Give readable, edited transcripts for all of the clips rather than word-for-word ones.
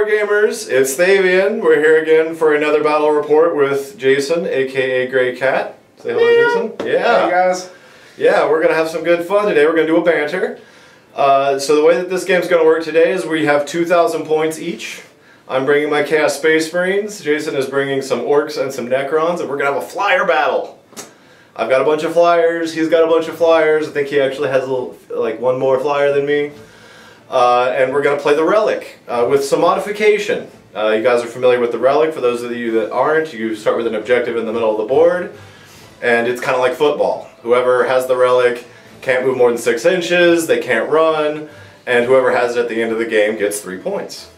Wargamers, it's Thayvian. We're here again for another battle report with Jason, aka Grey Cat. Say hello, Jason. Yeah. Hey guys. Yeah, we're going to have some good fun today. We're going to do a banter. So the way that this game's going to work today is we have 2,000 points each. I'm bringing my Chaos Space Marines. Jason is bringing some Orks and some Necrons, and we're going to have a flyer battle. I've got a bunch of flyers. He's got a bunch of flyers. I think he actually has like one more flyer than me. And we're going to play the relic with some modification. You guys are familiar with the relic. For those of you that aren't, you start with an objective in the middle of the board, and it's kind of like football. Whoever has the relic can't move more than 6 inches, they can't run, and whoever has it at the end of the game gets 3 points.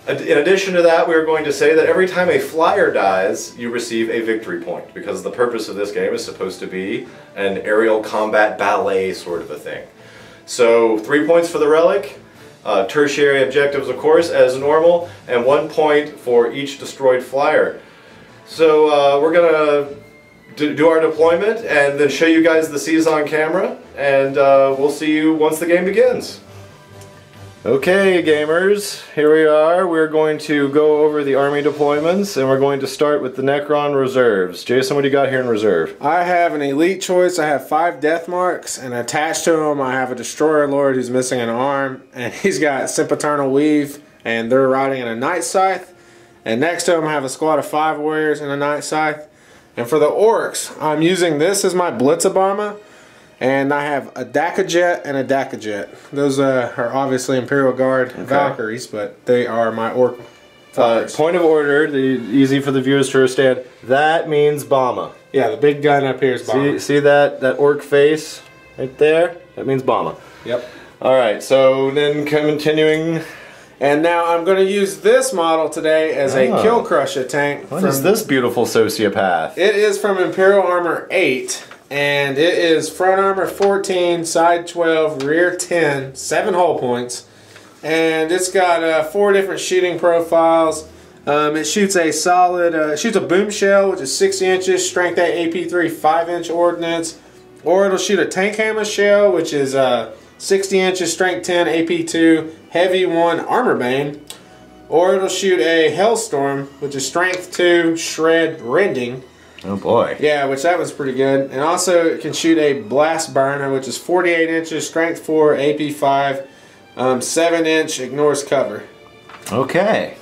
In addition to that, we're going to say that every time a flyer dies, you receive a victory point, because the purpose of this game is supposed to be an aerial combat ballet sort of a thing. So 3 points for the relic, tertiary objectives of course as normal, and 1 point for each destroyed flyer. So we're going to do our deployment and then show you guys the C's on camera, and we'll see you once the game begins. Okay gamers, here we are. We're going to go over the army deployments, and we're going to start with the Necron reserves. Jason, what do you got here in reserve? I have an elite choice. I have 5 death marks, and attached to him I have a destroyer lord who's missing an arm, and he's got Sempiternal Weave, and they're riding in a Night Scythe. And next to him I have a squad of 5 warriors in a Night Scythe. And for the Orks, I'm using this as my Blitzabama. And I have a Dakajet and a Dakajet. Those are obviously Imperial Guard Valkyries, but they are my Ork fighters. Point of order, easy for the viewers to understand, that means Bama. Yeah, the big gun up here is Bama. See that Ork face right there? That means Bama. Yep. Alright, so then continuing. And now I'm going to use this model today as a Kill Crusher tank. What is this beautiful sociopath? It is from Imperial Armor 8. And it is front armor 14, side 12, rear 10, 7 hull points. And it's got 4 different shooting profiles. It shoots a solid, shoots a boom shell, which is 60 inches, strength 8, AP3, 5-inch ordnance. Or it'll shoot a tank hammer shell, which is 60 inches, strength 10, AP2, heavy 1, armor bane. Or it'll shoot a hellstorm, which is strength 2, shred, rending. Oh boy. Yeah, which that was pretty good. And also it can shoot a blast burner, which is 48 inches, strength 4, AP 5, 7-inch, ignores cover. Okay.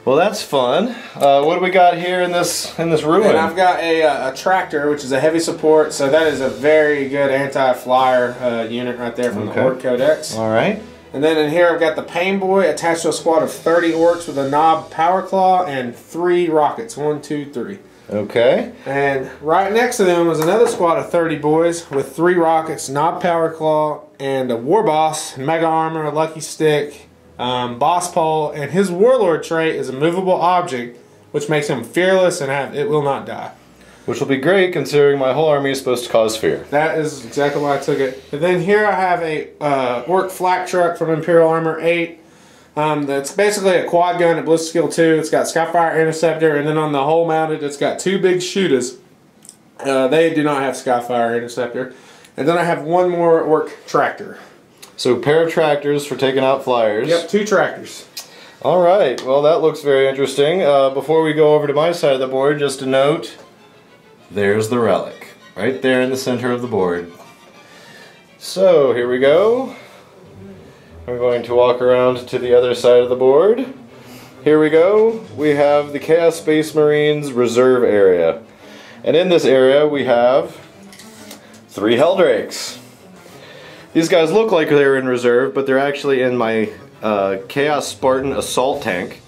Well, that's fun. What do we got here in this ruin? And I've got a tractor, which is a heavy support, so that is a very good anti-flyer unit right there from the Ork Codex. All right. And then in here I've got the Pain Boy attached to a squad of 30 Orks with a knob power claw and 3 rockets. 1, 2, 3. Okay. And right next to them was another squad of 30 boys with 3 rockets, knob power claw, and a war boss, mega armor, a lucky stick, boss pole, and his warlord trait is a movable object, which makes him fearless and it will not die. Which will be great considering my whole army is supposed to cause fear. That is exactly why I took it. And then here I have a Ork flak truck from Imperial Armor 8. That's basically a quad gun at Bliss Skill 2. It's got Skyfire Interceptor, and then on the hull mounted it's got 2 big shooters. They do not have Skyfire Interceptor. And then I have 1 more Ork tractor. So pair of tractors for taking out flyers. Yep, 2 tractors. Alright, well that looks very interesting. Before we go over to my side of the board, just a note, there's the relic. Right there in the center of the board. So here we go. We're going to walk around to the other side of the board. Here we go. We have the Chaos Space Marines reserve area. And in this area we have 3 Helldrakes. These guys look like they're in reserve, but they're actually in my Chaos Spartan assault tank,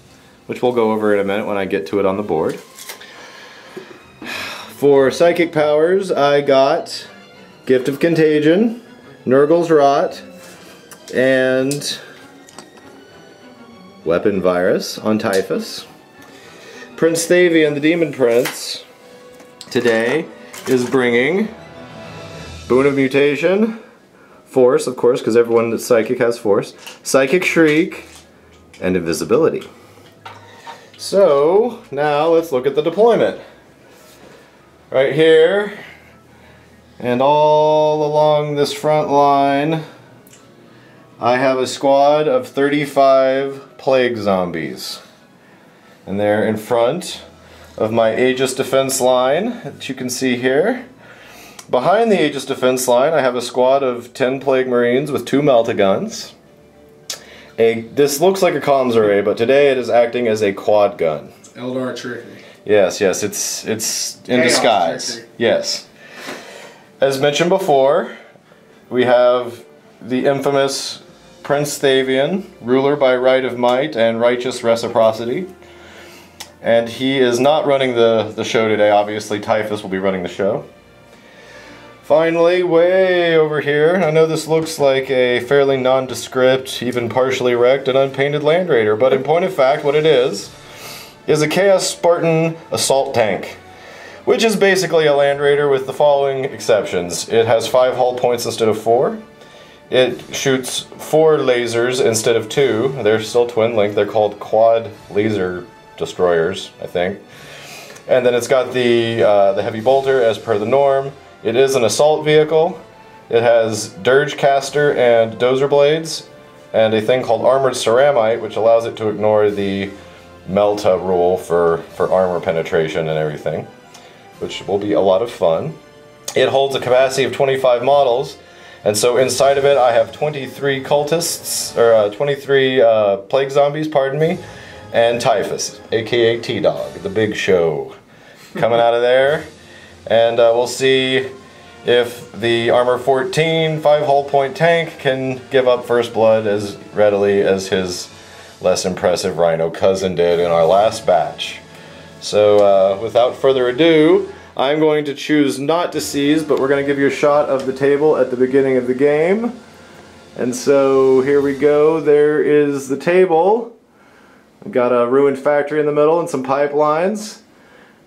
which we'll go over in a minute when I get to it on the board. For psychic powers, I got Gift of Contagion, Nurgle's Rot, and Weapon Virus on Typhus. Prince Thayvian, the Demon Prince, today is bringing Boon of Mutation, Force, of course, because everyone that's psychic has Force, Psychic Shriek, and Invisibility. So, now let's look at the deployment. Right here, and all along this front line, I have a squad of 35 plague zombies. And they're in front of my Aegis defense line that you can see here. Behind the Aegis defense line I have a squad of 10 plague marines with 2 melta-guns. This looks like a comms array, but today it is acting as a quad gun. Eldar trickery. Yes, it's in disguise. Trickery. Yes. As mentioned before, we have the infamous Prince Thayvian, ruler by right of might and righteous reciprocity. And he is not running the show today. Obviously, Typhus will be running the show. Finally, way over here, I know this looks like a fairly nondescript, even partially wrecked and unpainted Land Raider, but in point of fact, what it is a Chaos Spartan assault tank, which is basically a Land Raider with the following exceptions. It has 5 hull points instead of 4. It shoots 4 lasers instead of 2. They're still twin link. They're called quad laser destroyers, I think. And then it's got the heavy bolter as per the norm. It is an assault vehicle. It has dirge caster and dozer blades and a thing called armored ceramite, which allows it to ignore the melta rule for armor penetration and everything, which will be a lot of fun. It holds a capacity of 25 models, and so inside of it I have 23 cultists, or 23 plague zombies, pardon me, and Typhus, aka T-Dog, the big show, coming out of there. And we'll see if the Armor 14 5 hull point tank can give up first blood as readily as his less impressive Rhino cousin did in our last batch. So without further ado, I'm going to choose not to seize, but we're going to give you a shot of the table at the beginning of the game. And so here we go. There is the table. We've got a ruined factory in the middle and some pipelines.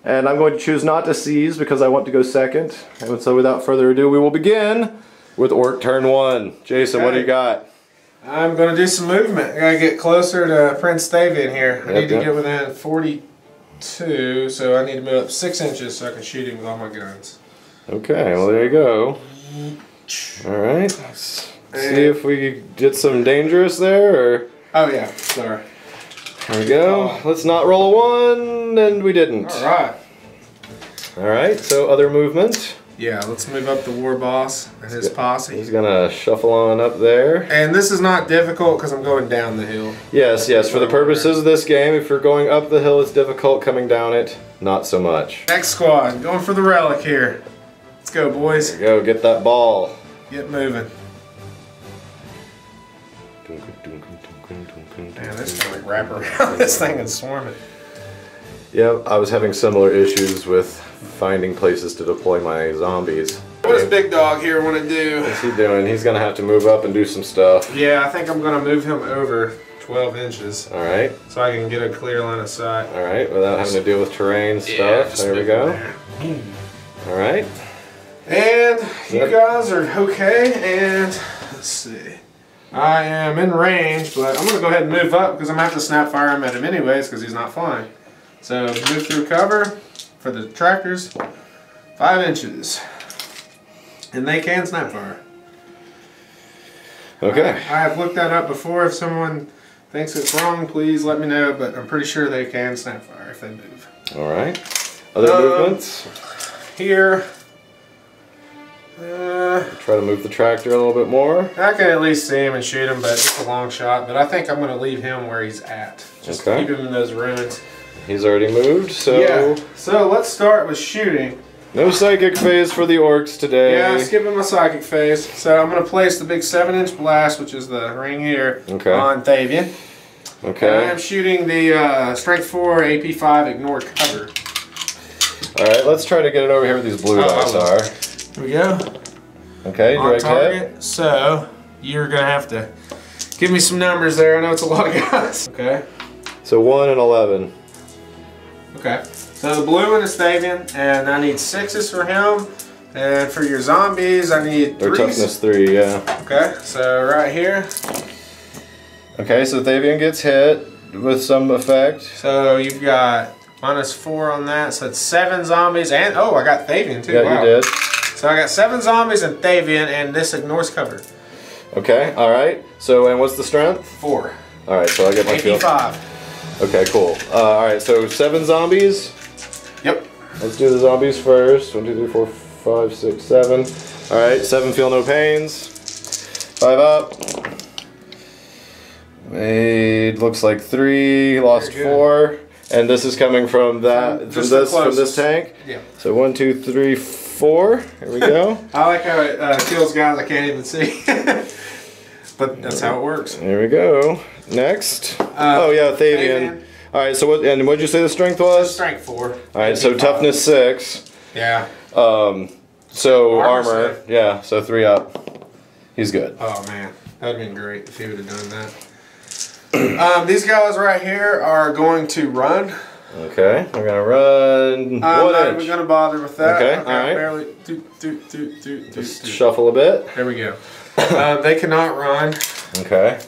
And I'm going to choose not to seize because I want to go second. And so without further ado, we will begin with Orc turn 1. Jason, what do you got? I'm going to do some movement. I got to get closer to Prince Thayvian here. I need to get within 42, so I need to move up 6 inches so I can shoot him with all my guns. Okay, well there you go. Alright, see if we get some dangerous there, or... Oh yeah, sorry. There we go. Let's not roll a 1, and we didn't. Alright. Alright, so other movement. Yeah, let's move up the war boss and his posse. He's gonna shuffle on up there. And this is not difficult because I'm going down the hill. Yes, yes, for the purposes of this game, if you're going up the hill, it's difficult. Coming down it, not so much. Next squad, going for the relic here. Let's go, boys. There you go, get that ball. Get moving. Man, this is gonna wrap around this thing and swarm it. Yeah, I was having similar issues with finding places to deploy my zombies. What does Big Dog here want to do? What's he doing? He's gonna have to move up and do some stuff. Yeah, I think I'm gonna move him over 12 inches. Alright. So I can get a clear line of sight. Alright, without having to deal with terrain stuff. There we go. Alright. And you guys are okay, and let's see. I am in range, but I'm gonna go ahead and move up because I'm gonna have to snap fire him at him anyways because he's not flying. So move through cover for the tractors, 5 inches. And they can snap fire. Okay. I have looked that up before. If someone thinks it's wrong, please let me know, but I'm pretty sure they can snap fire if they move. Alright. Other movements? Here. Try to move the tractor a little bit more. I can at least see him and shoot him, but it's a long shot. But I think I'm going to leave him where he's at. Just keep him in those ruins. He's already moved, so... Yeah. So let's start with shooting. No psychic phase for the orcs today. Yeah, skipping my psychic phase. So I'm going to place the big 7-inch blast, which is the ring here, on Thayvian. Okay. And I am shooting the Strength 4 AP5 Ignore Cover. Alright, let's try to get it over here where these blue dice are. Here we go. Okay, direct target. hit. So you're going to have to give me some numbers there. I know it's a lot of guys. Okay. So 1 and 11. Okay. So the blue one is Thayvian, and I need 6s for him. And for your zombies, I need 3s. Or toughness 3, yeah. Okay, so right here. Okay, so Thayvian gets hit with some effect. So you've got -4 on that, so it's 7 zombies, and oh, I got Thayvian too. Yeah, wow. you did. So I got 7 zombies and Thayvian, and this ignores cover. Okay, alright. So, and what's the strength? 4. Alright, so I get my field. 85. Okay, cool. Alright, so 7 zombies. Yep. Let's do the zombies first. 1, 2, 3, 4, 5, 6, 7. Alright, 7 feel no pains. 5 up. Made looks like 3, lost 4. And this is coming from that from this tank? Yeah. So 1, 2, 3, 4. Here we go. I like how it kills guys I can't even see. But that's how it works. Here we go. Next. Oh yeah, Thayvian. Alright, so what and what'd you say the strength was? Strength 4. Alright, so toughness 6. Yeah. So armor, yeah, so 3 up. He's good. Oh man, that'd have been great if he would have done that. These guys right here are going to run. Okay, we're gonna run. I'm not even gonna bother with that. Okay, alright. Barely. Just shuffle a bit. There we go. They cannot run. Okay.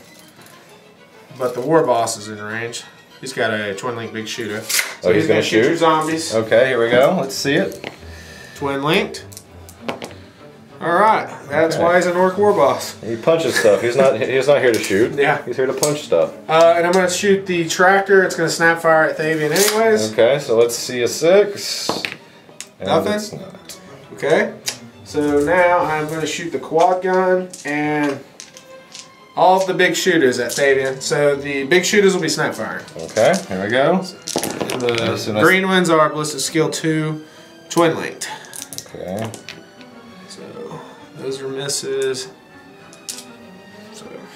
But the war boss is in range. He's got a twin link big shooter. So he's gonna shoot your zombies. Okay, here we go. Let's see it. Twin linked. Alright, that's why he's an orc war boss. He punches stuff. He's not here to shoot. Yeah. He's here to punch stuff. And I'm gonna shoot the tractor. It's gonna snap fire at Thayvian anyways. Okay, so let's see a 6. And Nothing? it's not. Okay. So now I'm gonna shoot the quad gun and all of the big shooters at Thayvian. So the big shooters will be snap firing. Okay, here we go. And the green ones are ballistic skill 2, twin linked. Okay. So those are misses.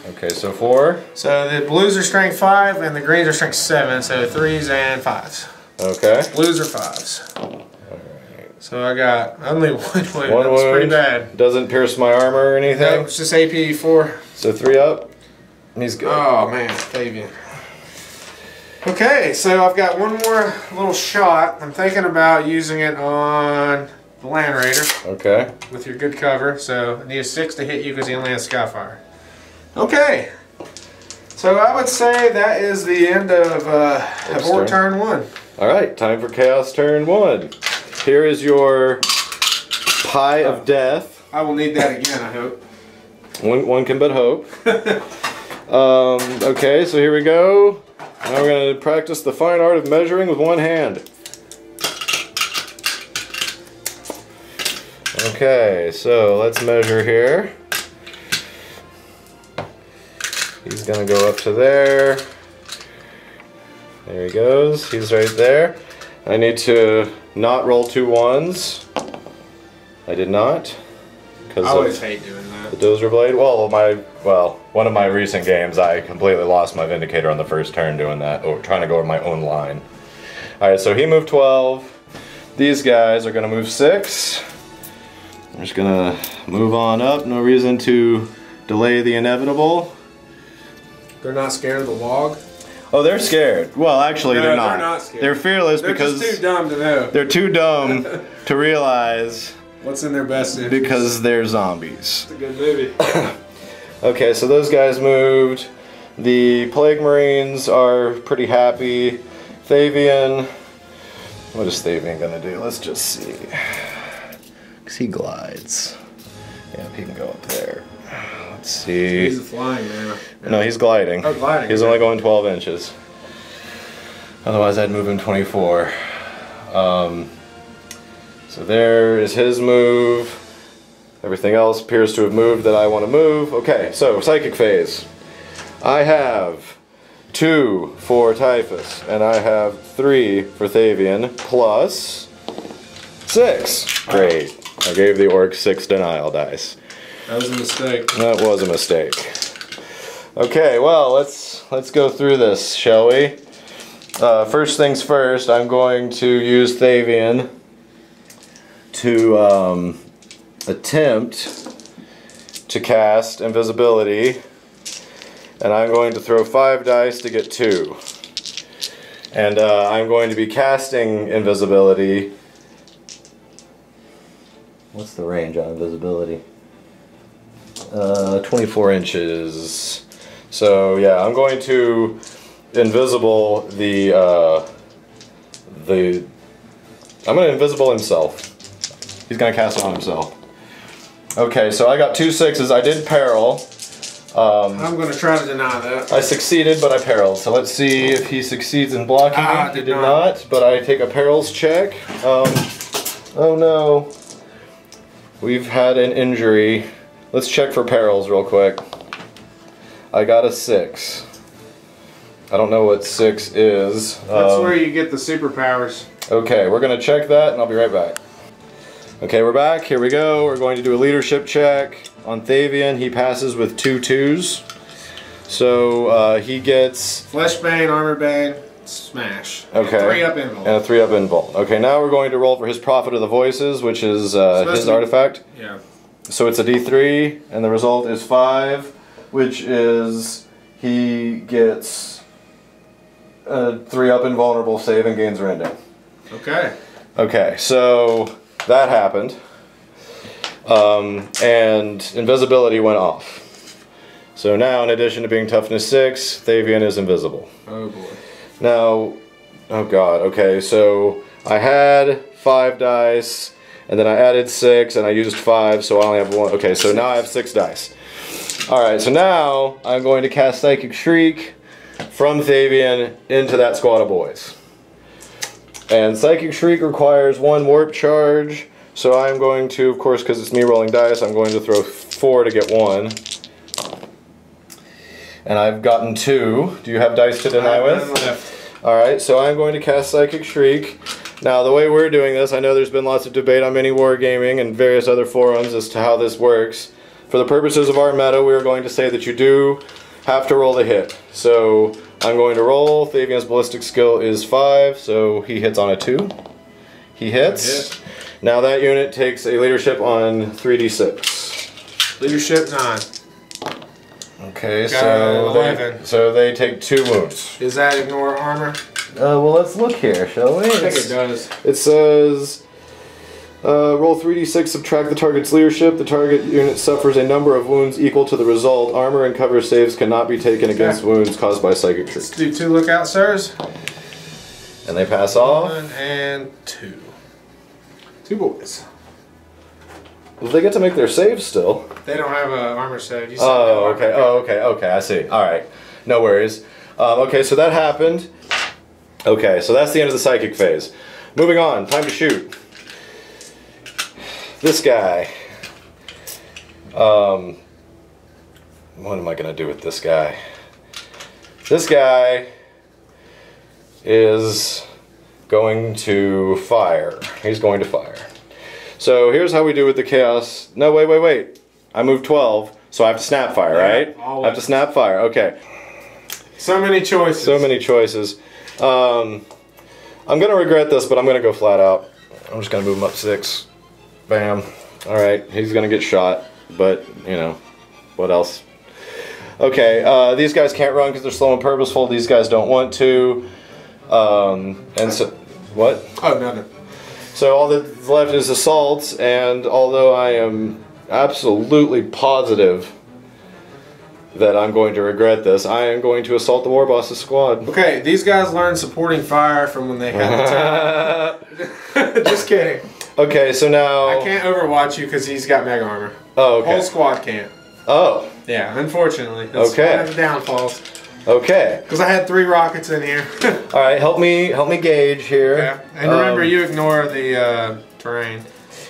Okay, so 4. So the blues are strength 5 and the greens are strength 7. So 3s and 5s. Okay. Blues are 5s. Alright. So I got only 1 wound. One That's wound. pretty bad. Doesn't pierce my armor or anything. No, it's just AP 4. So 3 up. He's good. Oh man, Thayvian. Okay, so I've got one more little shot. I'm thinking about using it on the Land Raider. Okay. With your good cover. So I need a 6 to hit you because he only has Skyfire. Okay. So I would say that is the end of Abort turn 1. Alright, time for Chaos turn 1. Here is your Pie of Death. I will need that again, I hope. One can but hope. Okay, so here we go. Now we're going to practice the fine art of measuring with one hand. Okay, so let's measure here. He's going to go up to there. There he goes. He's right there. I need to not roll 2 1s. I did not. I always hate doing that. The Dozer Blade? Well, one of my recent games, I completely lost my Vindicator on the first turn doing that, or trying to go over my own line. Alright, so he moved 12. These guys are going to move 6. I'm just going to move on up. No reason to delay the inevitable. They're not scared of the log? Oh, they're scared. Well, actually, they're not. They're not scared. They're fearless because they're just too dumb to know. They're too dumb to realize what's in their best interest. Because they're zombies. It's a good movie. Okay, so those guys moved. The Plague Marines are pretty happy. Thayvian. What is Thayvian gonna do? Let's just see. Because he glides. Yeah, he can go up there. Let's see. He's flying now. No, he's gliding. Oh, gliding. He's only going 12 inches. Otherwise, I'd move him 24. So there is his move. Everything else appears to have moved that I want to move. Okay, so Psychic Phase. I have 2 for Typhus, and I have 3 for Thayvian, plus 6. Great. I gave the orc 6 denial dice. That was a mistake. That was a mistake. Okay, well, let's go through this, shall we? First things first, I'm going to use Thayvian to attempt to cast invisibility, and I'm going to throw 5 dice to get 2. And I'm going to be casting invisibility. What's the range on invisibility? 24 inches. So yeah, I'm going to invisible I'm going to invisible himself. He's going to cast it on himself. Okay, so I got 2 6s. I did peril. I'm going to try to deny that. I succeeded, but I perilled. So let's see if he succeeds in blocking me. He did not, but I take a perils check. Oh no. We've had an injury. Let's check for perils real quick. I got a 6. I don't know what 6 is. That's where you get the superpowers. Okay, we're going to check that and I'll be right back. Okay, we're back. Here we go. We're going to do a leadership check on Thayvian. He passes with 2 2s. So he gets... Flesh Bane, Armor Bane, Smash. Okay. 3-up invuln. And a 3-up invuln. Okay, now we're going to roll for his Prophet of the Voices, which is his artifact. Yeah. So it's a D3, and the result is 5, which is he gets a 3-up invulnerable save and gains rending. Okay. Okay, so that happened. And invisibility went off. So now, in addition to being toughness 6, Thayvian is invisible. Oh boy. Now, oh god, okay, so I had 5 dice, and then I added 6, and I used 5, so I only have 1. Okay, so now I have 6 dice. Alright, so now I'm going to cast Psychic Shriek from Thayvian into that squad of boys. And Psychic Shriek requires 1 warp charge, so I'm going to, of course, because it's me rolling dice, I'm going to throw 4 to get 1. And I've gotten 2. Do you have dice to deny with? Alright, so I'm going to cast Psychic Shriek. Now, the way we're doing this, I know there's been lots of debate on Mini Wargaming and various other forums as to how this works. For the purposes of our meta, we're going to say that you do have to roll the hit. So, I'm going to roll. Thayvian's ballistic skill is 5, so he hits on a 2. He hits. Now that unit takes a leadership on 3d6. Leadership 9. Okay, so they take 2 wounds. Does that ignore armor? Well, let's look here, shall we? I think it does. It says, roll 3d6, subtract the target's leadership. The target unit suffers a number of wounds equal to the result. Armor and cover saves cannot be taken against wounds caused by Psychic Shriek. Let's do 2 lookout, sirs. And they pass off. 1 and 2. 2 boys. Well, they get to make their saves still. They don't have an armor save. You Oh, okay. Oh, okay. Okay, I see. All right. No worries. Okay, so that happened. Okay, so that's the end of the psychic phase. Moving on. Time to shoot. This guy. What am I going to do with this guy? This guy is going to fire. He's going to fire. So here's how we do with the chaos. No, wait. I moved 12, so I have to snap fire, right? Always. I have to snap fire. Okay. So many choices. So many choices. I'm gonna regret this, but I'm gonna go flat out. I'm just gonna move him up 6. Bam. All right. He's gonna get shot, but you know, what else? Okay. These guys can't run because they're slow and purposeful. These guys don't want to. And so, what? Oh, nothing. So all that's left is assaults, and although I am absolutely positive that I'm going to regret this, I am going to assault the War Boss's squad. Okay, these guys learned supporting fire from when they had the town. Just kidding. Okay, so now... I can't overwatch you because he's got mega armor. Oh, okay. Whole squad can't. Oh. Yeah, unfortunately. That's okay. one of the downfalls. Okay. Because I had 3 rockets in here. All right, help me gauge here. Yeah. And remember, you ignore the terrain.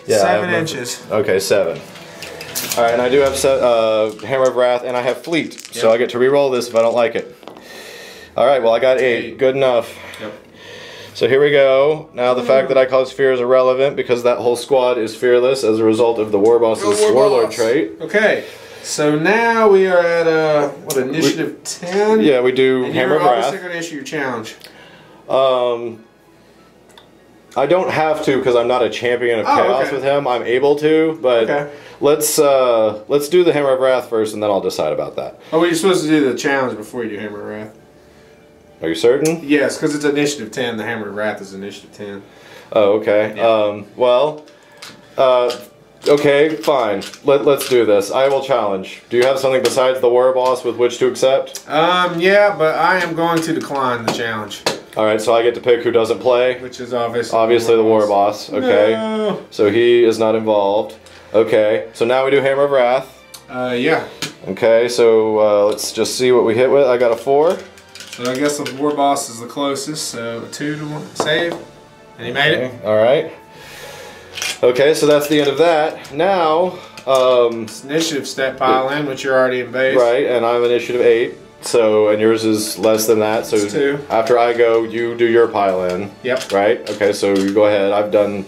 Yeah, 7 inches. Okay, 7. All right, and I do have Hammer of Wrath, and I have Fleet, so I get to re-roll this if I don't like it. All right, well, I got 8. Good enough. Yep. So here we go. Now the fact that I cause fear is irrelevant because that whole squad is fearless as a result of the War Boss's Warlord trait. Okay. So now we are at what, initiative 10? Yeah, we do Hammer of Wrath. You're obviously going to issue your challenge. I don't have to because I'm not a champion of chaos with him. I'm able to, but let's do the Hammer of Wrath first, and then I'll decide about that. Oh, well, you're supposed to do the challenge before you do Hammer of Wrath. Are you certain? Yes, because it's initiative 10. The Hammer of Wrath is initiative 10. Oh, okay. Yeah. Okay, fine. Let's do this. I will challenge. Do you have something besides the War Boss with which to accept? Yeah, but I am going to decline the challenge. Alright, so I get to pick who doesn't play? Which is obviously the War Boss. Okay. No. So he is not involved. Okay, so now we do Hammer of Wrath. Yeah. Okay, so let's just see what we hit with. I got a 4. So I guess the war boss is the closest, so a 2 to 1 save. And he made it. Alright. Okay, so that's the end of that. Now, it's initiative step pile in, which you're already in base. Right, and I'm initiative 8. So, and yours is less than that. So it's 2. After I go, you do your pile in. Yep. Right? Okay, so you go ahead. I've done...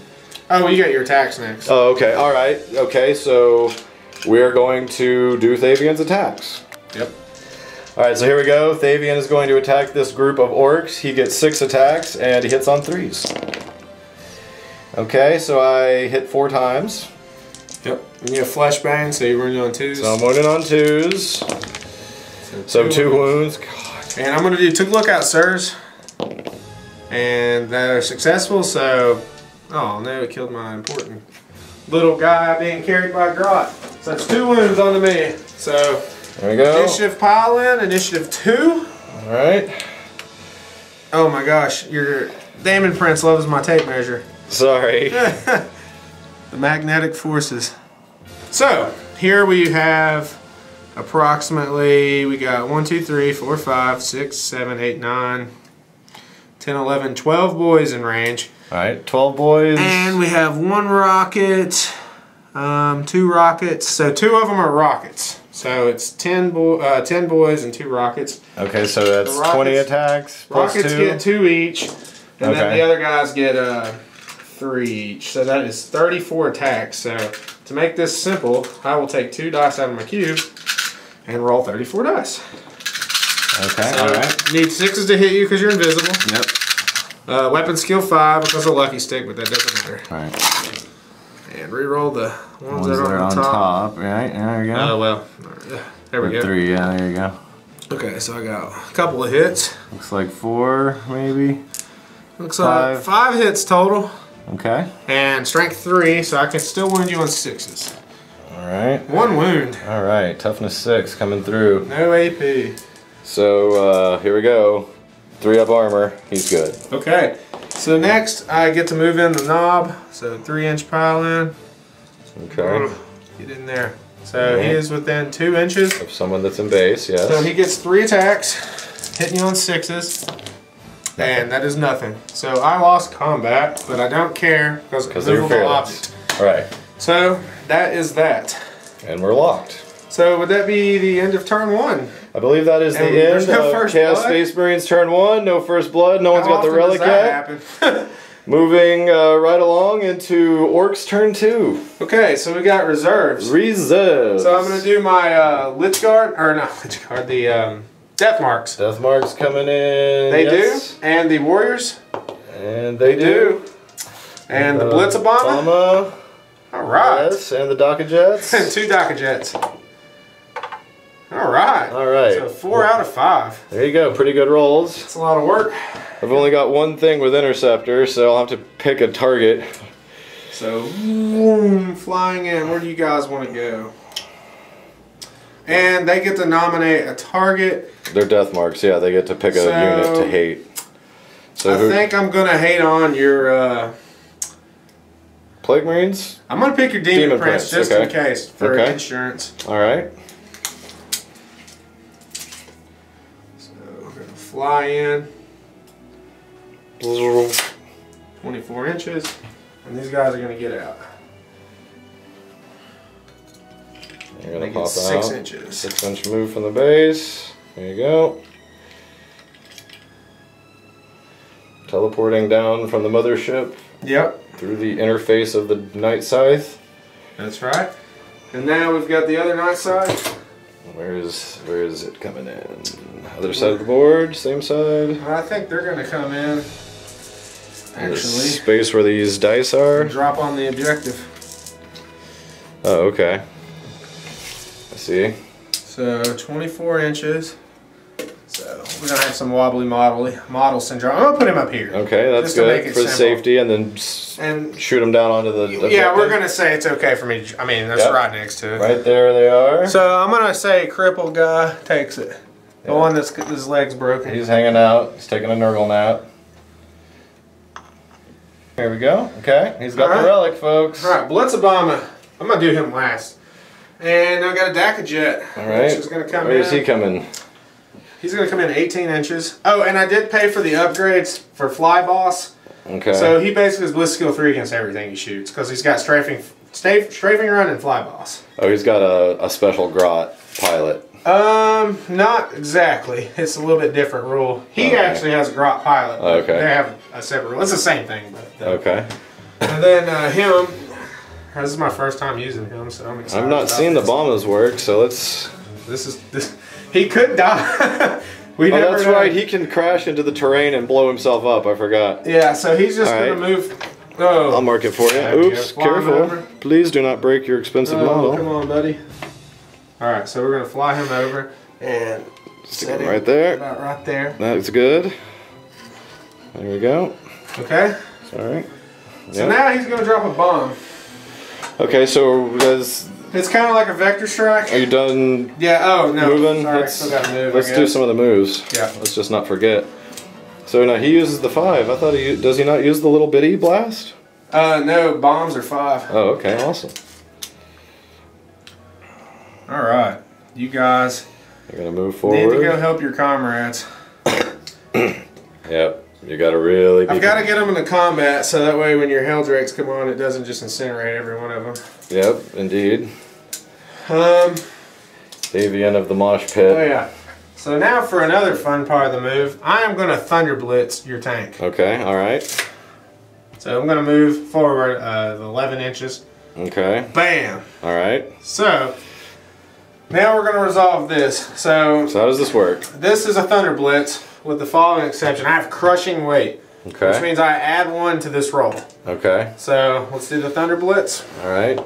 Oh, you got your attacks next. Oh, okay. Alright. Okay, so we're going to do Thayvian's attacks. Yep. Alright, so here we go. Thayvian is going to attack this group of orcs. He gets 6 attacks, and he hits on 3s. Okay, so I hit 4 times. Yep. And you have flashbang, so you're running on 2s. So I'm running on 2s. So 2 wounds. God. And I'm going to do 2 lookout, sirs. And they're successful, so... Oh no, it killed my important little guy being carried by Grot. So that's 2 wounds onto me. So there we go. Initiative pile in, initiative 2. Alright. Oh my gosh, your Damon Prince loves my tape measure. Sorry. The magnetic forces. So here we have approximately, we got 1, 2, 3, 4, 5, 6, 7, 8, 9, 10, 11, 12 boys in range. Alright, 12 boys. And we have 1 rocket, 2 rockets. So 2 of them are rockets. So it's 10 boys and 2 rockets. Okay, so that's rockets, 20 attacks plus rockets 2. Get 2 each. And then the other guys get 3 each. So that is 34 attacks. So to make this simple, I will take 2 dice out of my cube and roll 34 dice. Okay, so alright. Need 6s to hit you because you're invisible. Yep. Weapon skill 5 because of lucky stick, but that doesn't matter. Alright. And re-roll the ones that are on top. Right, there we go. Oh, well. There we go. 3, yeah, there you go. Okay, so I got a couple of hits. Looks like 4, maybe. Looks like 5 hits total. Okay. And strength 3, so I can still wound you on 6s. Alright. 1 wound. Alright, toughness 6 coming through. No AP. So, here we go. 3 up armor. He's good. Okay. So next, I get to move in the knob. So 3-inch pile in. Okay. Get in there. So he is within 2 inches. Of someone that's in base, yes. So he gets 3 attacks, hitting you on 6s. And that is nothing. So I lost combat, but I don't care because they're movable object. Right. So that is that. And we're locked. So would that be the end of turn 1? I believe that is the end of Chaos Space Marines turn 1. No first blood. No one's got the relic yet. Moving right along into Orks turn 2. Okay, so we got reserves. Reserves. So I'm going to do my Lich Guard, or not Lich Guard, the Death Marks. Death Marks coming in. They do. And the Warriors. And they do. And the Blitzabomber. Alright. Yes, and the Daka Jets. And 2 Daka Jets. Alright. Alright. So 4 out of 5. There you go. Pretty good rolls. That's a lot of work. I've only got 1 thing with Interceptor, so I'll have to pick a target. So, boom, flying in. Where do you guys want to go? And they get to nominate a target. They're Death Marks, yeah. They get to pick a unit to hate. So I think I'm going to hate on your... Plague Marines? I'm going to pick your Demon Prince just in case for insurance. Alright. So we're going to fly in. 24 inches. And these guys are going to get out. You're going to pop out. 6 inches. 6-inch move from the base. There you go. Teleporting down from the mothership. Yep. Through the interface of the Night Scythe. That's right. And now we've got the other Night Scythe. Where is it coming in? Other side of the board, same side. I think they're going to come in. Actually, the space where these dice are. Drop on the objective. Oh, okay. I see. So 24 inches. So we're gonna have some wobbly model syndrome. I'm gonna put him up here. Okay, that's good for safety, and then shoot him down onto the objective. Yeah, we're gonna say it's okay for me. I mean, that's right next to it. Right there they are. So I'm gonna say crippled guy takes it. The one that's his leg's broken. He's hanging out. He's taking a Nurgle nap. Here we go. Okay, he's got the relic, folks. All right, Blitzabomber. I'm gonna do him last. And I got a Dakajet. All right. Which is going to come Where is he coming? He's going to come in 18 inches. Oh, and I did pay for the upgrades for Fly Boss. Okay. So he basically is Bliss Skill 3 against everything he shoots because he's got strafing run and Fly Boss. Oh, he's got a special grot pilot. Not exactly. It's a little bit different rule. He actually has a grot pilot. Okay. They have a separate rule. It's the same thing, but okay. And then him. This is my first time using him, so I'm excited. I've not seen the bombers work, so let's. This. He could die. That's right. He can crash into the terrain and blow himself up. I forgot. Yeah. So he's just gonna move. Oh. I'll mark it for you. Oops. Careful. Please do not break your expensive model. Come on, buddy. All right. So we're gonna fly him over and stick him right there. About right there. That's good. There we go. Okay. All right. So now he's gonna drop a bomb. Okay, so it's kind of like a vector strike. Are you done? Yeah. Oh no. Moving. Sorry, still got to move. Let's do some of the moves. Yeah. Let's just not forget. So now he uses the 5. I thought does he not use the little bitty blast? No. Bombs are 5. Oh, okay, awesome. All right, you guys. You're gonna move forward. Need to go help your comrades. Yep. You gotta really. I've got to get them into combat so that way when your Helldrakes come on, it doesn't just incinerate every one of them. Yep, indeed. Thayvian of the mosh pit. Oh yeah. So now for another fun part of the move, I am going to Thunder Blitz your tank. Okay, all right. So I'm going to move forward 11 inches. Okay. Bam. All right. So now we're going to resolve this. So how does this work? This is a Thunder Blitz. With the following exception, I have crushing weight, okay, which means I add 1 to this roll. Okay. So let's do the Thunder Blitz. All right.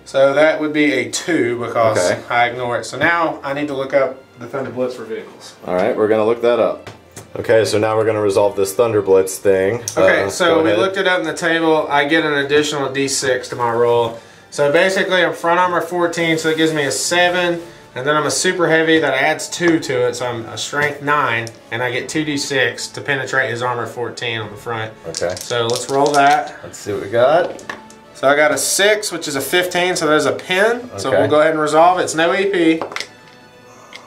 So that would be a 2 because I ignore it. So now I need to look up the Thunder Blitz for vehicles. All right, we're gonna look that up. Okay, so now we're gonna resolve this Thunder Blitz thing. Okay, so we looked it up in the table. I get an additional D6 to my roll. So basically, I'm front armor 14, so it gives me a 7. And then I'm a super heavy that adds 2 to it, so I'm a strength 9, and I get 2d6 to penetrate his armor 14 on the front. Okay. So let's roll that. Let's see what we got. So I got a 6, which is a 15, so there's a pin. Okay. So we'll go ahead and resolve it. It's no EP.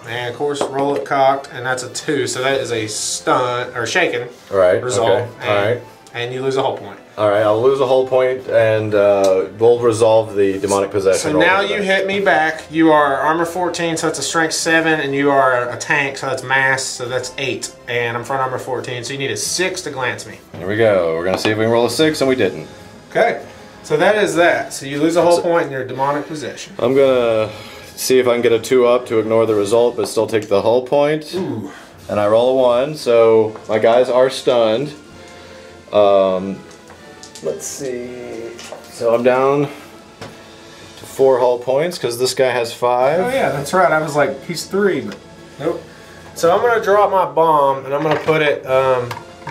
And of course, roll it cocked, and that's a 2, so that is a stun, or shaken. All right. Resolve. Okay. All right. And you lose a whole point. All right, I'll lose a whole point, and we'll resolve the demonic possession. So now you hit me back. You are armor 14, so that's a strength 7, and you are a tank, so that's mass, so that's 8. And I'm front armor 14, so you need a 6 to glance me. Here we go. We're gonna see if we can roll a 6, and we didn't. Okay, so that is that. So you lose a whole point in your demonic possession. I'm gonna see if I can get a 2 up to ignore the result, but still take the hull point. Ooh. And I roll a 1, so my guys are stunned. Let's see. So I'm down to 4 hull points because this guy has 5. Oh yeah, that's right. I was like, he's 3, but nope. So I'm gonna drop my bomb and I'm gonna put it,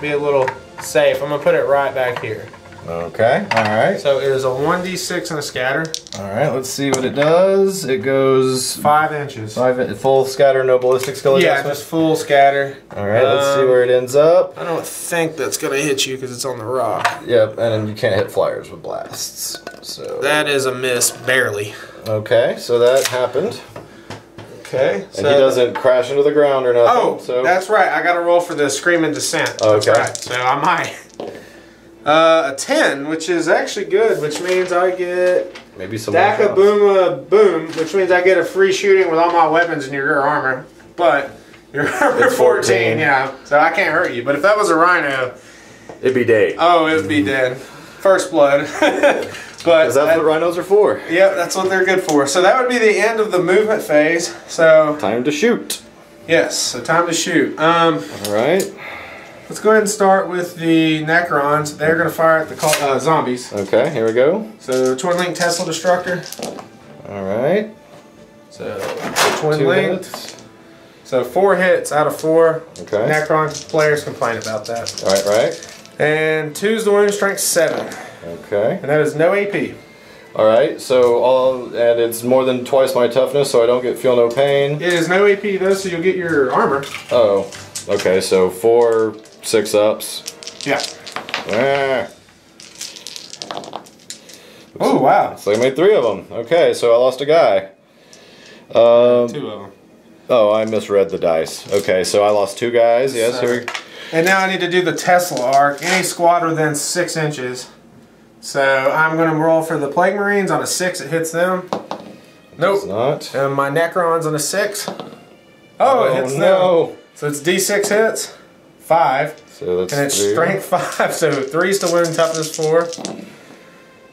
be a little safe. I'm gonna put it right back here. Okay. All right. So it is a 1d6 and a scatter. All right. Let's see what it does. It goes 5 inches. 5 full scatter, no ballistic skill adjustment. Yeah, just full scatter. All right. Let's see where it ends up. I don't think that's gonna hit you because it's on the rock. Yep. And then you can't hit flyers with blasts. So that is a miss, barely. Okay. So that happened. Okay. And he doesn't crash into the ground or nothing. Oh, so that's right. I got to roll for the Screaming Descent. Okay. That's right. So I might. A 10, which is actually good, which means I get maybe some Daka Booma Boom, which means I get a free shooting with all my weapons in your armor. But your armor 14, yeah. So I can't hurt you. But if that was a rhino, it'd be dead. Oh, it'd be dead. First blood. But that's what rhinos are for. Yep, that's what they're good for. So that would be the end of the movement phase. So time to shoot. Yes, so time to shoot. All right. Let's go ahead and start with the Necrons. They're going to fire at the zombies. Okay, here we go. So Twin Link Tesla Destructor. All right. So Twin Link. So 4 hits out of 4. Okay. Necron players complain about that. Right, right. And 2's the wound strength 7. Okay. And that is no AP. All right. So and it's more than twice my toughness, so I don't feel no pain. It is no AP though, so you'll get your armor. Oh. Okay. So 4 6-ups. Yeah. Ah. Oh, wow. So I made 3 of them. Okay, so I lost a guy. 2 of them. Oh, I misread the dice. Okay, so I lost 2 guys. Yes, here we go. And now I need to do the Tesla arc. Any squad within 6 inches. So I'm going to roll for the Plague Marines. On a 6, it hits them. Nope. It's not. And my Necrons on a 6. Oh, it hits them. So it's D6 hits. 5. So that's and it's 3. strength 5. So 3's to wound, toughness 4.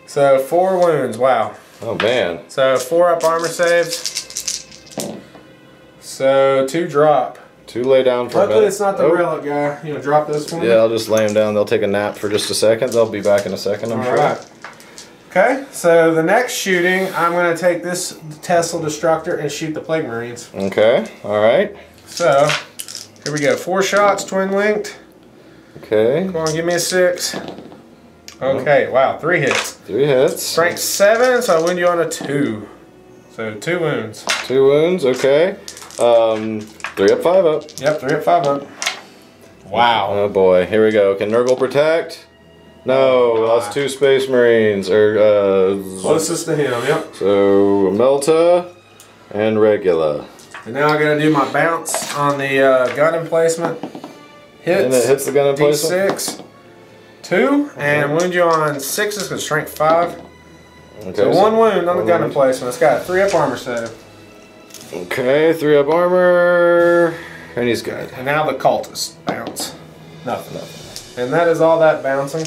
So 4 wounds. Wow. Oh, man. So 4 up armor saves. So 2 drop. 2 lay down for a minute. Luckily it's not the relic guy. You know, drop this one. Yeah, I'll just lay them down. They'll take a nap for just a second. They'll be back in a second, I'm sure. Alright. Okay, so the next shooting, I'm going to take this Tesla Destructor and shoot the Plague Marines. Okay, alright. So, here we go. 4 shots, twin linked. Okay. Come on, give me a 6. Okay, wow, 3 hits. 3 hits. Strength 7, so I wound you on a 2. So 2 wounds. 2 wounds, okay. 3 up, 5 up. Yep, 3 up, 5 up. Wow. Oh boy, here we go. Can Nurgle protect? No, lost 2 Space Marines. Closest to him, yep. So, Melta and Regula. And now I gotta do my bounce on the gun emplacement. Hits. And it hits the gun emplacement? D6. 2, and wound you on 6s because strength 5. Okay, so 1 wound on the gun emplacement. It's got 3 up armor save. Okay, 3 up armor. And he's good. And now the cultist bounce. Nothing. And that is all that bouncing.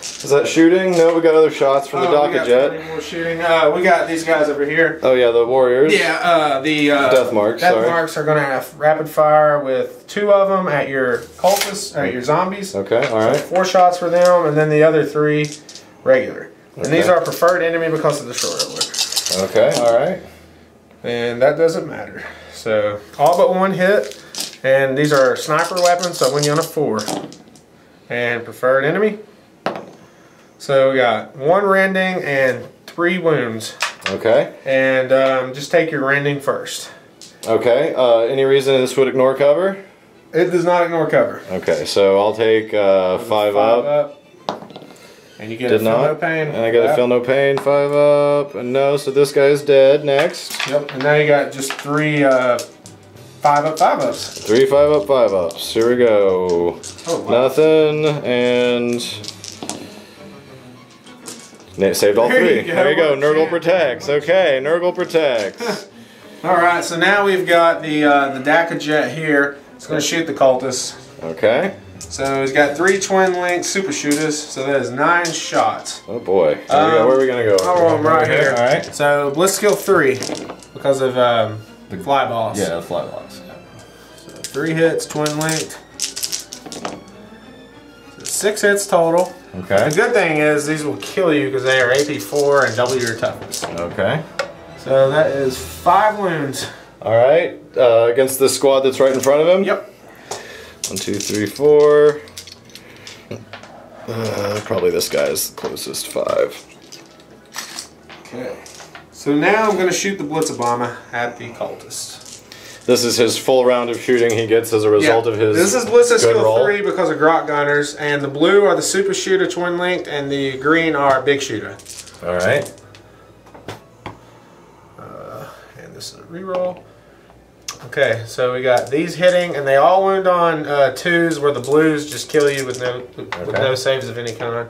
Is that shooting? No, we got other shots from the Docket Jet. We got more shooting. We got these guys over here. Oh yeah, the warriors. Yeah, the death marks. Death marks are going to have rapid fire with 2 of them at your cultists, at your zombies. Okay, all right. So 4 shots for them, and then the other 3 regular. And these are preferred enemy because of the short order. Okay, all right. And that doesn't matter. So all but 1 hit, and these are sniper weapons. So I win you on a 4. And preferred enemy. So we got 1 rending and 3 wounds. Okay. And just take your rending first. Okay. Any reason this would ignore cover? It does not ignore cover. Okay, so I'll take 5 up. And you get a feel no pain. And I get a feel no pain, 5 up. And no, so this guy's dead. Next. Yep. And now you got just 3 5 up, 5 ups. 3 5 up, 5 ups. Here we go. Oh, wow. Nothing and. Saved all 3. There you go. Nurgle protects. Okay, Nurgle protects. Alright, so now we've got the Docket Jet here. It's going to shoot the cultists. Okay. So he's got 3 twin linked super shooters, so that is 9 shots. Oh boy. Where are we going to go? I'll roll them right here. Alright. So Bliss skill 3 because of the fly balls. Yeah, the fly balls. So 3 hits, twin linked. So 6 hits total. Okay. The good thing is these will kill you because they are AP 4 and double your toughness. Okay. So that is 5 wounds. Alright. Against the squad that's right in front of him? Yep. 1, 2, 3, 4. Probably this guy's closest. 5. Okay. So now I'm going to shoot the Blitzabomber at the cultist. This is his full round of shooting he gets as a result of his. This is Blitz's skill roll. 3 because of Grot Gunners, and the blue are the super shooter twin linked, and the green are big shooter. All right. And this is a reroll. Okay, so we got these hitting, and they all wound on 2s, where the blues just kill you with no saves of any kind.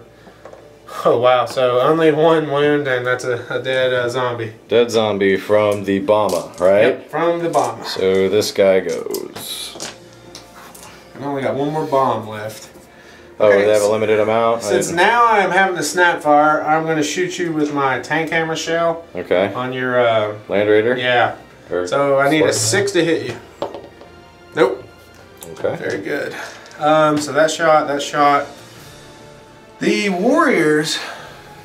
Oh wow! So only 1 wound, and that's a dead zombie. Dead zombie from the bomber, right? Yep, from the bomber. So this guy goes. I only got 1 more bomb left. Oh, Okay, they have a limited amount? Since now I'm having to snap fire, I'm going to shoot you with my tank hammer shell. Okay. On your Land Raider? Yeah. So I need a 6 to hit you. Nope. Okay. Very good. So that shot. The warriors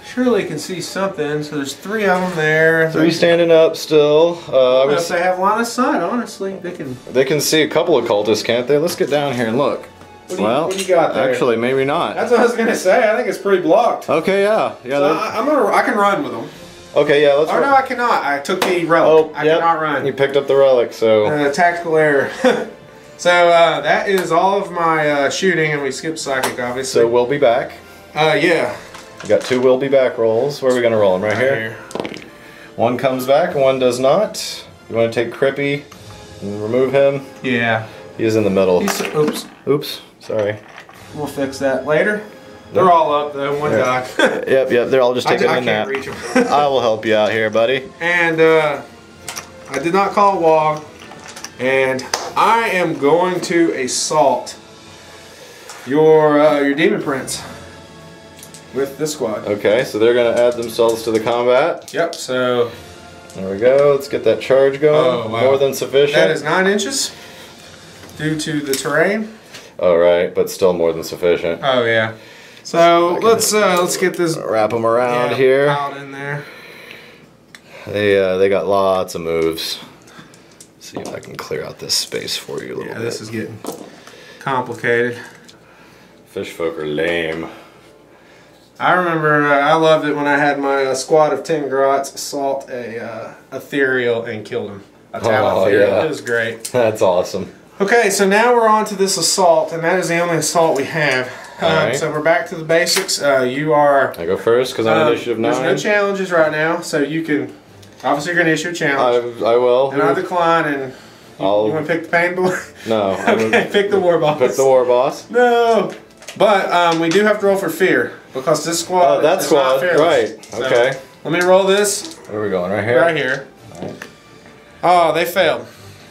surely can see something. So there's 3 of them there. 3 standing up still. If they have line of sight, honestly, they can. They can see a couple of cultists, can't they? Let's get down here and look. What do you got there? Actually, maybe not. That's what I was gonna say. I think it's pretty blocked. Okay, yeah. So I can run with them. Okay, yeah, let's run. No, I cannot. I took the relic. I cannot run. You picked up the relic, so... tactical error. So, that is all of my shooting, and we skipped psychic, obviously. So we'll be back. Yeah. We got 2 will be back rolls. Where are we gonna roll them? Right here? One comes back and one does not. You want to take Crippy and remove him? Yeah. He's in the middle. Oops. Oops. Sorry. We'll fix that later. They're all up though. One died. Yep. They're all just taking a nap. I can't reach them. I will help you out here, buddy. And I did not call Wog. And I am going to assault your Demon Prince with this squad. Okay, so they're going to add themselves to the combat. Yep, so... There we go. Let's get that charge going. Oh, wow. More than sufficient. That is 9 inches due to the terrain. All right, but still more than sufficient. Oh, yeah. So let's get this... Wrap them around here. Out in there. They got lots of moves. See if I can clear out this space for you a little bit. This is getting complicated. Fish folk are lame. I remember I loved it when I had my squad of 10 grots assault a ethereal and killed him. A Tau ethereal. Yeah. It was great. That's awesome. Okay, so now we're on to this assault, and that is the only assault we have. Right. So we're back to the basics. You are... I go first because I'm initiative 9. There's no challenges right now, so you can... Obviously, you're going to issue a challenge. I will. And I decline, and you want to pick the pain boy? No. Okay, pick the war boss. Pick the war boss. No! But we do have to roll for fear, because this squad that is squad, not fearless. right. So, okay. let me roll this. Where are we going? Right here? Right here. Right. Oh, they failed.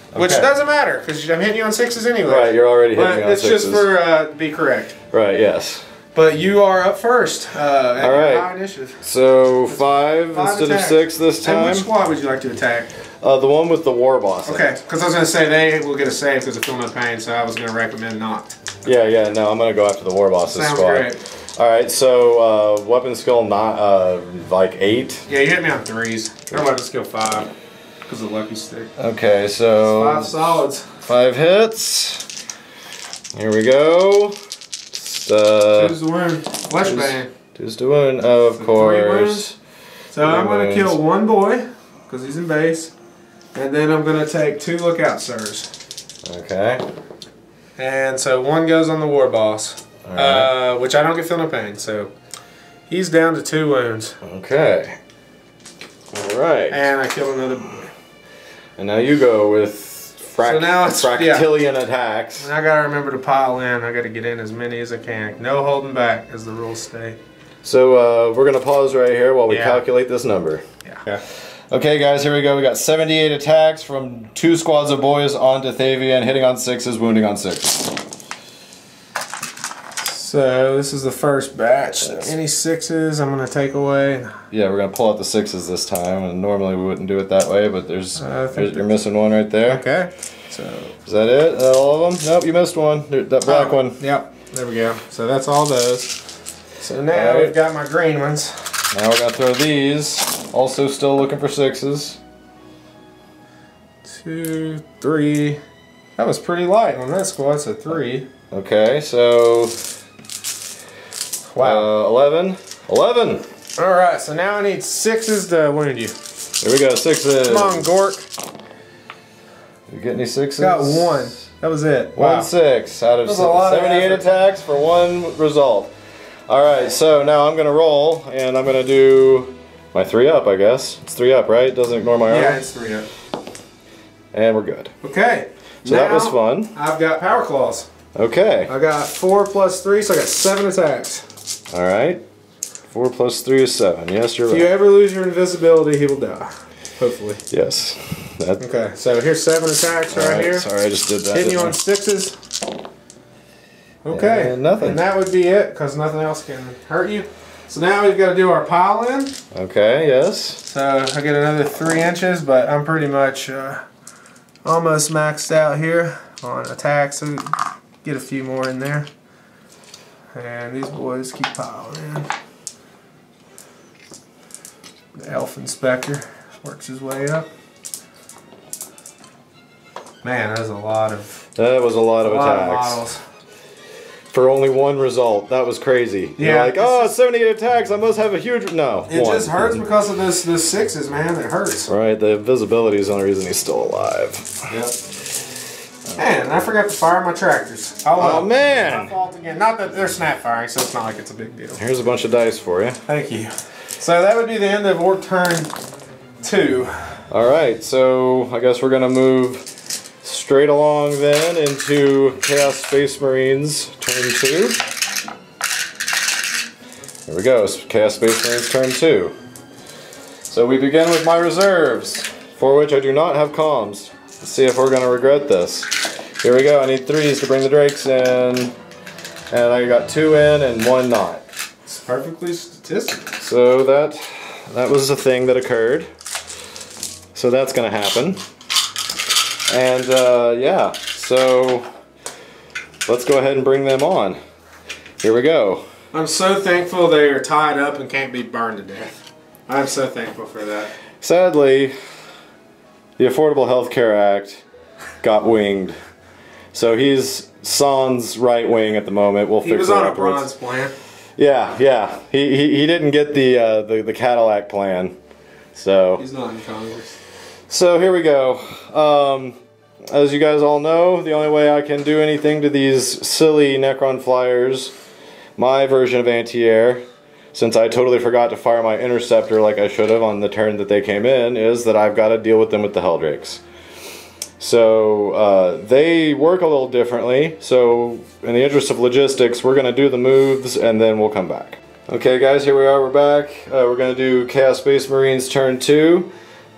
Okay. Which doesn't matter, because I'm hitting you on 6s anyway. Right, you're already hitting me on 6s. It's just for to be correct. Right, yes. But you are up first. At all right. high initiative. So 5 instead attacks. of 6 this time. And which squad would you like to attack? The one with the war boss. Okay, because I was going to say they will get a save because of Feel No Pain, so I was going to recommend not. Yeah, no, I'm going to go after the war boss's Sounds squad. great. Alright, so weapon skill not like 8. Yeah, you hit me on 3s. Their weapon skill 5 because of Lucky Stick. Okay, so 5 solids. 5 hits. Here we go. Choose the wound. Flesh bane. Choose the wound, of course. 3 wounds. So I'm going to kill one boy because he's in base, and then I'm going to take 2 lookout sirs. Okay. And so 1 goes on the war boss, right. Which I don't get Feel No Pain, so he's down to 2 wounds. Okay. All right. And I kill another boy. And now you go with fractillion attacks. And I gotta remember to pile in. I gotta get in as many as I can. No holding back, as the rules state. So we're gonna pause right here while we calculate this number. Yeah. Okay, guys, here we go. We got 78 attacks from 2 squads of boys onto Thayvian, hitting on 6s, wounding on 6s. So this is the first batch. Any 6s I'm gonna take away. Yeah, we're gonna pull out the 6s this time, and normally we wouldn't do it that way, but you're missing one right there. Okay. So is that it? Is that all of them? Nope, you missed one. That black one. Yep. There we go. So that's all those. So now we've got my green ones. Now we're gonna throw these. Also still looking for 6s. 2, 3. That was pretty light on that squad, so 3. Okay, so wow. 11. 11! Alright, so now I need 6s to wound you. Here we go, 6s. Come on, Gork. You get any 6s? Got 1. That was it. Wow. 1 6 out of 78 attacks for 1 result. Alright, so now I'm going to roll, and I'm going to do my 3 up, I guess. It's 3 up, right? Doesn't ignore my armor? Yeah, it's 3 up. And we're good. Okay. So that was fun. I've got Power Claws. Okay. I got 4 plus 3, so I got 7 attacks. Alright. 4 plus 3 is 7. Yes, you're right. If you ever lose your invisibility, he will die. Hopefully. Yes. Okay, so here's 7 attacks right here. Sorry, I just did that. Hitting you on 6s. Okay. And nothing. And that would be it, because nothing else can hurt you. So now we've got to do our pile in. Okay, yes. So I get another 3 inches, but I'm pretty much almost maxed out here on attacks. So get a few more in there. And these boys keep piling in. The Elf Inspector works his way up. Man, that was a lot of... That was a lot of attacks. Models. For only 1 result. That was crazy. Yeah. You're like, oh, it's 78 attacks. I must have a huge... No. It just hurts because of this 6s, man. It hurts. Right, the invisibility is the only reason he's still alive. Yep. And I forgot to fire my tractors. Oh man! My fault again. Not that they're snap firing, so it's not like it's a big deal. Here's a bunch of dice for you. Thank you. So that would be the end of Orc turn 2. Alright, so I guess we're going to move straight along then into Chaos Space Marines turn 2. Here we go, Chaos Space Marines turn 2. So we begin with my reserves, for which I do not have comms. Let's see if we're going to regret this. Here we go, I need 3s to bring the Drakes in, and I got 2 in and 1 not. It's perfectly statistical. So that was a thing that occurred. So that's going to happen. And yeah, so let's go ahead and bring them on. Here we go. I'm so thankful they are tied up and can't be burned to death. I'm so thankful for that. Sadly, the Affordable Health Care Act got winged. So he's Sans right wing at the moment. We'll fix it. He was on a bronze plan. Yeah, yeah. He didn't get the Cadillac plan. So he's not in Congress. So here we go. As you guys all know, the only way I can do anything to these silly Necron flyers, my version of anti-air, since I totally forgot to fire my interceptor like I should have on the turn that they came in, is that I've got to deal with them with the Helldrakes. So they work a little differently, so in the interest of logistics, we're going to do the moves and then we'll come back. Okay guys, here we are, we're back. We're going to do Chaos Space Marines turn 2.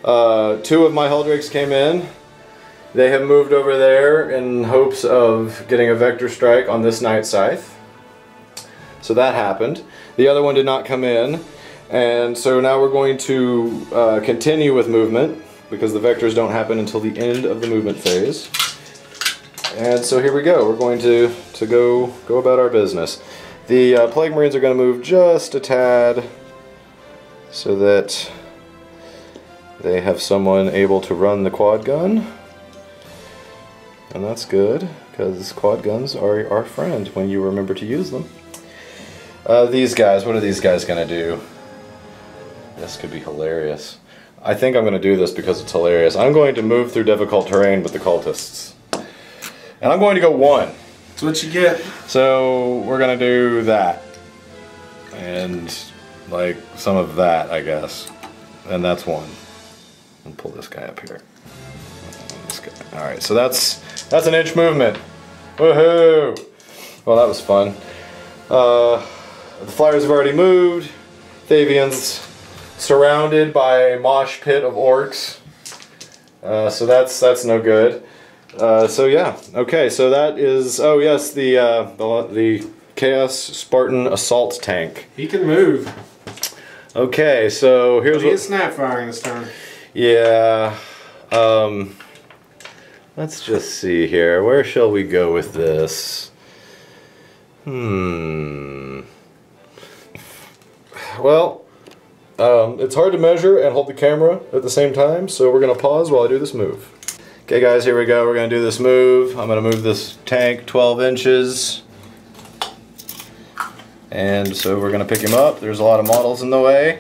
2 of my Helldrakes came in. They have moved over there in hopes of getting a vector strike on this Night Scythe. So that happened. The other one did not come in, and so now we're going to continue with movement because the vectors don't happen until the end of the movement phase. And so here we go. We're going to go about our business. The Plague Marines are going to move just a tad so that they have someone able to run the quad gun. And that's good, because quad guns are our friend when you remember to use them. These guys, what are these guys going to do? This could be hilarious. I think I'm going to do this because it's hilarious. I'm going to move through difficult terrain with the cultists. And I'm going to go 1. That's what you get. So we're going to do that. And like some of that, I guess. And that's 1. I'll pull this guy up here. Alright, so that's an inch movement. Woohoo! Well, that was fun. The flyers have already moved. Thayvian's surrounded by a mosh pit of orcs. So that's no good. So yeah, okay, so that is, oh yes, the Chaos Spartan Assault Tank. He can move. Okay, so here's what... He is snap firing this time. Yeah, let's just see here. Where shall we go with this? Well, it's hard to measure and hold the camera at the same time, so we're going to pause while I do this move. Okay guys, here we go. We're going to do this move. I'm going to move this tank 12 inches. And so we're going to pick him up. There's a lot of models in the way,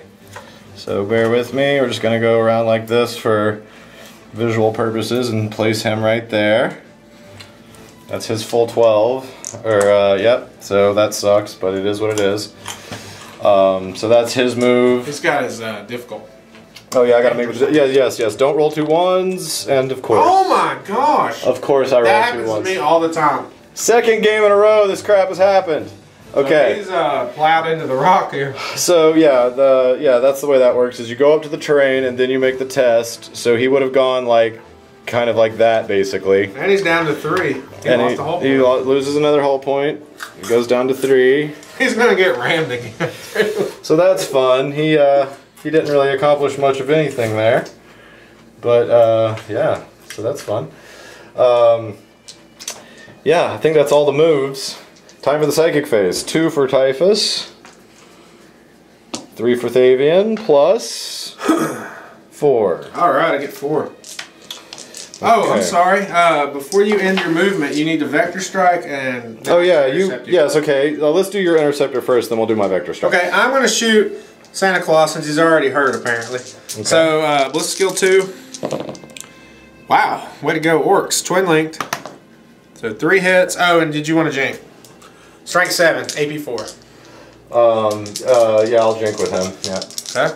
so bear with me. We're just going to go around like this for visual purposes and place him right there. That's his full 12. Yep, so that sucks, but it is what it is. So that's his move. This guy is difficult. Oh yeah, I gotta make it. Yes. Don't roll 2 1s, and of course. Oh my gosh! Of course I roll 2 1s. That happens to me all the time. Second game in a row, this crap has happened. Okay. So he's plowed into the rock here. So yeah, that's the way that works. Is you go up to the terrain and then you make the test. So he would have gone like, kind of like that basically. And he's down to 3. He lost a whole point. He loses another whole point. He goes down to 3. He's gonna get rammed again. So that's fun. He didn't really accomplish much of anything there, but yeah. So that's fun. Yeah, I think that's all the moves. Time for the psychic phase. 2 for Typhus, 3 for Thayvian, plus 4. Alright, I get 4. Oh, I'm sorry. Before you end your movement, you need to vector strike and... Oh yeah, yes, okay. Let's do your interceptor first, then we'll do my vector strike. Okay, I'm going to shoot Santa Claus since he's already hurt, apparently. Okay. So, Bliss Skill 2. Wow, way to go, Orcs. Twin linked. So 3 hits. Oh, and did you want to jink? Strength 7, AP 4. Yeah, I'll drink with him. Yeah. Okay.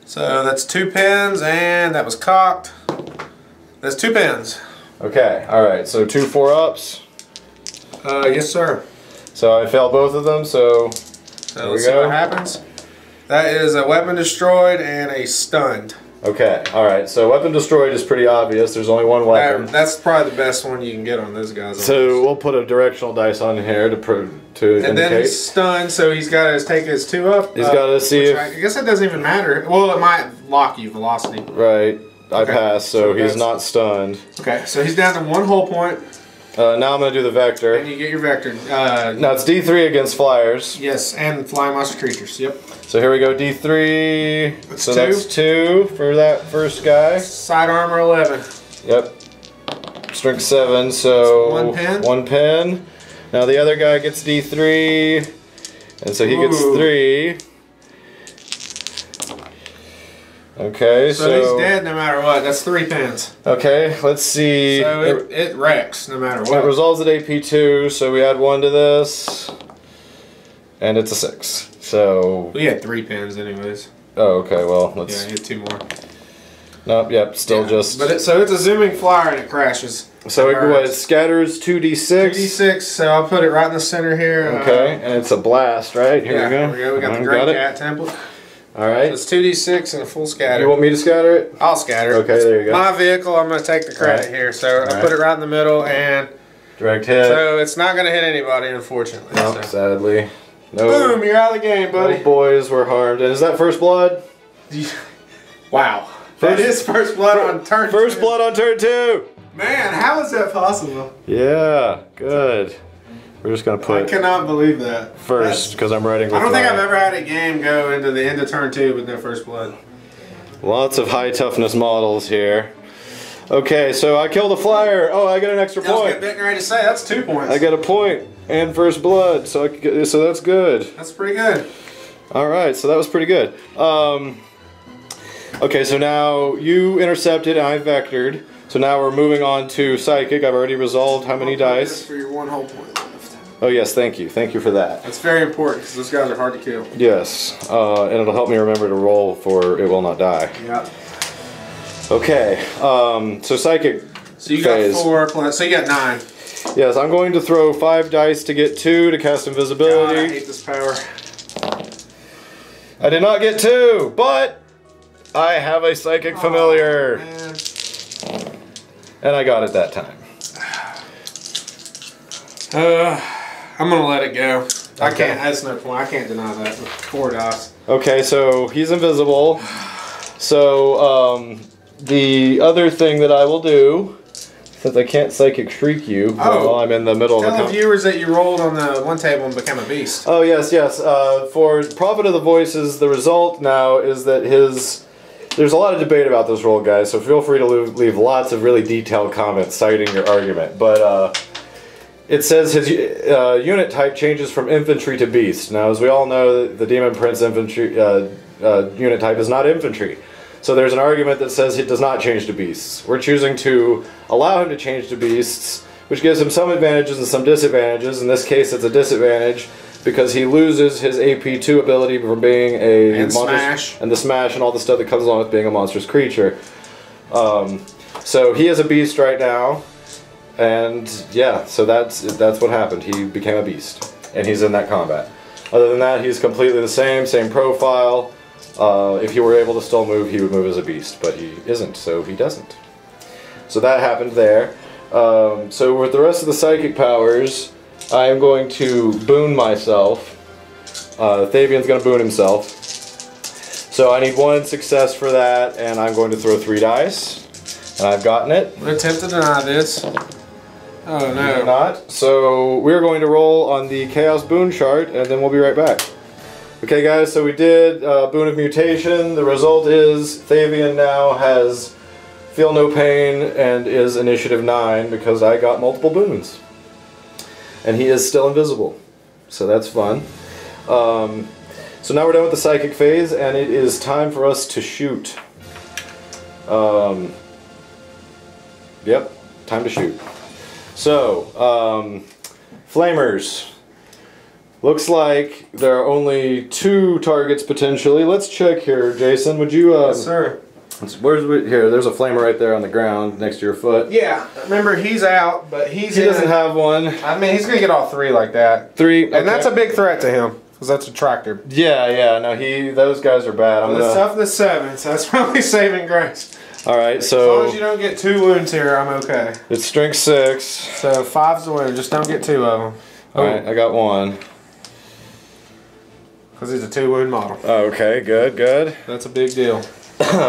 So that's 2 pins, and that was cocked. That's 2 pins. Okay. All right. So 2 4-ups. Yes, sir. So I failed both of them. So let's see what happens. That is a weapon destroyed and a stunned. Okay. All right. So weapon destroyed is pretty obvious. There's only one weapon. That's probably the best one you can get on those guys. So we'll put a directional dice on here to indicate. And then he's stunned, so he's got to take his 2 up. He's got to see if. I guess it doesn't even matter. Well, it might lock you velocity. Right. I passed, so he's not stunned. Okay. So he's down to 1 hull point. Now I'm going to do the vector. And you get your vector. Now it's D3 against flyers. Yes, and flying monster creatures. Yep. So here we go, D3. That's so 2. that's 2 for that first guy. Side armor 11. Yep. Strength 7, so 1 pin. 1 pin. Now the other guy gets D3, and so he gets 3. Okay, so he's dead no matter what. That's 3 pins. Okay, let's see. So it wrecks no matter what. It resolves at AP2, so we add 1 to this, and it's a 6. So we had 3 pins anyways. Oh, okay. Well, let's. Yeah, I had 2 more. Nope. Yep. Still just. But so it's a zooming flyer and it crashes. So it scatters 2d6. 2d6. So I'll put it right in the center here. Okay, and it's a blast, right? Here we go. Here we go. We got the Grey Cat template. All right. So it's 2d6 and a full scatter. You want me to scatter it? I'll scatter it. Okay, there you go. My vehicle, I'm going to take the credit here. So I put it right in the middle and... Direct hit. So it's not going to hit anybody, unfortunately. No, sadly. No. Boom, you're out of the game, buddy. No boys were harmed. And is that first blood? Wow. That is first blood on turn 2. First blood on turn 2. Man, how is that possible? Yeah, good. We're just going to put... I cannot believe that. First, because I'm writing with I don't think I've ever had a game go into the end of turn 2 with no first blood. Lots of high toughness models here. Okay, so I killed a flyer. Oh, I get an extra point. I was getting ready to say, that's 2 points. I get a point and first blood, so that's good. That's pretty good. All right, so that was pretty good. Okay, so now you intercepted and I vectored. So now we're moving on to psychic. I've already resolved how many dice. For your 1 whole point left. Oh yes, thank you. Thank you for that. That's very important because those guys are hard to kill. Yes, and it'll help me remember to roll for it will not die. Yeah. Okay, so psychic. So you got 4 plus. So you got 9. Yes, I'm going to throw 5 dice to get 2 to cast invisibility. God, I hate this power. I did not get 2, but I have a psychic familiar. Man. And I got it that time. I'm gonna let it go. Okay. I can't. That's no point. I can't deny that. 4 dice. Okay, so he's invisible. So the other thing that I will do, since I can't psychic shriek you while I'm in the middle of Tell the viewers that you rolled on the one table and became a beast. Oh yes, yes. For Prophet of the Voices, the result now is that there's a lot of debate about this roll, guys, so feel free to leave lots of really detailed comments citing your argument. But it says his unit type changes from infantry to beast. Now, as we all know, the Demon Prince infantry unit type is not infantry. So there's an argument that says it does not change to beasts. We're choosing to allow him to change to beasts, which gives him some advantages and some disadvantages. In this case, it's a disadvantage, because he loses his AP2 ability from being a monstrous, and the smash and all the stuff that comes along with being a monstrous creature. So he is a beast right now, and yeah, so that's what happened. He became a beast, and he's in that combat. Other than that, he's completely the same profile. If he were able to still move, he would move as a beast, but he isn't, so he doesn't. So that happened there. So with the rest of the psychic powers, I am going to boon myself. Thayvian's going to boon himself. So I need 1 success for that, and I'm going to throw 3 dice. And I've gotten it. I'm going to attempt to deny this. Oh no. You're not. So we're going to roll on the Chaos Boon chart, and then we'll be right back. Okay guys, so we did Boon of Mutation. The result is Thayvian now has Feel No Pain and is Initiative 9 because I got multiple boons. And he is still invisible, so that's fun. So now we're done with the psychic phase, and it is time for us to shoot. Yep, time to shoot. So, flamers. Looks like there are only 2 targets potentially. Let's check here, Jason. Would you? Yes, sir. Here? There's a flamer right there on the ground next to your foot. Yeah. Remember, he's out, but he doesn't have one. I mean, he's gonna get all 3 like that. 3, okay. And that's a big threat to him because that's a tractor. Yeah. No, those guys are bad. Well, it's toughness 7, so that's probably saving grace. All right, so as long as you don't get 2 wounds here, I'm okay. It's strength 6. So 5's the wound. Just don't get 2 of them. All right, I got 1. Because he's a 2 wound model. Okay, good. That's a big deal.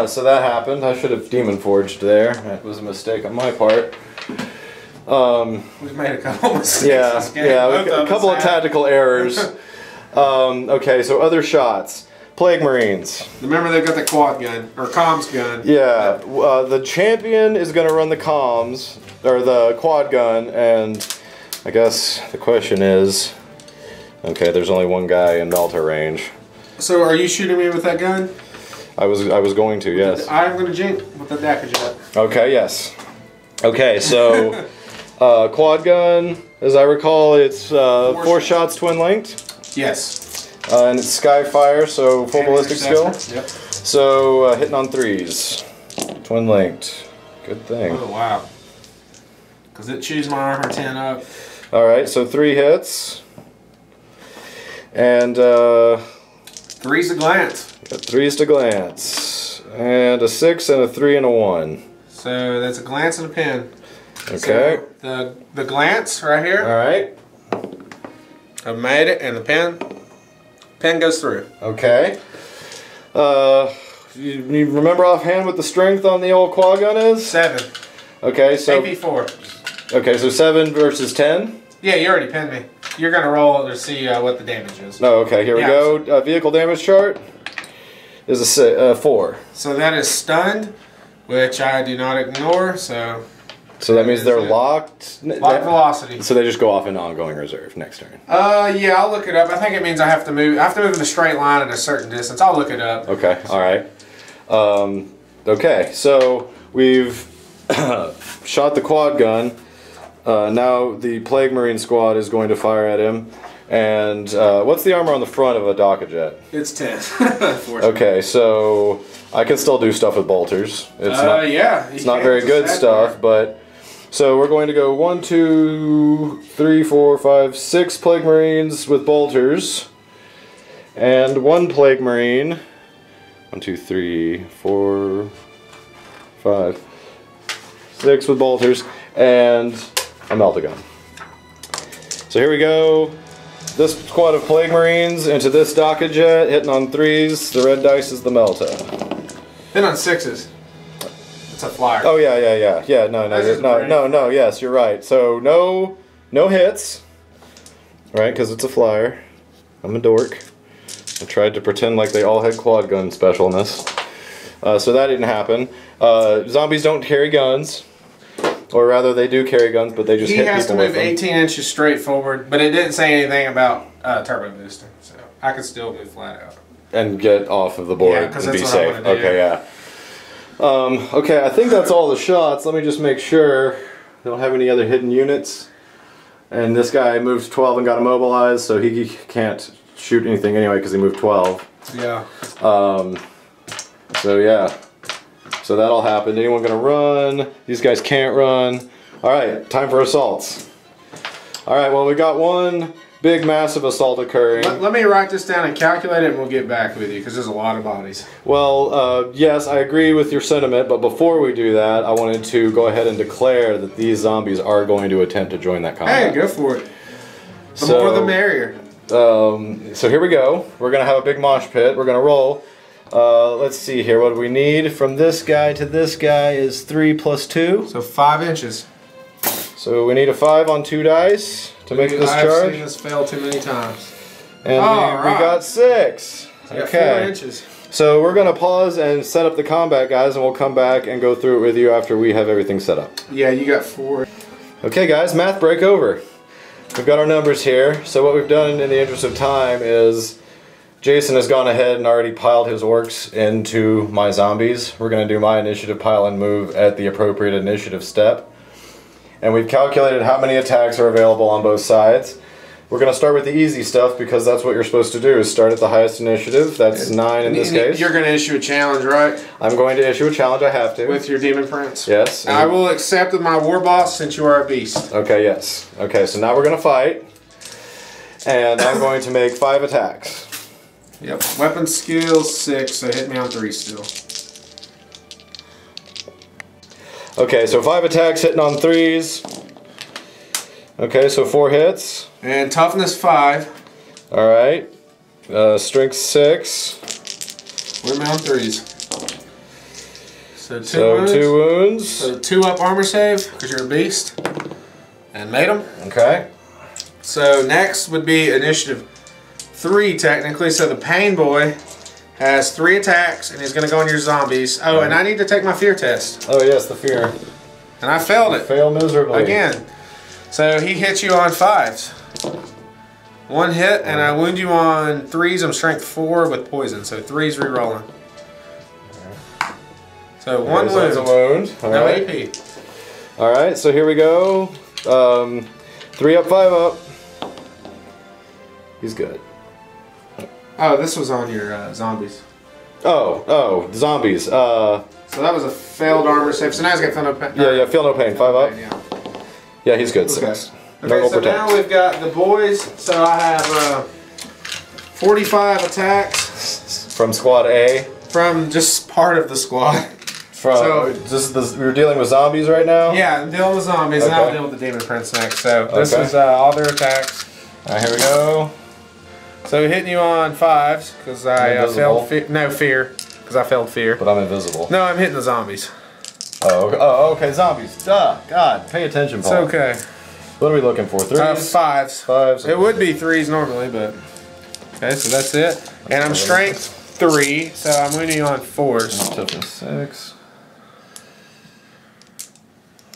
So that happened. I should have demon forged there. That was a mistake on my part. We've made a couple mistakes. Yeah, a couple of tactical errors. Okay, so other shots. Plague Marines. Remember, they've got the quad gun or comms gun. Yeah, the champion is going to run the comms or the quad gun, and I guess the question is, okay, there's only 1 guy in Malta range. So, are you shooting me with that gun? I was going to, yes. I'm going to jink with the Dakajet. Okay, yes. Okay, so quad gun, as I recall, it's 4 shots twin linked. Yes. And it's Skyfire, so full ballistic skill. Yep. So hitting on 3s, twin linked. Good thing. Oh wow! Because it chews my armor 10 up. All right, so 3 hits, and 3's a glance. got 3s to glance, and a 6 and a 3 and a 1. So that's a glance and a pin. Okay. So the glance right here. All right. I've made it, and the pin goes through. Okay. You remember offhand what the strength on the old quad gun is? 7. Okay, so AP4. Okay, so 7 versus 10. Yeah, you already pinned me. You're gonna roll to see what the damage is. Oh, okay. Here we go. Vehicle damage chart is a 4. So that is stunned, which I do not ignore. So that means they're locked. Lock velocity. So they just go off into ongoing reserve next turn. Yeah, I'll look it up. I think it means I have to move. I have to move in a straight line at a certain distance. I'll look it up. Okay. All right. Okay. So we've shot the quad gun. Now the Plague Marine squad is going to fire at him. And what's the armor on the front of a Dakajet? It's 10. Okay, so I can still do stuff with bolters. It's not very good stuff, but so we're going to go 1, 2, 3, 4, 5, 6 Plague Marines with bolters, and 1 Plague Marine. 1, 2, 3, 4, 5, 6 with bolters, and a Meltagun. So here we go. This squad of Plague Marines into this Dakajet, hitting on 3s. The red dice is the Melta. Hit on 6s. It's a flyer. Oh yeah. No. Yes, you're right. So no hits, right? Because it's a flyer. I'm a dork. I tried to pretend like they all had quad gun specialness. So that didn't happen. Zombies don't carry guns. Or rather, they do carry guns, but they just hit people with them. He has to move 18 inches straight forward, but it didn't say anything about turbo boosting, so I could still move flat out. And get off of the board and be safe. Okay, yeah. Okay, I think that's all the shots. Let me just make sure. I don't have any other hidden units. And this guy moved 12 and got immobilized, so he can't shoot anything anyway because he moved 12. Yeah. So yeah. So that all happened. Anyone gonna run? These guys can't run. Alright, time for assaults. Alright, well we got 1 big massive assault occurring. Let me write this down and calculate it and we'll get back with you because there's a lot of bodies. Well, yes, I agree with your sentiment, but before we do that, I wanted to go ahead and declare that these zombies are going to attempt to join that combat. Hey, go for it. The more the merrier. So here we go. We're gonna have a big mosh pit. We're gonna roll. Let's see here. What do we need from this guy to this guy is 3 plus 2. So 5 inches. So we need a 5 on 2 dice to make this charge. I've seen this fail too many times. And we got 6. So okay. 4 inches. So we're going to pause and set up the combat, guys, and we'll come back and go through it with you after we have everything set up. Yeah, you got 4. Okay, guys, math break over. We've got our numbers here. So what we've done in the interest of time is Jason has gone ahead and already piled his orcs into my zombies. We're going to do my initiative pile and move at the appropriate initiative step. and we've calculated how many attacks are available on both sides. We're going to start with the easy stuff because that's what you're supposed to do, is start at the highest initiative. That's 9 in this case. You're going to issue a challenge, right? I'm going to issue a challenge, I have to. With your Demon Prince? Yes. I will accept with my War Boss since you are a beast. Okay, yes. Okay, so now we're going to fight. And I'm going to make 5 attacks. Yep. Weapon skill 6, so hit me on 3 still. Okay, so 5 attacks hitting on 3s. Okay, so 4 hits. And toughness 5. Alright. Strength 6. Hit me on 3s. So 2 wounds. So 2 up armor save, because you're a beast. And made them. Okay. So next would be initiative 3 technically. So the Pain Boy has 3 attacks and he's going to go on your zombies. Oh, and I need to take my fear test. Oh yes, the fear. And I failed it. Fail miserably. Again. So he hits you on 5s. 1 hit and I wound you on 3s. I'm strength 4 with poison. So 3s re-rolling. So 1 wound. That's a wound. All no right. AP. Alright, so here we go. 3 up, 5 up. He's good. Oh, this was on your zombies. Oh, zombies. So that was a failed armor save. So now he's got feel no pain. Yeah, feel no pain. 5 up. Yeah. Yeah, he's good. Okay. 6. Okay, so now we've got the boys. So I have 45 attacks. From squad A. From just part of the squad. We're dealing with zombies right now? Yeah, I'm dealing with zombies, and I'll deal with the Demon Prince next. So this is all their attacks. Alright, here we go. So hitting you on 5s, because I failed fear, because I failed fear. But I'm invisible. No, I'm hitting the zombies. Oh, okay, zombies. Duh, God, pay attention, Paul. It's okay. What are we looking for? 3s? 5s. 5s. It would be 3s normally, but... Okay, so that's it. And I'm strength 3, so I'm wounding you on 4s. Toughness 6.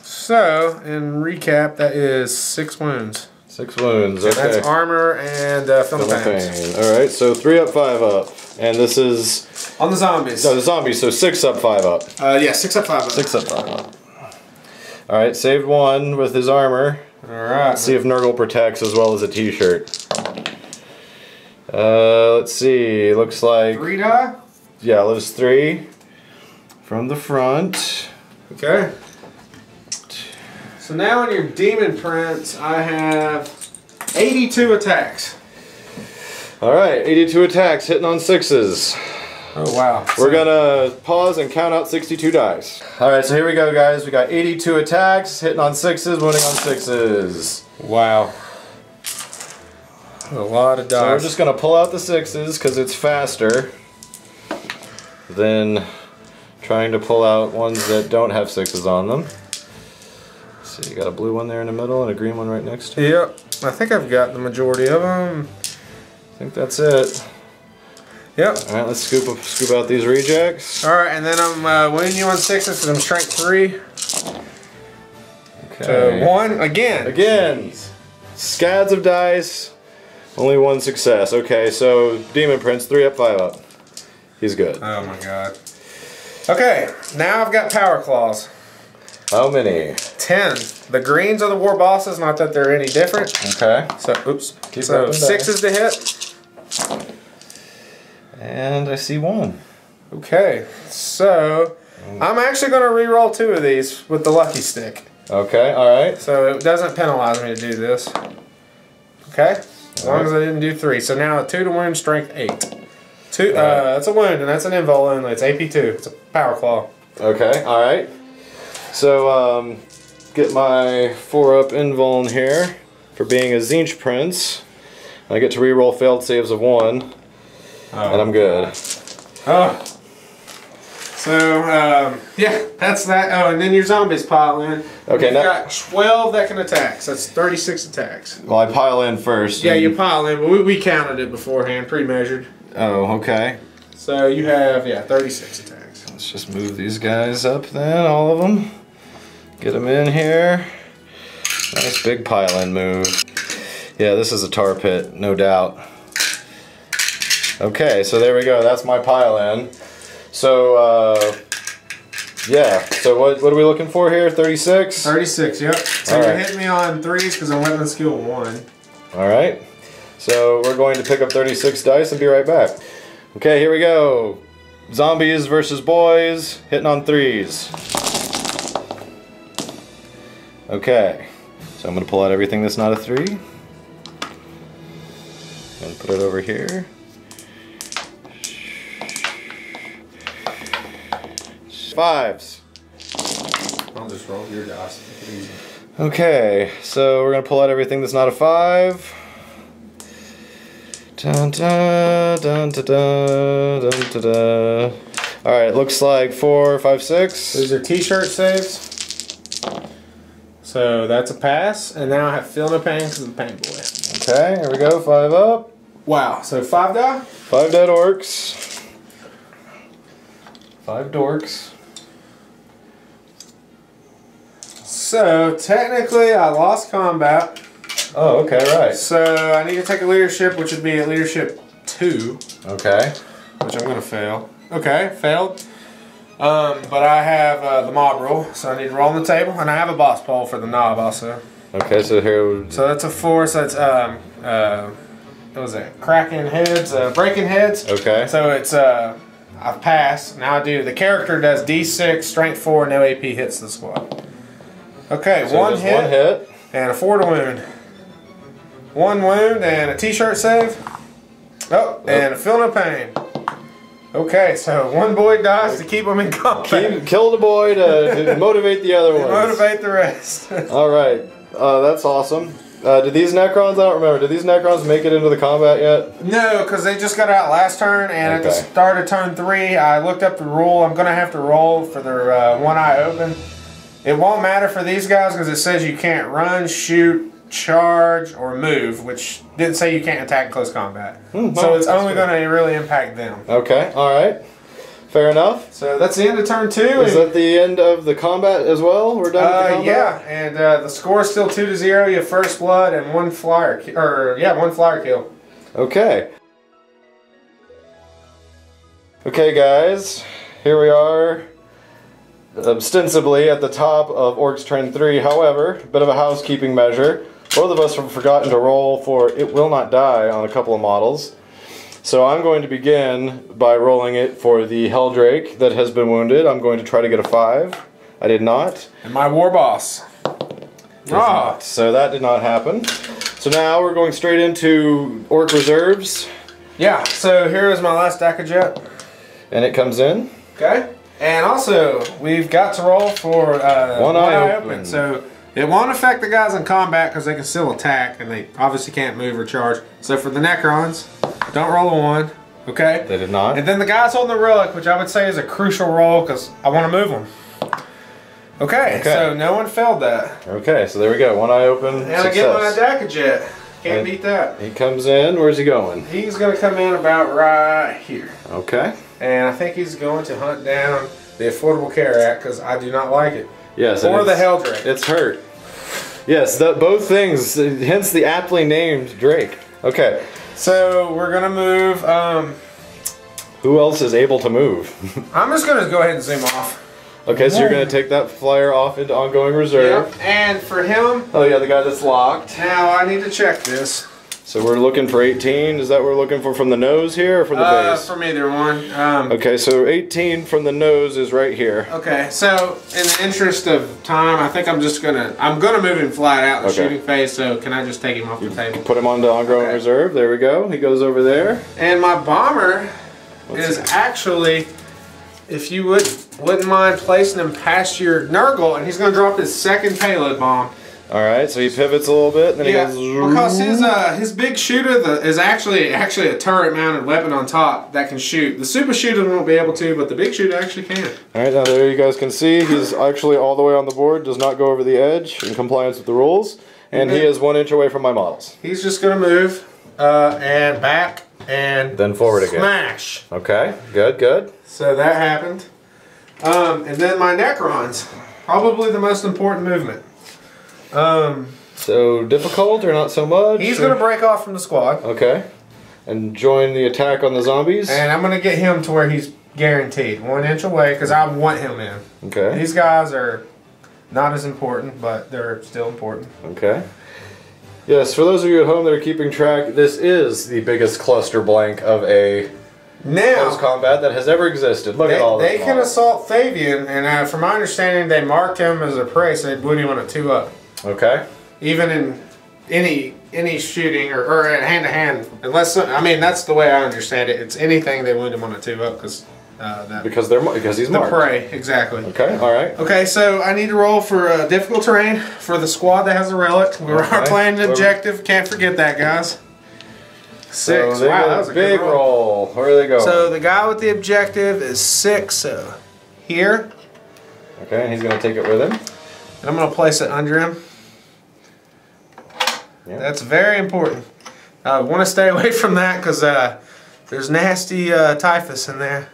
So, in recap, that is 6 wounds. 6 wounds, okay. And that's armor and feel no pain. Alright, so 3 up, 5 up. And this is... On the zombies. No, the zombies, so 6 up, 5 up. Yeah, 6 up, 5 up. 6 up, 5 up. Alright, saved 1 with his armor. Alright. Let's see if Nurgle protects as well as a t-shirt. Let's see, looks like... 3 die? Yeah, lives 3. From the front. Okay. So now in your Demon Prince, I have 82 attacks. Alright, 82 attacks, hitting on 6s. Oh wow. We're gonna pause and count out 62 dice. Alright, so here we go guys. We got 82 attacks, hitting on 6s, wounding on 6s. Wow. A lot of dice. So we're just gonna pull out the 6s because it's faster than trying to pull out ones that don't have 6s on them. So you got a blue one there in the middle and a green one right next to it. Yep. I think I've got the majority of them. I think that's it. Yep. Alright, let's scoop out these rejects. Alright, and then I'm winning you on 6s because I'm strength 3. Okay. So 1 again. Again. Scads of dice. Only 1 success. Okay, so Demon Prince, 3 up, 5 up. He's good. Oh my god. Okay, now I've got Power Claws. How many? 10. The greens are the war bosses, not that they're any different. Okay. So, oops. Keep so rubbing 6s to hit. And I see 1. Okay, so I'm actually going to re-roll 2 of these with the lucky stick. Okay, alright. So it doesn't penalize me to do this. Okay? As long as I didn't do 3. So now 2 to wound, strength 8. 2. That's a wound, and that's an invul only. It's AP 2. It's a Power Claw. Okay, alright. So, get my 4 up invuln here for being a Tzeentch Prince. I get to reroll failed saves of 1. And I'm good. Oh. So, yeah, that's that. Oh, and then your zombies pile in. Okay, You've got 12 that can attack, so that's 36 attacks. Well, I pile in first. Yeah, you pile in, but we counted it beforehand, pre-measured. Oh, okay. So you have, yeah, 36 attacks. Let's just move these guys up then, all of them. Get them in here. Nice big pile-in move. Yeah, this is a tar pit, no doubt. Okay, so there we go. That's my pile-in. So, Yeah, so what are we looking for here? 36? 36, yep. So All you're right. hitting me on 3s because I'm weapon skill 1. Alright, so we're going to pick up 36 dice and be right back. Okay, here we go. Zombies versus boys, hitting on 3s. Okay, so I'm going to pull out everything that's not a 3. And put it over here. Fives. I'll just roll your dice. Make it easy. Okay, so we're going to pull out everything that's not a 5. Dun, dun, dun, dun, dun, dun, dun, dun. Alright, looks like 4, 5, 6. These are t-shirt saves. So that's a pass, and now I have feel no pain because of the pain boy. Okay, here we go, 5 up. Wow, so 5 die? 5 dead orcs. 5 dorks. So technically I lost combat. Oh, okay, right. So I need to take a leadership, which would be a leadership 2. Okay. Which I'm going to fail. Okay, failed. But I have the mob roll, so I need to roll on the table, and I have a boss pole for the knob also. Okay, so here. So that's a 4. So it's what was it? Cracking heads, breaking heads. Okay. So it's I've passed. Now I do. The character does D6, strength 4, no AP hits the squad. Okay, So one just hit, 1 hit. and a 4 to wound. 1 wound and a t-shirt save. Oh, and a feel no pain. Okay, so 1 boy dies to keep him in combat. Kill the boy to motivate the other ones. Motivate the rest. Alright, that's awesome. Did these Necrons, I don't remember, did these Necrons make it into the combat yet? No, because they just got out last turn, and at the Okay. start of turn 3, I looked up the rule. I'm going to have to roll for their one eye open. It won't matter for these guys because it says you can't run, shoot, charge, or move, which didn't say you can't attack in close combat. So it's only going to really impact them. Okay, alright. Fair enough. So that's the end of turn 2. Is that the end of the combat as well? We're done with the combat? Yeah, and the score is still 2-0. You have first blood and 1 flyer, one flyer kill. Okay. Okay, guys. Here we are, ostensibly at the top of Orcs Trend 3. However, a bit of a housekeeping measure. Both of us have forgotten to roll for It Will Not Die on a couple of models. So I'm going to begin by rolling it for the Helldrake that has been wounded. I'm going to try to get a 5. I did not. And my war boss. So that did not happen. So now we're going straight into Orc Reserves. Yeah, so here is my last deck of jet. And it comes in. Okay. And also, we've got to roll for One eye open. So it won't affect the guys in combat because they can still attack, and they obviously can't move or charge. So for the Necrons, don't roll a 1. Okay? They did not. And then the guys holding the relic, which I would say is a crucial roll because I want to move them. Okay, so no one failed that. Okay, so there we go. One eye open. And I get my deck of jet. Can't beat that. He comes in. Where's he going? He's going to come in about right here. Okay. And I think he's going to hunt down the Affordable Care Act because I do not like it. Yes. Or the Helldrake. It's hurt. Yes, both things. Hence the aptly named Drake. Okay. So we're going to move. Who else is able to move? I'm just going to go ahead and zoom off. Okay, so you're going to take that flyer off into ongoing reserve. Yep. And for him. Oh yeah, the guy that's locked. Now I need to check this. So we're looking for 18. Is that what we're looking for from the nose here or from the base? From either one. Okay, so 18 from the nose is right here. Okay, so in the interest of time, I think I'm gonna move him flat out in the shooting phase. So can I just take him off the table? Put him onto ongoing reserve. There we go. He goes over there. And my bomber is actually, if you wouldn't mind placing him past your Nurgle, and he's gonna drop his second payload bomb. All right, so he pivots a little bit, and then he goes. Because his big shooter is actually a turret-mounted weapon on top that can shoot. The super shooter won't be able to, but the big shooter actually can. All right, now there you guys can see he's actually all the way on the board. Does not go over the edge in compliance with the rules, and he is 1 inch away from my models. He's just gonna move and back and then forward again. Smash. Okay, good, good. So that happened, and then my Necrons, probably the most important movement. So difficult or not so much? He's going to break off from the squad. Okay. And join the attack on the zombies. And I'm going to get him to where he's guaranteed. 1 inch away because I want him in. Okay. These guys are not as important, but they're still important. Okay. Yes, for those of you at home that are keeping track, this is the biggest cluster blank of a close combat that has ever existed. Look at all this. They can assault Thayvian, and from my understanding, they marked him as a prey, so they wound him on a 2-up. Okay. Even in any shooting or hand to hand, unless I mean that's the way I understand it. It's anything they wound him on a 2-up because he's marked. The prey, exactly. Okay, all right. Okay, so I need to roll for difficult terrain for the squad that has a relic. We are playing an objective. Can't forget that, guys. 6. So wow, that was a big roll. Where are they going? So the guy with the objective is 6. So here. Okay, and he's going to take it with him. And I'm going to place it under him. Yeah. That's very important. I want to stay away from that because there's nasty typhus in there.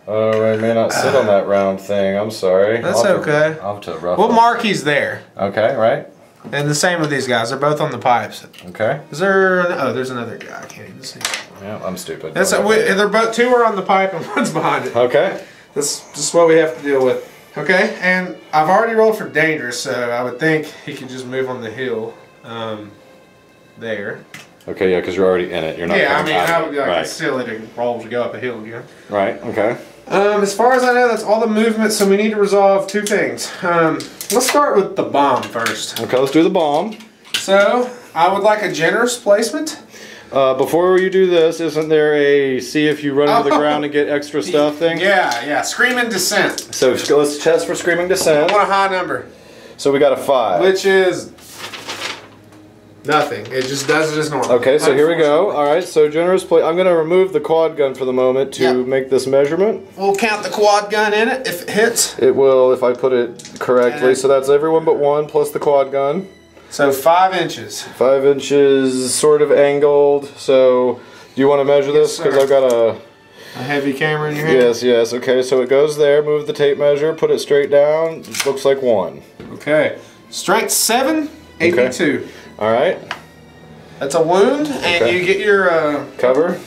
Oh, I may not sit on that round thing. I'm sorry. That's okay. I'll have to rough we'll mark he's there. Okay, right. And the same with these guys. They're both on the pipes. Okay. Is there? Oh, there's another guy. I can't even see. Yeah, I'm stupid. That's they're both 2 are on the pipe and 1's behind it. Okay. That's just what we have to deal with. Okay, and I've already rolled for dangerous, so I would think he could just move on the hill. There. Okay, yeah, because you're already in it. You're not. Yeah, I mean, I would be like it's silly to roll to go up a hill again. Right. Okay. As far as I know, that's all the movement. So we need to resolve 2 things. Let's start with the bomb first. Okay, let's do the bomb. So I would like a generous placement. Before you do this, isn't there a see if you run into the ground and get extra stuff thing? Yeah. Screaming descent. So let's test for screaming descent. I want a high number. So we got a 5. Which is nothing. It just does it as normal. Okay, so here we go. All right, so generous play. I'm going to remove the quad gun for the moment to make this measurement. We'll count the quad gun in it if it hits. It will if I put it correctly. So that's everyone but 1 plus the quad gun. So 5 inches. 5 inches, sort of angled. So do you want to measure this? Because I've got a heavy camera in your hand? Yes. Okay, so it goes there. Move the tape measure. Put it straight down. It looks like 1. Okay. Strength 7, 82. Okay. All right. That's a wound, and you get your cover.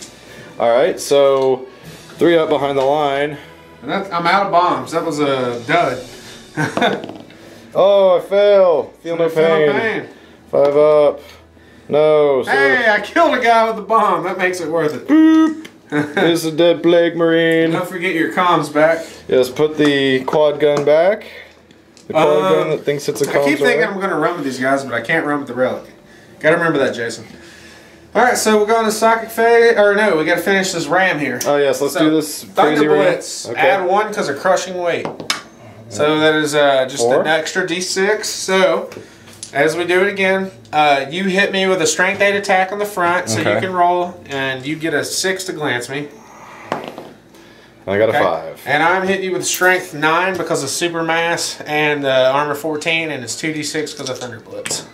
All right, so 3 up behind the line. And I'm out of bombs. That was a dud. Oh, I fail. Feel no pain. 5 up. No. So hey, I killed a guy with the bomb. That makes it worth it. Boop. There's a dead plague marine. Don't forget your comms back. Yes, put the quad gun back. The quad gun that thinks it's a conserve. I keep thinking I'm going to run with these guys, but I can't run with the relic. Got to remember that, Jason. Alright, so we're going to psychic phase. Or no, we got to finish this ram here. Oh, yes, let's do this crazy Thunder Blitz. Okay. Add 1 because of crushing weight. So that is just 4. An extra d6. So, as we do it again, you hit me with a strength 8 attack on the front, so you can roll, and you get a 6 to glance me. I got a 5. And I'm hitting you with strength 9 because of super mass and armor 14, and it's 2d6 because of Thunder Blitz.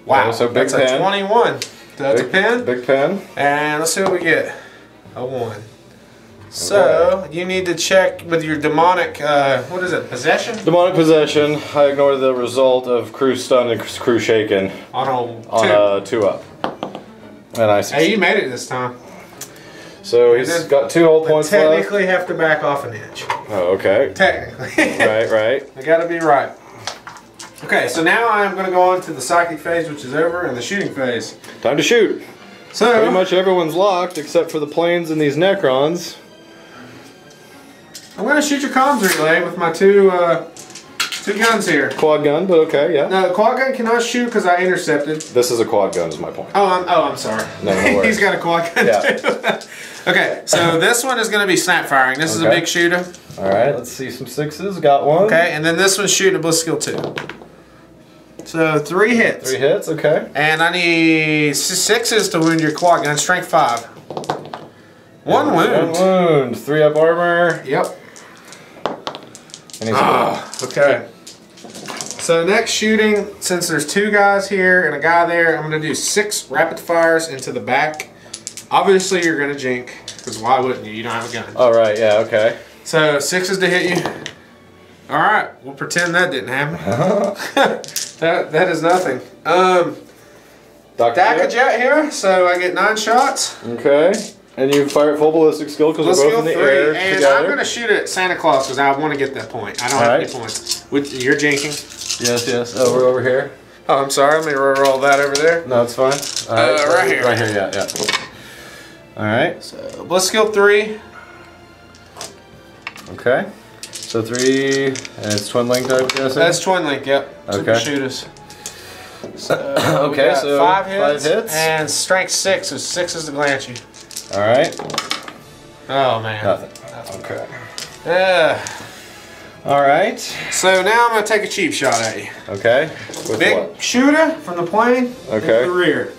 Wow, okay, so big that's pen. A 21. So that's a pen. Big pen. And let's see what we get. A 1. So, you need to check with your demonic, what is it, possession? Demonic possession. I ignore the result of crew stunned and crew shaken. On a 2 up. And I succeed. Hey, you made it this time. So he's got 2 whole points left. Technically have to back off an inch. Oh, okay. Technically. Right. I gotta be right. Okay, so now I'm going to go on to the psychic phase, which is over, and the shooting phase. Time to shoot. So pretty much everyone's locked except for the planes and these Necrons. I'm going to shoot your comms relay with my two guns here. Quad gun, but okay, yeah. No, quad gun cannot shoot because I intercepted. This is a quad gun, is my point. I'm sorry. No worries. He's got a quad gun too. Okay, so this one is going to be snap firing. This is a big shooter. All right, let's see some 6s. Got 1. Okay, and then this one's shooting a bliss skill 2. So 3 hits. 3 hits, okay. And I need 6s to wound your quad gun. Strength 5. 1 wound. 1 wound. 3 up armor. Yep. And he's okay. So next shooting, since there's 2 guys here and a guy there, I'm going to do 6 rapid fires into the back. Obviously, you're going to jink, because why wouldn't you? You don't have a gun. All right, yeah, okay. So 6s to hit you. All right, we'll pretend that didn't happen. that is nothing. Dr. Jet here, so I get 9 shots. Okay. And you fire at full ballistic skill because we're both in the air and together. I'm going to shoot at Santa Claus because I want to get that point. I don't have any points. You're jinking. Yes, yes. Oh, we're over here. Oh, I'm sorry. Let me roll that over there. No, it's fine. Right here. Right here, yeah. All right. So, Bliss skill 3. Okay. So 3, and it's twin linked, I'm guessing? That's twin link, yep. Okay. Shoot us. So, okay, so 5 hits. 5 hits. And strength 6, so 6 is to glance you. All right. Oh, man. Nothing. Okay. All right. So now I'm going to take a cheap shot at you. Okay. With Big what? shooter from the plane into the rear.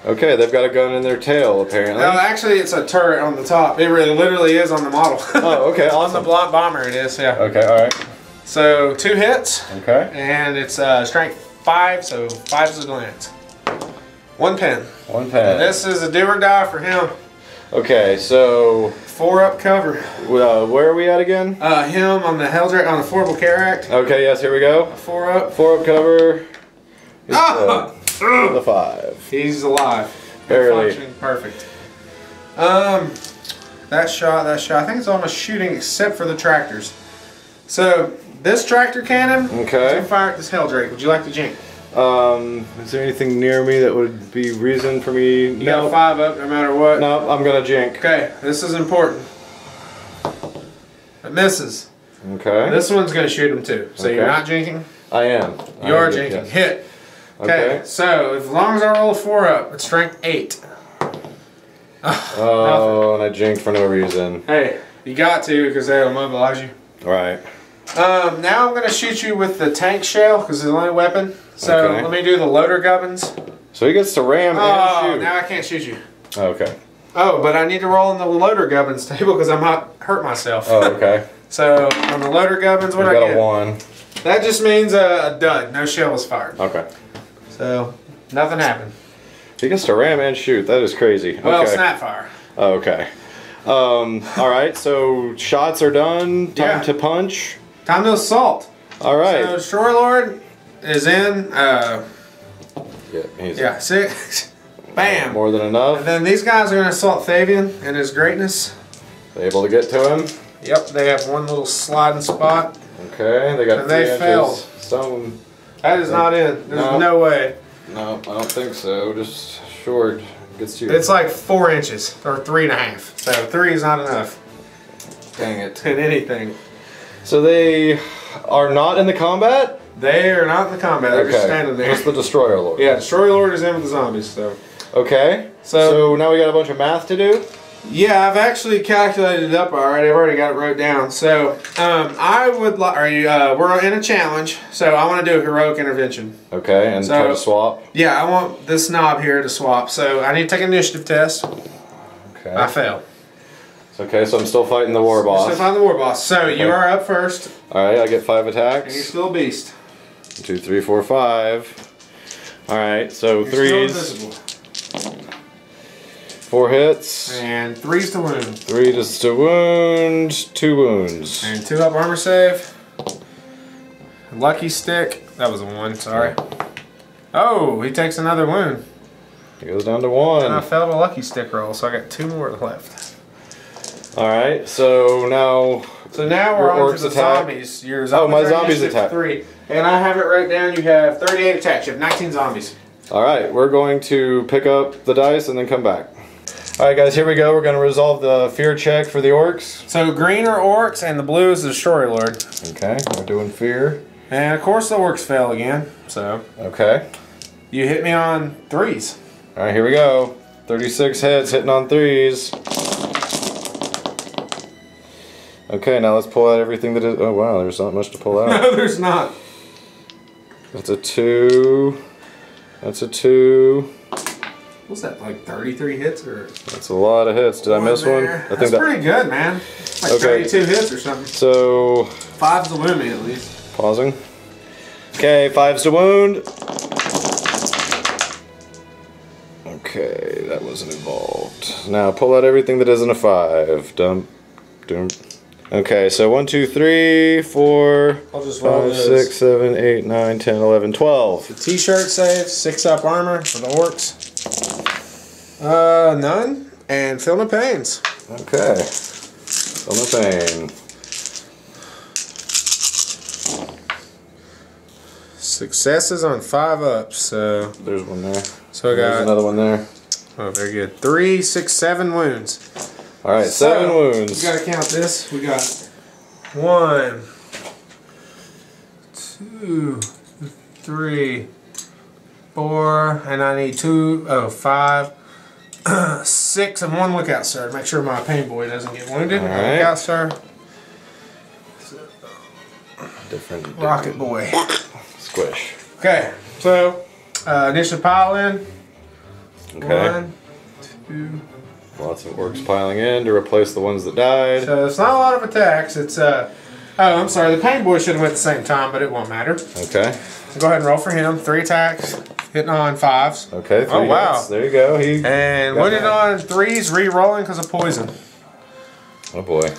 Okay, they've got a gun in their tail, apparently. No, actually, it's a turret on the top. It really literally is on the model. Oh, okay, awesome. On the block bomber it is, yeah. Okay, all right. So 2 hits. Okay. And it's strength 5, so 5 is a glance. 1 pen. 1 pen. And this is a do or die for him. Okay, so 4 up cover. Where are we at again? Him on the Heldrake on the Affordable Care Act. Okay, yes, here we go. 4 up. 4 up cover. Oh! The 5. He's alive. Barely. Functioning perfect. That shot. I think it's almost shooting except for the tractors. So this tractor cannon. Okay. Is fire at this Heldrake. Would you like to jink? Is there anything near me that would be reason for me? You got 5 up no matter what. No, I'm gonna jink. Okay, this is important. It misses. Okay. This one's gonna shoot him too. So you're not jinking? I am. You are jinking. Yes. Hit. Okay, so as long as I roll a 4 up, it's strength 8. Oh, and I jinked for no reason. Hey, you got to because they'll immobilize you. Right. Now I'm going to shoot you with the tank shell because it's the only weapon. So let me do the loader gubbins. So he gets to ram and shoot. Now I can't shoot you. Okay. Oh, but I need to roll in the loader gubbins table because I might hurt myself. Oh, okay. So on the loader gubbins, what do I get? Got a 1. That just means a dud. No shell was fired. Okay. So nothing happened. He gets to ram and shoot. That is crazy. Well, okay. snap fire. Okay. All right. So shots are done. Time to punch. Time to assault. All right. So Destroyer Lord is in. Yeah. 6. Bam. More than enough. And then these guys are going to assault Thayvian and his greatness. Able to get to him. Yep. They have one little sliding spot. Okay. They got. And they failed. Some. That is not in. There's no way. No, I don't think so. Just short gets you. It's like 4 inches or 3.5. So 3 is not enough. Dang it. In anything. So they are not in the combat? They are not in the combat. They're just standing there. Just the Destroyer Lord. Yeah, Destroyer Lord is in with the zombies. So. Okay. So now we got a bunch of math to do? Yeah, I've actually calculated it up already. I've already got it wrote down. So, I would like. We're in a challenge. So I want to do a heroic intervention. Okay, and try to swap. Yeah, I want this knob here to swap. So I need to take an initiative test. Okay. I failed. Okay, so I'm still fighting the war boss. Still fighting the war boss. So you are up first. All right, I get 5 attacks. And you're still a beast. 2, 3, 4, 5. All right, so you're 3s. Still invisible. 4 hits. And 3's to wound. 3 just to wound. 2 wounds. And 2 up armor save. Lucky stick. That was a 1, sorry. Oh, he takes another wound. He goes down to 1. And I failed a lucky stick roll, so I got 2 more left. Alright, so now... So now we're on to the zombies. Your my zombies attack. 3. And I have it right down. You have 38 attacks. You have 19 zombies. Alright, we're going to pick up the dice and then come back. Alright guys, here we go. We're going to resolve the fear check for the orcs. So green are orcs and the blue is the Destroyer Lord. Okay, we're doing fear. And of course the orcs fail again. So okay. You hit me on 3s. Alright, here we go. 36 hits, hitting on 3s. Okay, now let's pull out everything that is... Oh wow, there's not much to pull out. No, there's not. That's a 2. That's a 2. What's that, like 33 hits? Or that's a lot of hits. Did I miss one? I think that's pretty good, man. Like 32 hits or something. So... 5's to wound me, at least. Pausing. Okay, 5's to wound. Okay, that wasn't involved. Now pull out everything that isn't a 5. Dump. Dump. Okay, so 1, 2, 3, 4, 5, 6, 7, 8, 9, 10, 11, 12. The t-shirt save, 6 up armor for the orcs. None. And feel no pains. Okay. Feel no pain. Successes on 5 ups. So there's one there. So I got another one there. Oh, very good. 3, 6, 7 wounds. All right, 7 wounds. You gotta count this. We got 1, 2, 3, 4, and I need 5, 6, and 1 lookout, sir. Make sure my pain boy doesn't get wounded. All right. Lookout, sir. Different rocket boy. Squish. Okay, so initiative pile in. Okay. 1, 2. Lots of orcs piling in to replace the ones that died. So it's not a lot of attacks. It's oh, I'm sorry. The pain boy should have went at the same time, but it won't matter. Okay. So go ahead and roll for him. 3 attacks, hitting on 5s. Okay. 3 oh wow. hits. There you go. And winning on 3s, re-rolling because of poison. Oh boy.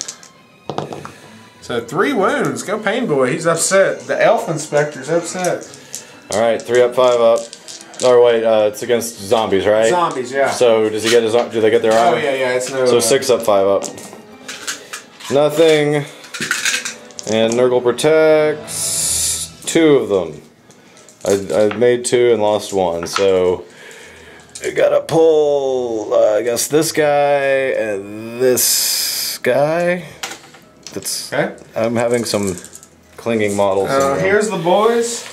So 3 wounds. Go pain boy. He's upset. The elf inspector's upset. All right. 3 up, 5 up. Or wait, it's against zombies, right? Zombies, yeah. So does he get his? Do they get their armor? Oh yeah. It's no. So 6 up, 5 up. Nothing. And Nurgle protects 2 of them. I made 2 and lost 1, so I gotta pull. I guess this guy and this guy. That's okay. I'm having some clinging models. Here's the boys.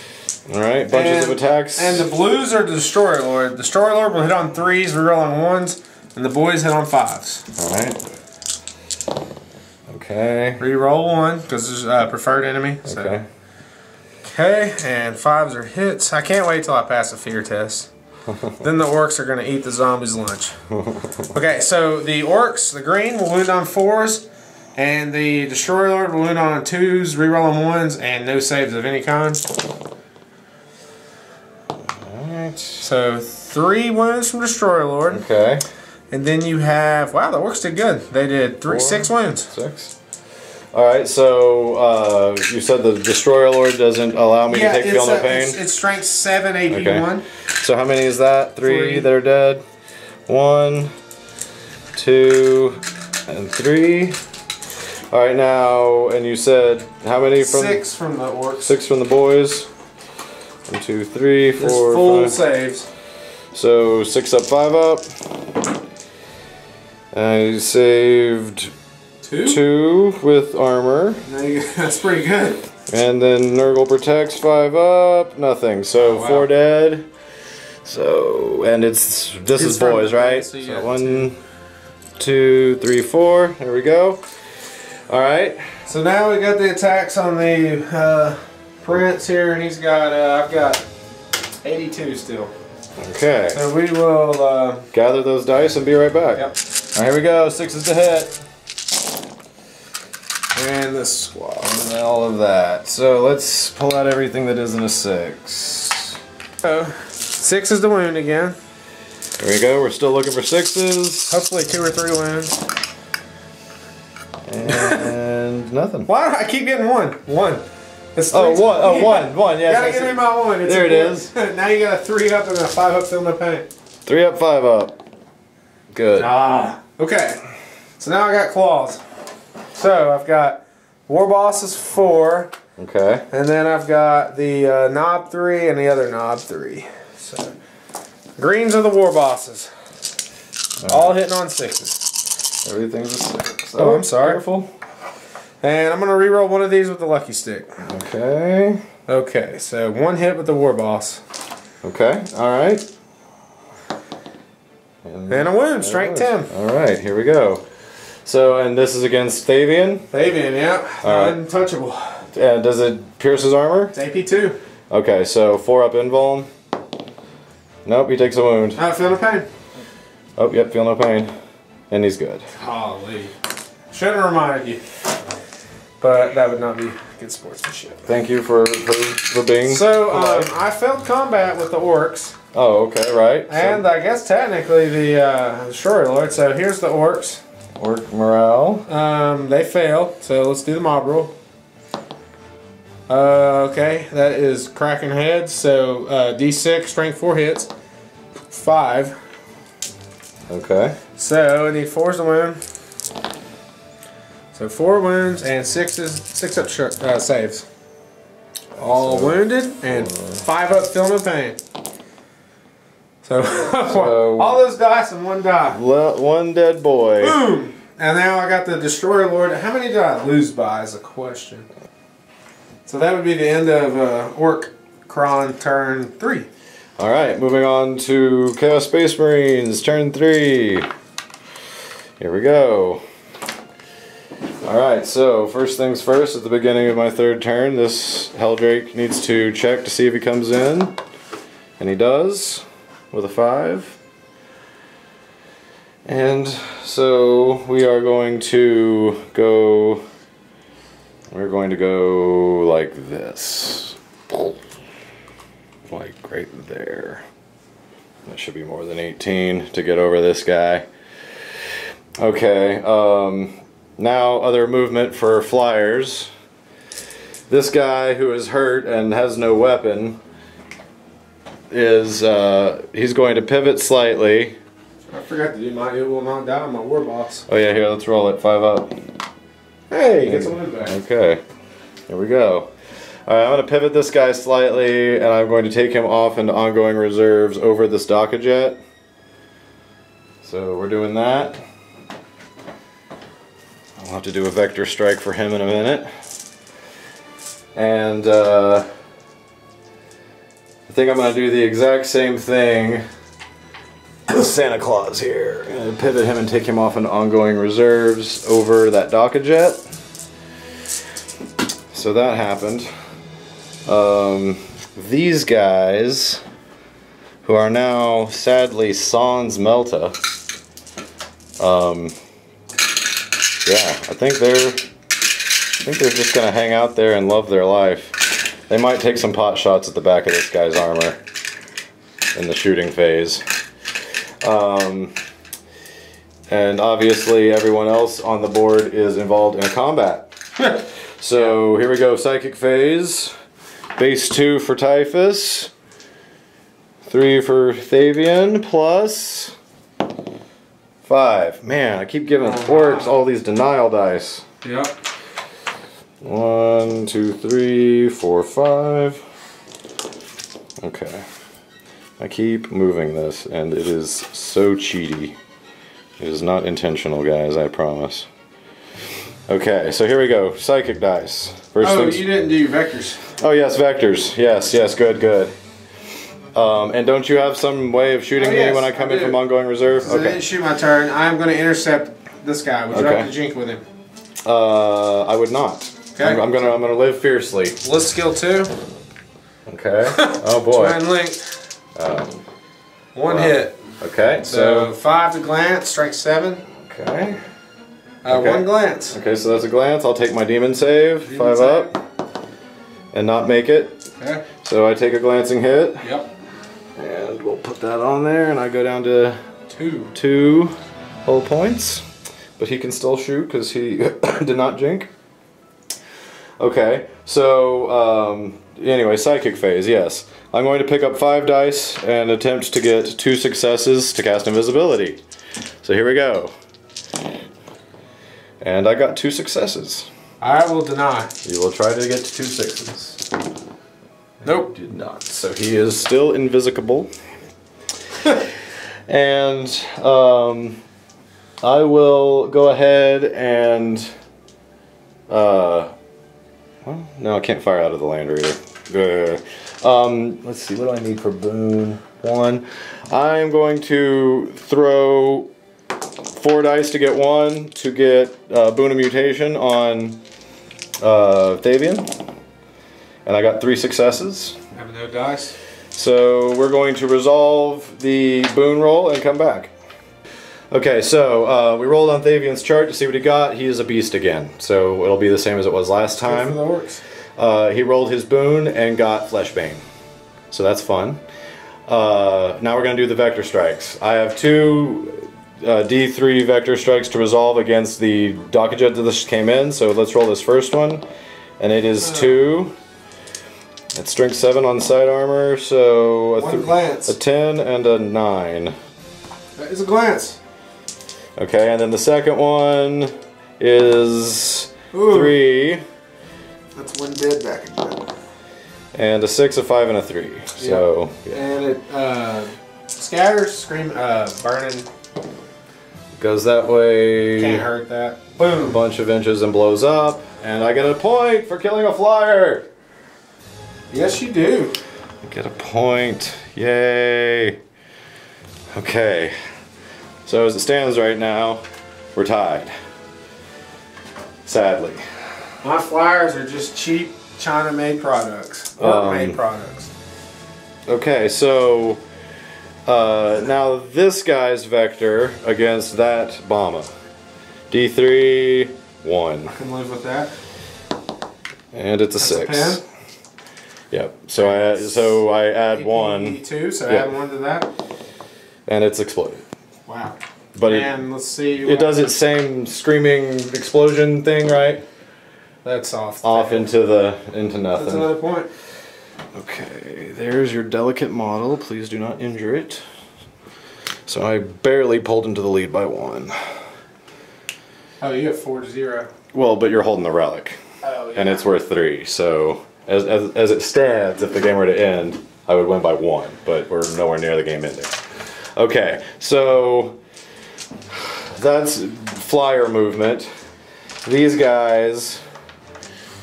All right, bunches of attacks. And the blues are the Destroyer Lord. The Destroyer Lord will hit on 3s, reroll on 1s, and the boys hit on 5s. All right. Okay. Reroll 1 because there's preferred enemy. So. Okay. Okay, and 5s are hits. I can't wait till I pass a fear test. Then the orcs are going to eat the zombies' lunch. Okay, so the orcs, the green, will wound on 4s, and the Destroyer Lord will wound on 2s, reroll on 1s, and no saves of any kind. Alright. So 3 wounds from Destroyer Lord. Okay. And then you have, wow, the orcs did good. They did 6 wounds. 6. Alright, so you said the Destroyer Lord doesn't allow me to take feel no pain? It's strength 7, AP 1. So how many is that? 3 that are dead? 1, 2, and 3. Alright, now, and you said how many from? 6 from the orcs. 6 from the boys. 1, 2, 3, 4, There's full 5. saves. So 6 up, 5 up. I saved 2 with armor. That's pretty good. And then Nurgle protects 5 up, nothing. So 4 dead. So and this is boys, right? So 1, 2, 3, 4. There we go. All right. So now we got the attacks on the prince here, and he's got I've got 82 still. Okay. So we will gather those dice and be right back. Yep. All right, here we go. 6s to hit. And the squad. And all of that. So let's pull out everything that isn't a 6. Oh, 6 is the wound again. There we go. We're still looking for 6s. Hopefully 2 or 3 wounds. And nothing. Why do I keep getting 1? 1. It's 1. Oh, 1. Yes. Gotta give me my 1. It's there it is. Now you got a 3 up and a 5 up, feel no pain. 3 up, 5 up. Good. Okay. So now I got claws. So I've got War Bosses 4. Okay. And then I've got the Knob 3 and the other Knob 3. So greens are the War Bosses. All hitting on 6s. Everything's a 6. Oh, I'm sorry. Careful. And I'm going to reroll one of these with the lucky stick. Okay. Okay, so 1 hit with the War Boss. Okay, alright. And a wound, strength 10. Alright, here we go. So, and this is against Thayvian? Thayvian, yeah. Untouchable. And does it pierce his armor? It's AP 2. Okay, so 4 up invuln. Nope, he takes a wound. I feel no pain. Oh, yep, feel no pain. And he's good. Golly. Should have reminded you. But that would not be good sportsmanship. Thank you for being. So, I failed combat with the orcs. Oh, okay, right. And I guess technically the Destroyer Lord. So here's the orcs. Orc morale. They fail. So let's do the mob roll. Okay, that is cracking heads. So D6, strength 4 hits. 5. Okay. So I need 4s to win. So 4 wounds and 6 up saves. All wounded and 5 up feel no pain. So, all those dice and 1 die. One dead boy. Boom! And now I got the Destroyer Lord. How many did I lose by is a question. So that would be the end of Ork-Necron turn 3. Alright, moving on to Chaos Space Marines, turn 3. Here we go. Alright, so first things first, at the beginning of my 3rd turn, this Helldrake needs to check to see if he comes in. And he does, with a 5. And so we are going to go, like this. Like right there. That should be more than 18 to get over this guy. Okay, now other movement for flyers. This guy who is hurt and has no weapon is, he's going to pivot slightly. I forgot to do my it will not die on my war boss. Oh yeah, here, let's roll it. 5 up. Hey, get some wood back. Okay, here we go. Alright, I'm going to pivot this guy slightly, and I'm going to take him off into ongoing reserves over this Dokajet. So we're doing that. I'll have to do a vector strike for him in a minute. And I think I'm going to do the exact same thing with Santa Claus here. I'm going to pivot him and take him off into ongoing reserves over that Dokajet. So that happened. These guys, who are now sadly Sans Melta, yeah, I think they're just gonna hang out there and love their life. They might take some pot shots at the back of this guy's armor in the shooting phase. And obviously everyone else on the board is involved in a combat. So here we go, Psychic Phase. Base 2 for Typhus. 3 for Thayvian, plus 5. Man, I keep giving Orks all these denial dice. Yep. 1, 2, 3, 4, 5. Okay. I keep moving this, and it is so cheaty. It is not intentional, guys, I promise. Okay, so here we go. Psychic dice. First things... you didn't do your vectors. Oh yes, vectors. Yes, yes, good, good. And don't you have some way of shooting me when I come in from ongoing reserve? So I didn't shoot my turn. I'm going to intercept this guy. Would you like to jink with him? I would not. Okay. I'm gonna live fiercely. List skill 2. Okay. Oh boy. Twin link. One hit. Okay. So 5 to glance, strike 7. Okay. One glance. Okay, so that's a glance. I'll take my demon save. 5 up. And not make it. Okay. So I take a glancing hit. Yep. And we'll put that on there, and I go down to 2 hull points. But he can still shoot because he did not jink. Okay, so anyway, Psychic Phase, yes. I'm going to pick up 5 dice and attempt to get 2 successes to cast Invisibility. So here we go. And I got 2 successes. I will deny. You will try to get to 2 6s. Nope. Did not. So he is still invisible. And I will go ahead and well, no, I can't fire out of the Land Raider. Let's see, what do I need for boon? 1. I'm going to throw 4 dice to get 1 to get boon of mutation on Thayvian, and I got 3 successes. Have no dice. So we're going to resolve the boon roll and come back. Okay, so we rolled on Thayvian's chart to see what he got. He is a beast again, so it'll be the same as it was last time. Good for the Orks. He rolled his boon and got Fleshbane, so that's fun. Now we're going to do the vector strikes. I have 2 D3 vector strikes to resolve against the Dokajet that this came in, so let's roll this first one. And it is 2. It's strength 7 on side armor, so one glance. A 10 and a 9. That is a glance. Okay, and then the second one is Ooh. 3. That's one dead back in bed. And a 6, a 5, and a 3. So, yeah. And it scatters, burning. Goes that way. Can't hurt that. Boom. A bunch of inches and blows up. And I get a point for killing a flyer. Yes, you do. I get a point. Yay. Okay. So as it stands right now, we're tied. Sadly. My flyers are just cheap China-made products. Orc-made products. Okay, so now this guy's vector against that bomber. D3, 1. I can live with that. And it's a 6. A pen. Yep. So I add 1. 2, so yep. add 1 to that. And it's exploded. Wow. But and let's see. It does its same screaming explosion thing, right? That's off. Into nothing. That's another point. Okay, there's your delicate model. Please do not injure it. So I barely pulled into the lead by 1. Oh, you have 4-0. Well, but you're holding the relic. Oh, yeah. And it's worth 3. So as it stands, if the game were to end, I would win by 1. But we're nowhere near the game ending. Okay, so that's flyer movement. These guys,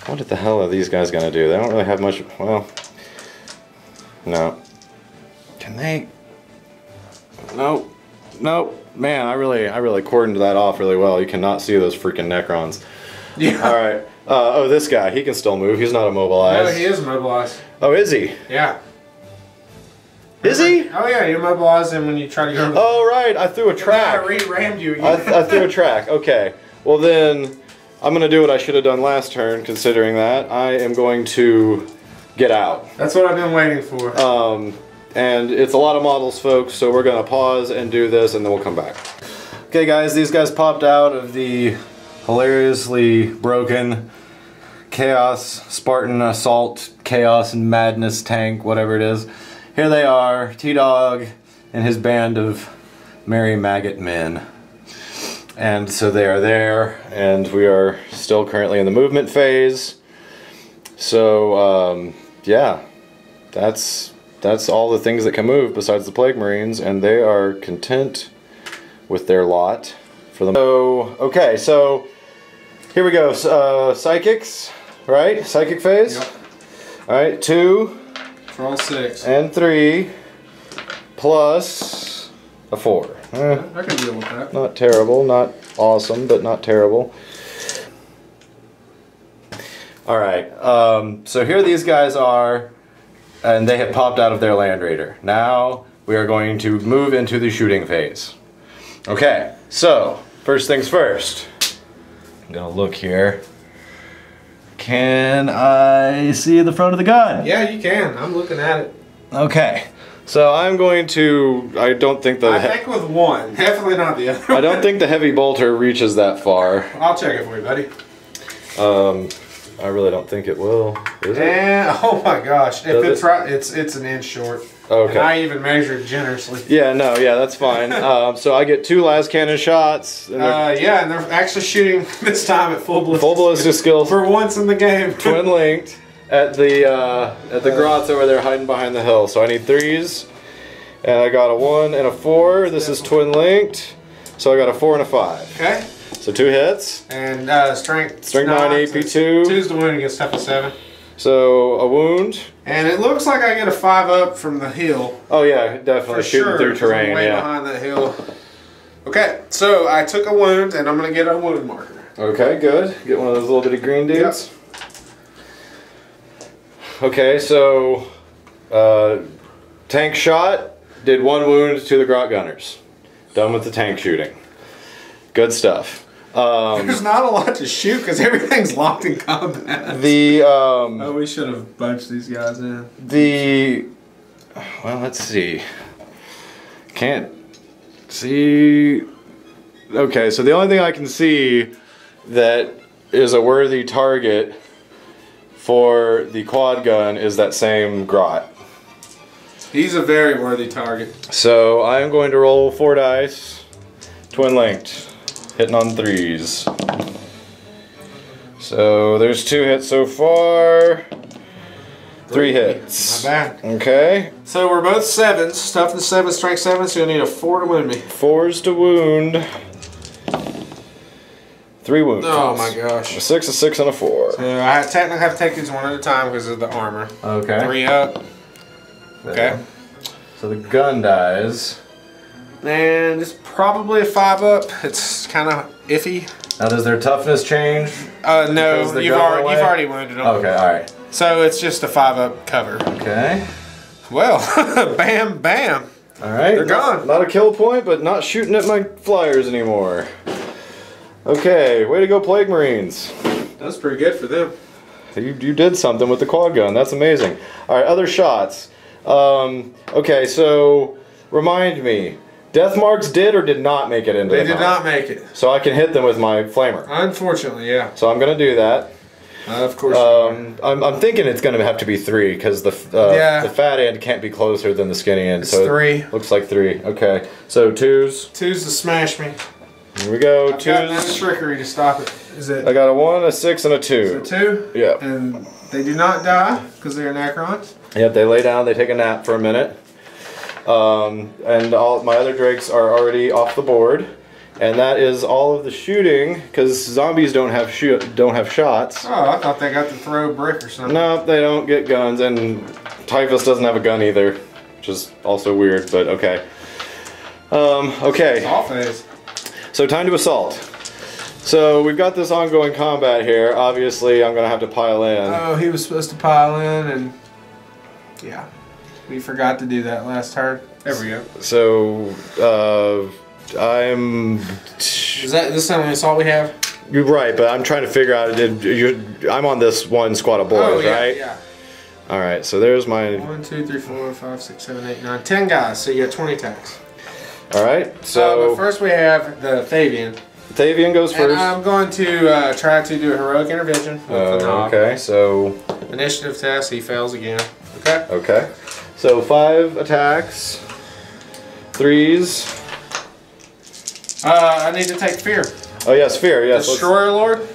what the hell are these guys gonna do? They don't really have much. Well, no. Can they? Nope. Nope. Man, I really cordoned that off really well. You cannot see those freaking Necrons. Yeah. All right. Oh, this guy, he can still move. He's not immobilized. No, he is immobilized. Oh, is he? Yeah. Is he? Oh yeah, you immobilize him when you try to go. Oh right, I threw a track. I re-rammed you again. I threw a track. Okay. Well then, I'm gonna do what I should have done last turn. Considering that, I am going to get out. That's what I've been waiting for. And it's a lot of models, folks. So we're gonna pause and do this, and then we'll come back. Okay, guys. These guys popped out of the hilariously broken Chaos Spartan Assault Chaos and Madness tank, whatever it is. Here they are, T-Dog and his band of merry maggot men. And so they are there, and we are still currently in the movement phase. So, yeah, that's all the things that can move besides the Plague Marines, and they are content with their lot for the. So, okay, so here we go. Psychics, right? Psychic phase. Yep. All right, 2. Roll 6. And 3 plus a 4. I can deal with that. Not terrible, not awesome, but not terrible. Alright, so here these guys are, and they have popped out of their Land Raider. Now we are going to move into the shooting phase. Okay, so first things first. I'm gonna look here. Can I see the front of the gun? Yeah, you can. I'm looking at it. Okay, so I'm going to. I don't think the. I think with 1, definitely not the other. I don't think the heavy bolter reaches that far. I'll check it for you, buddy. I really don't think it will. Is it? And oh my gosh, if Does it's it? right, it's an inch short. Okay. And I even measured generously. Yeah, no, yeah, that's fine. So I get 2 las cannon shots. And yeah, and they're actually shooting this time at full ballistic. full ballistic skill For once in the game. twin linked at the grots over there hiding behind the hill. So I need 3s, and I got a 1 and a 4. This is twin linked, so I got a 4 and a 5. Okay. So 2 hits. And strength 9, AP 2. 2's the wound against tough of 7. So a wound. And it looks like I get a 5 up from the hill. Oh yeah, definitely For shooting sure, through terrain. I'm way Yeah. behind that hill. Okay, so I took a wound, and I'm gonna get a wound marker. Okay, good. Get one of those little bitty green dudes. Yep. Okay, so tank shot, did 1 wound to the grot gunners. Done with the tank shooting. Good stuff. There's not a lot to shoot because everything's locked in combat. Oh, we should have bunched these guys in. Well, let's see. Can't see. Okay, so the only thing I can see that is a worthy target for the quad gun is that same grot. He's a very worthy target. So I am going to roll 4 dice. Twin linked. Hitting on 3s. So there's 2 hits so far. 3 hits. Not bad. Okay. So we're both 7s. Toughness 7, strength 7, so you'll need a 4 to wound me. 4s to wound. 3 wounds. Oh my gosh. A 6, a 6, and a 4. So I technically have to take these one at a time because of the armor. Okay. 3 up. Okay. So the gun dies. And it's probably a 5 up. It's kind of iffy. Now does their toughness change? No, you've already wounded them. Okay, alright. So it's just a 5 up cover. Okay. Well, bam, bam. Alright. They're gone. Not a kill point, but not shooting at my flyers anymore. Okay, way to go, Plague Marines. That's pretty good for them. You did something with the quad gun. That's amazing. Alright, other shots. Okay, so remind me. Death marks did or did not make it into the They did not make it. So I can hit them with my flamer. Unfortunately, yeah. So I'm going to do that. Of course. I'm thinking it's going to have to be 3 because the fat end can't be closer than the skinny end. It's so 3. Looks like 3. Okay. So 2s. 2's to smash me. Here we go. I've got no trickery to stop it. Is it? I got a 1, a 6, and a 2. Is it 2? Yeah. And they do not die because they are Necrons. Yep. They lay down. They take a nap for a minute. And all my other drakes are already off the board, and that is all of the shooting because zombies don't have shots. Oh, I thought they got to throw a brick or something. No, they don't get guns, and Typhus doesn't have a gun either, which is also weird, but okay. Okay. All phase. So time to assault. So we've got this ongoing combat here. Obviously, I'm gonna have to pile in. Oh, he was supposed to pile in, and yeah. We forgot to do that last turn. There we go. So, I'm... Is this the only assault we have? You're right, but I'm trying to figure out... I'm on this one squad of boys, right? Yeah. Alright, so there's my... 1, 2, 3, 4, 5, 6, 7, 8, 9, 10 guys, so you got 20 attacks. Alright, so... but first we have the Thayvian. Thayvian goes first. And I'm going to try to do a heroic intervention with the knob. Okay, so... Initiative test, he fails again. Okay? Okay. So 5 attacks, 3s. I need to take fear. Oh yes, fear. Yes. Destroyer Lord.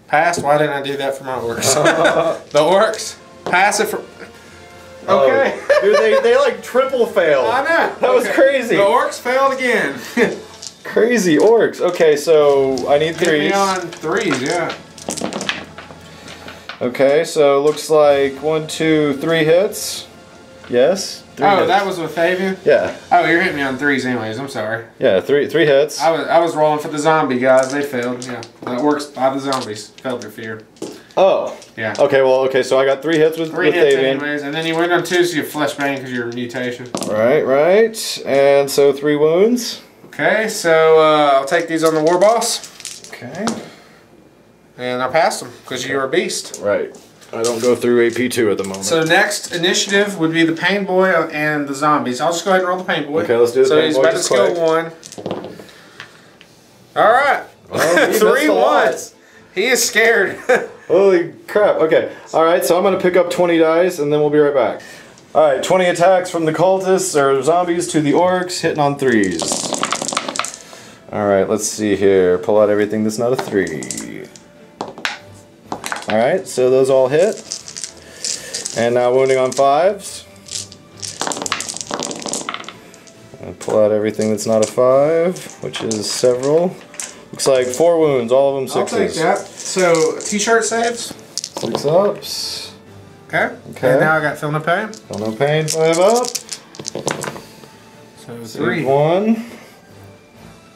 Passed. Why didn't I do that for my orcs? The orcs. Pass it for. Okay. Oh, dude, they like triple failed. I know. That was crazy. The orcs failed again. Crazy orcs. Okay, so I need 3s. Hit me on 3s, yeah. Okay, so looks like 1, 2, 3 hits. Yes. 3 hits. That was with Thayvian? Yeah. Oh, you're hitting me on 3s anyways. I'm sorry. Yeah, 3 hits. I was rolling for the zombie guys. They failed. Yeah. That works by the zombies. Failed their fear. Oh. Yeah. Okay, well, so I got 3 hits with 3 hits Thayvian. anyways, and then you went on 2, so you flashbang because you're a mutation. Right. And so 3 wounds. Okay, so I'll take these on the war boss. Okay. And I passed them because you're a beast. Right. I don't go through AP2 at the moment. So next initiative would be the pain boy and the zombies. I'll just go ahead and roll the pain boy. Okay, let's do the so pain he's boy about to just skill quick. 1. All right. Oh, 3 ones. He is scared. Holy crap. Okay. All right, so I'm going to pick up 20 dice and then we'll be right back. All right, 20 attacks from the cultists or zombies to the orcs, hitting on 3s. All right, let's see here. Pull out everything that's not a 3. All right, so those all hit. And now wounding on 5s. And pull out everything that's not a 5, which is several. Looks like 4 wounds, all of them 6s. I'll take that. So, t-shirt saves. 6 ups. Okay. Okay. And now I got feel no pain. Feel no pain, 5 up. So 3. 1.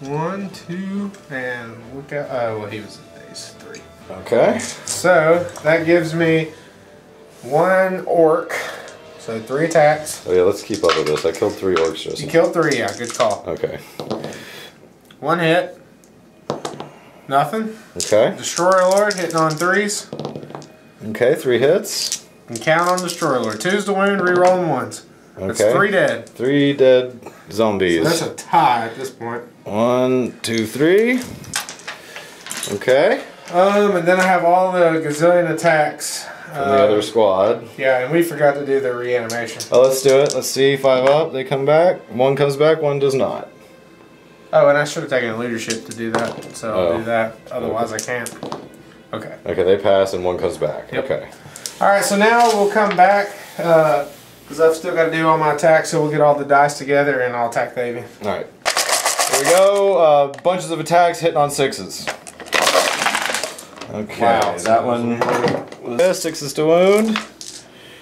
1, 2, and we got. Oh, well, he was at base 3. Okay. So that gives me 1 orc. So 3 attacks. Oh yeah, let's keep up with this. I killed 3 orcs just You now. killed 3, yeah, good call. Okay. 1 hit. Nothing. Okay. Destroyer Lord hitting on 3s. Okay, 3 hits. And count on Destroyer Lord. 2's the wound, rerolling 1s. That's Okay. 3 dead. 3 dead zombies. So that's a tie at this point. 1, 2, 3. Okay. And then I have all the gazillion attacks. From the other squad. Yeah, and we forgot to do the reanimation. Oh, let's do it. Let's see. 5 up. They come back. 1 comes back. 1 does not. Oh, and I should have taken leadership to do that, so I'll do that. Otherwise, I can't. Okay. Okay, they pass and one comes back. Yep. Okay. All right, so now we'll come back because I've still got to do all my attacks, so we'll get all the dice together and I'll attack Thayvian. All right. Here we go. Bunches of attacks hitting on 6s. Okay. Wow, that one. 6s to wound.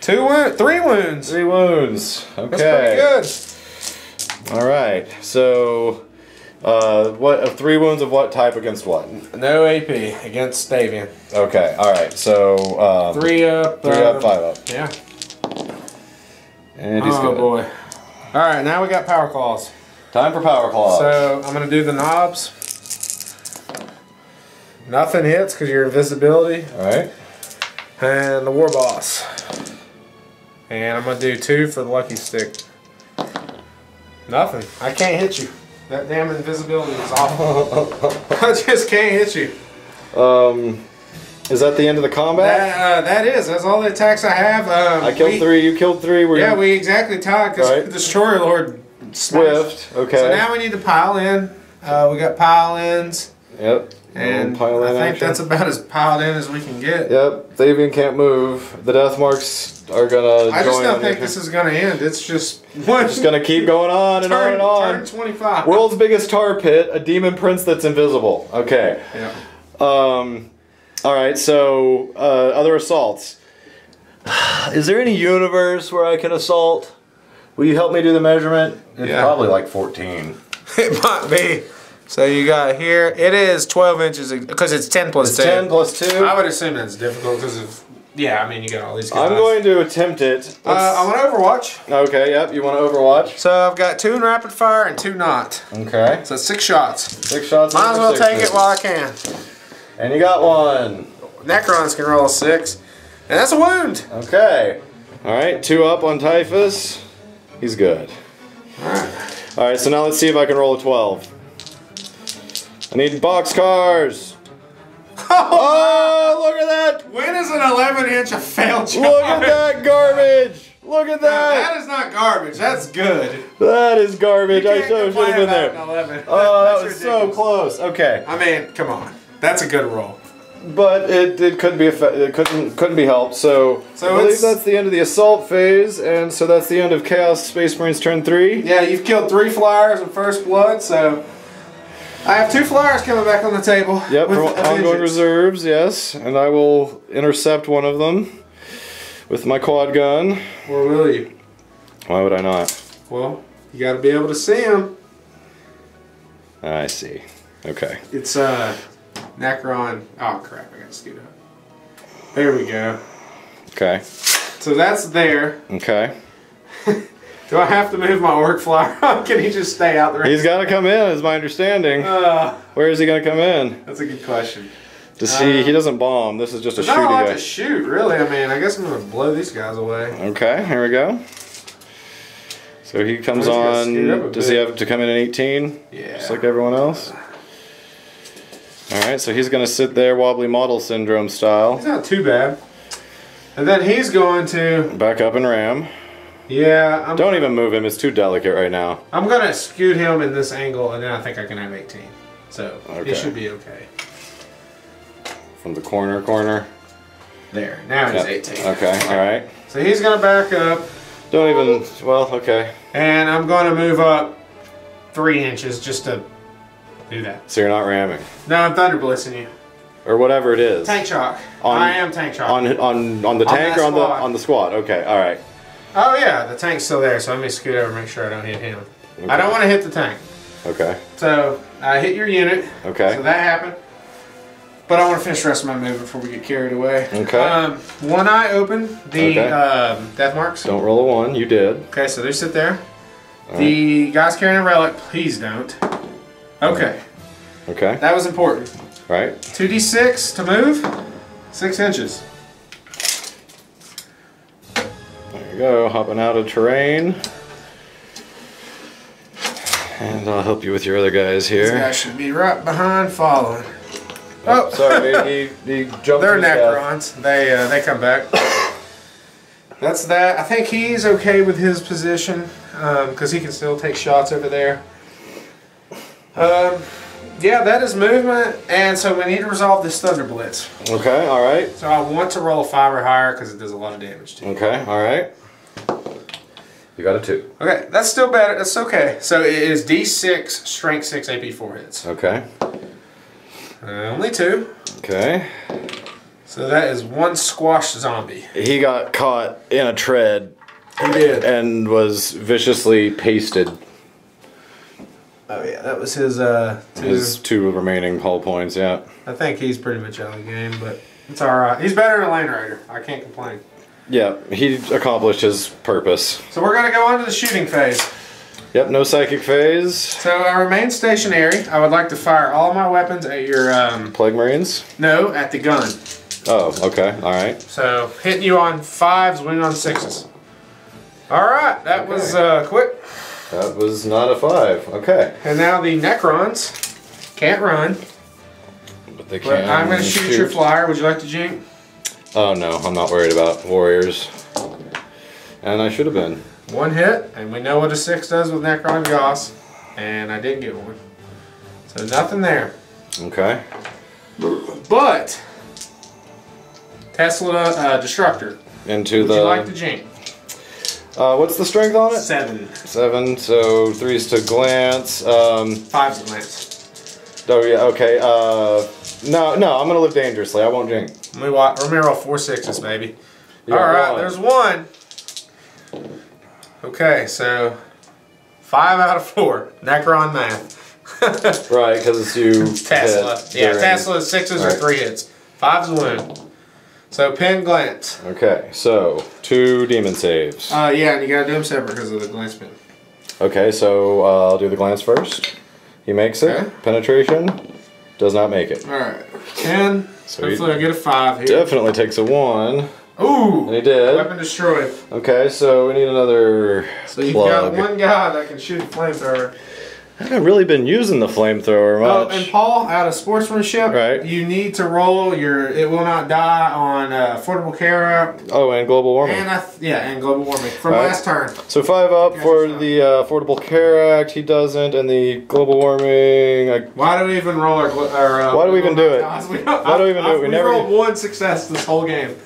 3 wounds. 3 wounds. Okay. That's pretty good. All right. So, what? 3 wounds of what type against what? No AP against Thayvian. Okay. All right. So 3 up. 3 up, 5 up. Yeah. And he's good. Boy. All right, now we got power claws. Time for power claws. So I'm gonna do the knobs. Nothing hits because you're invisibility. All right. And the war boss. And I'm gonna do 2 for the lucky stick. Nothing. I can't hit you. That damn invisibility is awful. I just can't hit you. Is that the end of the combat? That's all the attacks I have. I killed 3. You killed 3. Yeah, we exactly tied because the Destroyer Lord Swift. Okay. So now we need to pile in. We got pile ins. Yep. And I think that's about as piled in as we can get. Yep. Thayvian can't move. The death marks are gonna. I just don't think this is gonna end. It's just one. It's gonna keep going on and on and on. Turn 25. World's biggest tar pit. A demon prince that's invisible. Okay. Yeah. All right. So other assaults. Is there any universe where I can assault? Will you help me do the measurement? It's probably like 14. It might be. So you got here, it is 12 inches, because it's 10 plus 2. 10 plus 2? I would assume that's difficult because of, I mean, you got all these guys. I'm going to attempt it. I want to Overwatch. Okay, yep, you want to Overwatch? So I've got 2 in rapid fire and 2 not. Okay. So 6 shots. 6 shots. Might as well take it while I can. And you got 1. Necrons can roll a 6. And that's a wound. Okay. Alright, 2 up on Typhus. He's good. Alright, so now let's see if I can roll a 12. I need boxcars. Oh, look at that! When is an 11-inch a failed charge? Look at that garbage! Look at that! That is not garbage. That's good. That is garbage. I should have been there. Oh, that was so close. Okay. I mean, come on. That's a good roll. But it couldn't be couldn't be helped. So I believe that's the end of the assault phase, and so that's the end of Chaos Space Marines turn 3. Yeah, you've killed 3 flyers in first blood, so I have 2 flyers coming back on the table. Yep, from ongoing reserves, yes, and I will intercept one of them with my quad gun. Or will you? Why would I not? Well, you got to be able to see them. I see. Okay. It's Necron. Oh crap! I got to scoot up. There we go. Okay. So that's there. Okay. Do I have to move my orc flyer? Can he just stay out there? He's got to come in, is my understanding. Where is he going to come in? That's a good question. Does he doesn't bomb. This is just a shooty guy. guy. Not to shoot, really. I mean, I guess I'm going to blow these guys away. Okay, here we go. So he comes on. Does he have to come in at 18? Yeah. Just like everyone else? Alright, so he's going to sit there wobbly model syndrome style. He's not too bad. And then he's going to back up and ram. Yeah. Don't even move him. It's too delicate right now. I'm going to scoot him in this angle, and then I think I can have 18. So it should be okay. From the corner. There. Now he's 18. Okay, alright. So he's going to back up. Don't even... Well, okay. And I'm going to move up 3 inches just to do that. So you're not ramming? No, I'm thunder blitzing you. Or whatever it is. Tank shock. I am tank shock. On the tank or on the squad? Okay, alright. Oh yeah, the tank's still there, so let me scoot over and make sure I don't hit him. Okay. I don't want to hit the tank. Okay. So I hit your unit. Okay. So that happened. But I want to finish the rest of my move before we get carried away. Okay. One eye open, the death marks. Don't roll a 1, you did. Okay, so they sit there. The guys carrying a relic, please don't. Okay. Okay. That was important. Right. 2d6 to move, 6 inches. There you go, hopping out of terrain. And I'll help you with your other guys here. This guy should be right behind following. Oh, sorry, he jumped. They're Necrons. They come back. That's that. I think he's okay with his position because he can still take shots over there. Yeah, that is movement, and so we need to resolve this Thunder Blitz. Okay, alright. So I want to roll a 5 or higher because it does a lot of damage to you. Okay, alright. You got a 2. Okay, that's still better. That's okay. So it is D6, Strength 6, AP 4 hits. Okay. Only 2. Okay. So that is 1 squashed zombie. He got caught in a tread. He did. And was viciously pasted. Oh yeah, that was his 2 remaining hull points, yeah. I think he's pretty much out of the game, but it's alright. He's better than a Lane Rider. I can't complain. Yeah, he accomplished his purpose. So we're going to go on to the shooting phase. Yep, no psychic phase. So I remain stationary. I would like to fire all my weapons at your... Plague Marines? No, at the gun. Oh, okay, alright. So hitting you on 5s, winning on 6s. Alright, that was quick. That was not a 5. Okay. And now the Necrons can't run. But they can. I'm going to shoot your flyer. Would you like to jink? Oh no, I'm not worried about warriors. And I should have been. 1 hit, and we know what a 6 does with Necron Goss. And I didn't get 1. So nothing there. Okay. But Tesla Destructor. Into Would you like to jink? What's the strength on it? 7. 7, so 3's to glance. 5's to glance. Oh yeah, okay. No, I'm gonna live dangerously. I won't jink. Let me roll 4 6s, baby. Yeah, alright, there's 1. Okay, so 5 out of 4. Necron math. Right, because it's you. Tesla. Yeah, Tesla 6s or 3 hits. 5's a win. So pin glance. Okay, so 2 demon saves. Yeah, and you gotta do them separate because of the glance pin. Okay, so I'll do the glance first. He makes it. Okay. Penetration. Does not make it. Alright. 10. So hopefully I get a 5 here. Definitely takes a 1. Ooh! And he did. Weapon destroyed. Okay, so we need another So you've plug. got 1 guy that can shoot a flamethrower. I haven't really been using the flamethrower much. Oh, and Paul, out of sportsmanship, right. You need to roll your It Will Not Die on Affordable Care. Oh, and global warming. And and global warming from last turn. So 5 up for the Affordable Care Act. He doesn't, and the global warming. Why do we even roll our? Why do we even do it? Why do we even do it? We never rolled 1 success this whole game.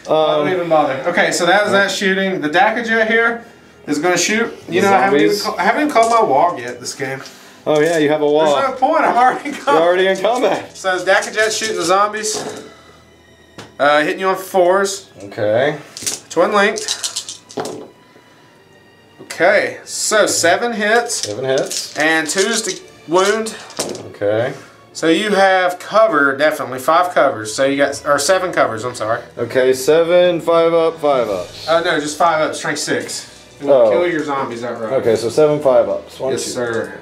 Why do we even bother? Okay, so that was that shooting. The Dakajet here is going to shoot. You know, I haven't even called my wall yet this game. Oh yeah, you have a wall. There's no point. I'm already in combat. You're already in combat. So it's Dakajet shooting the zombies. Hitting you on 4s. Okay. Twin linked. Okay, so 7 hits. 7 hits. And 2's to wound. Okay. So you have cover, definitely 5 covers. So you got, or 7 covers. I'm sorry. Okay, 7, 5 up, 5 up. No, just 5 up. Strength 6. It will kill your zombies outright. Okay, so 7, 5 ups. 1, yes, 2. sir.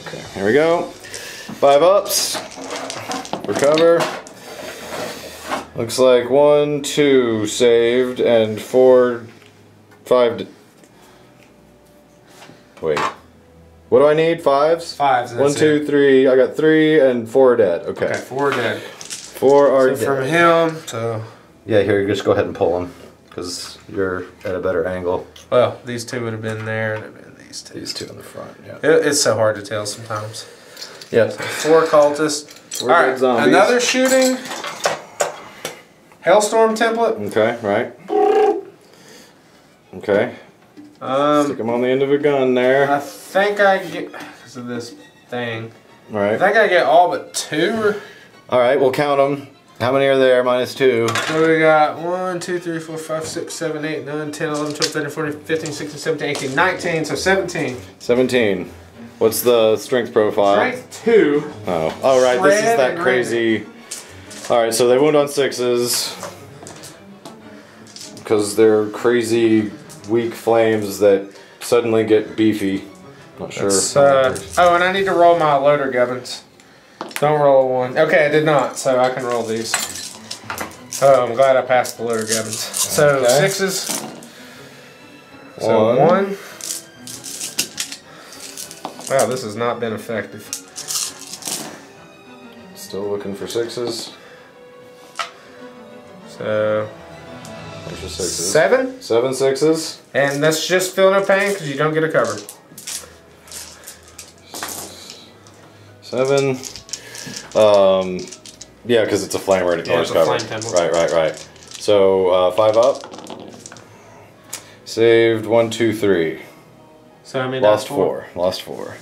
Okay, here we go. 5 ups. Recover. Looks like 1, 2 saved, and 4, 5. Wait. What do I need? 5s? 5s. 1, 2, 3. I got 3 and 4 are dead. Okay. Okay, 4 are dead. 4 are dead. From him to. Yeah, here, just go ahead and pull them. Because you're at a better angle. Well, these 2 would have been there, and it'd been these 2. These 2 in the front, yeah. It's so hard to tell sometimes. Yeah. 4 cultists. Alright, another shooting. Hailstorm template. Okay, right. Okay. Stick them on the end of a gun there. I think I get, because of this thing. Alright. I think I get all but 2. Alright, we'll count them. How many are there? Minus 2. So we got 1, 2, 3, 4, 5, 6, 7, 8, 9, 10, 11, 12, 13, 14, 15, 16, 17, 18, 19, so 17. 17. What's the strength profile? Strength 2. Oh, right. This is that crazy. Alright, so they wound on 6s. Because they're crazy, weak flames that suddenly get beefy. Not sure. Oh, and I need to roll my loader gubbins. Don't roll 1. Okay, I did not, so I can roll these. Oh, I'm glad I passed the loader gubbins. So okay. 6s. So 1. Wow, this has not been effective. Still looking for 6s. So bunch of 6s. 7? 7 6s. And that's just feel no pain because you don't get a cover. 7. Yeah, because it's a flamer and ignores cover. Right. So 5 up. Saved 1, 2, 3. So I mean, lost 4. Lost 4.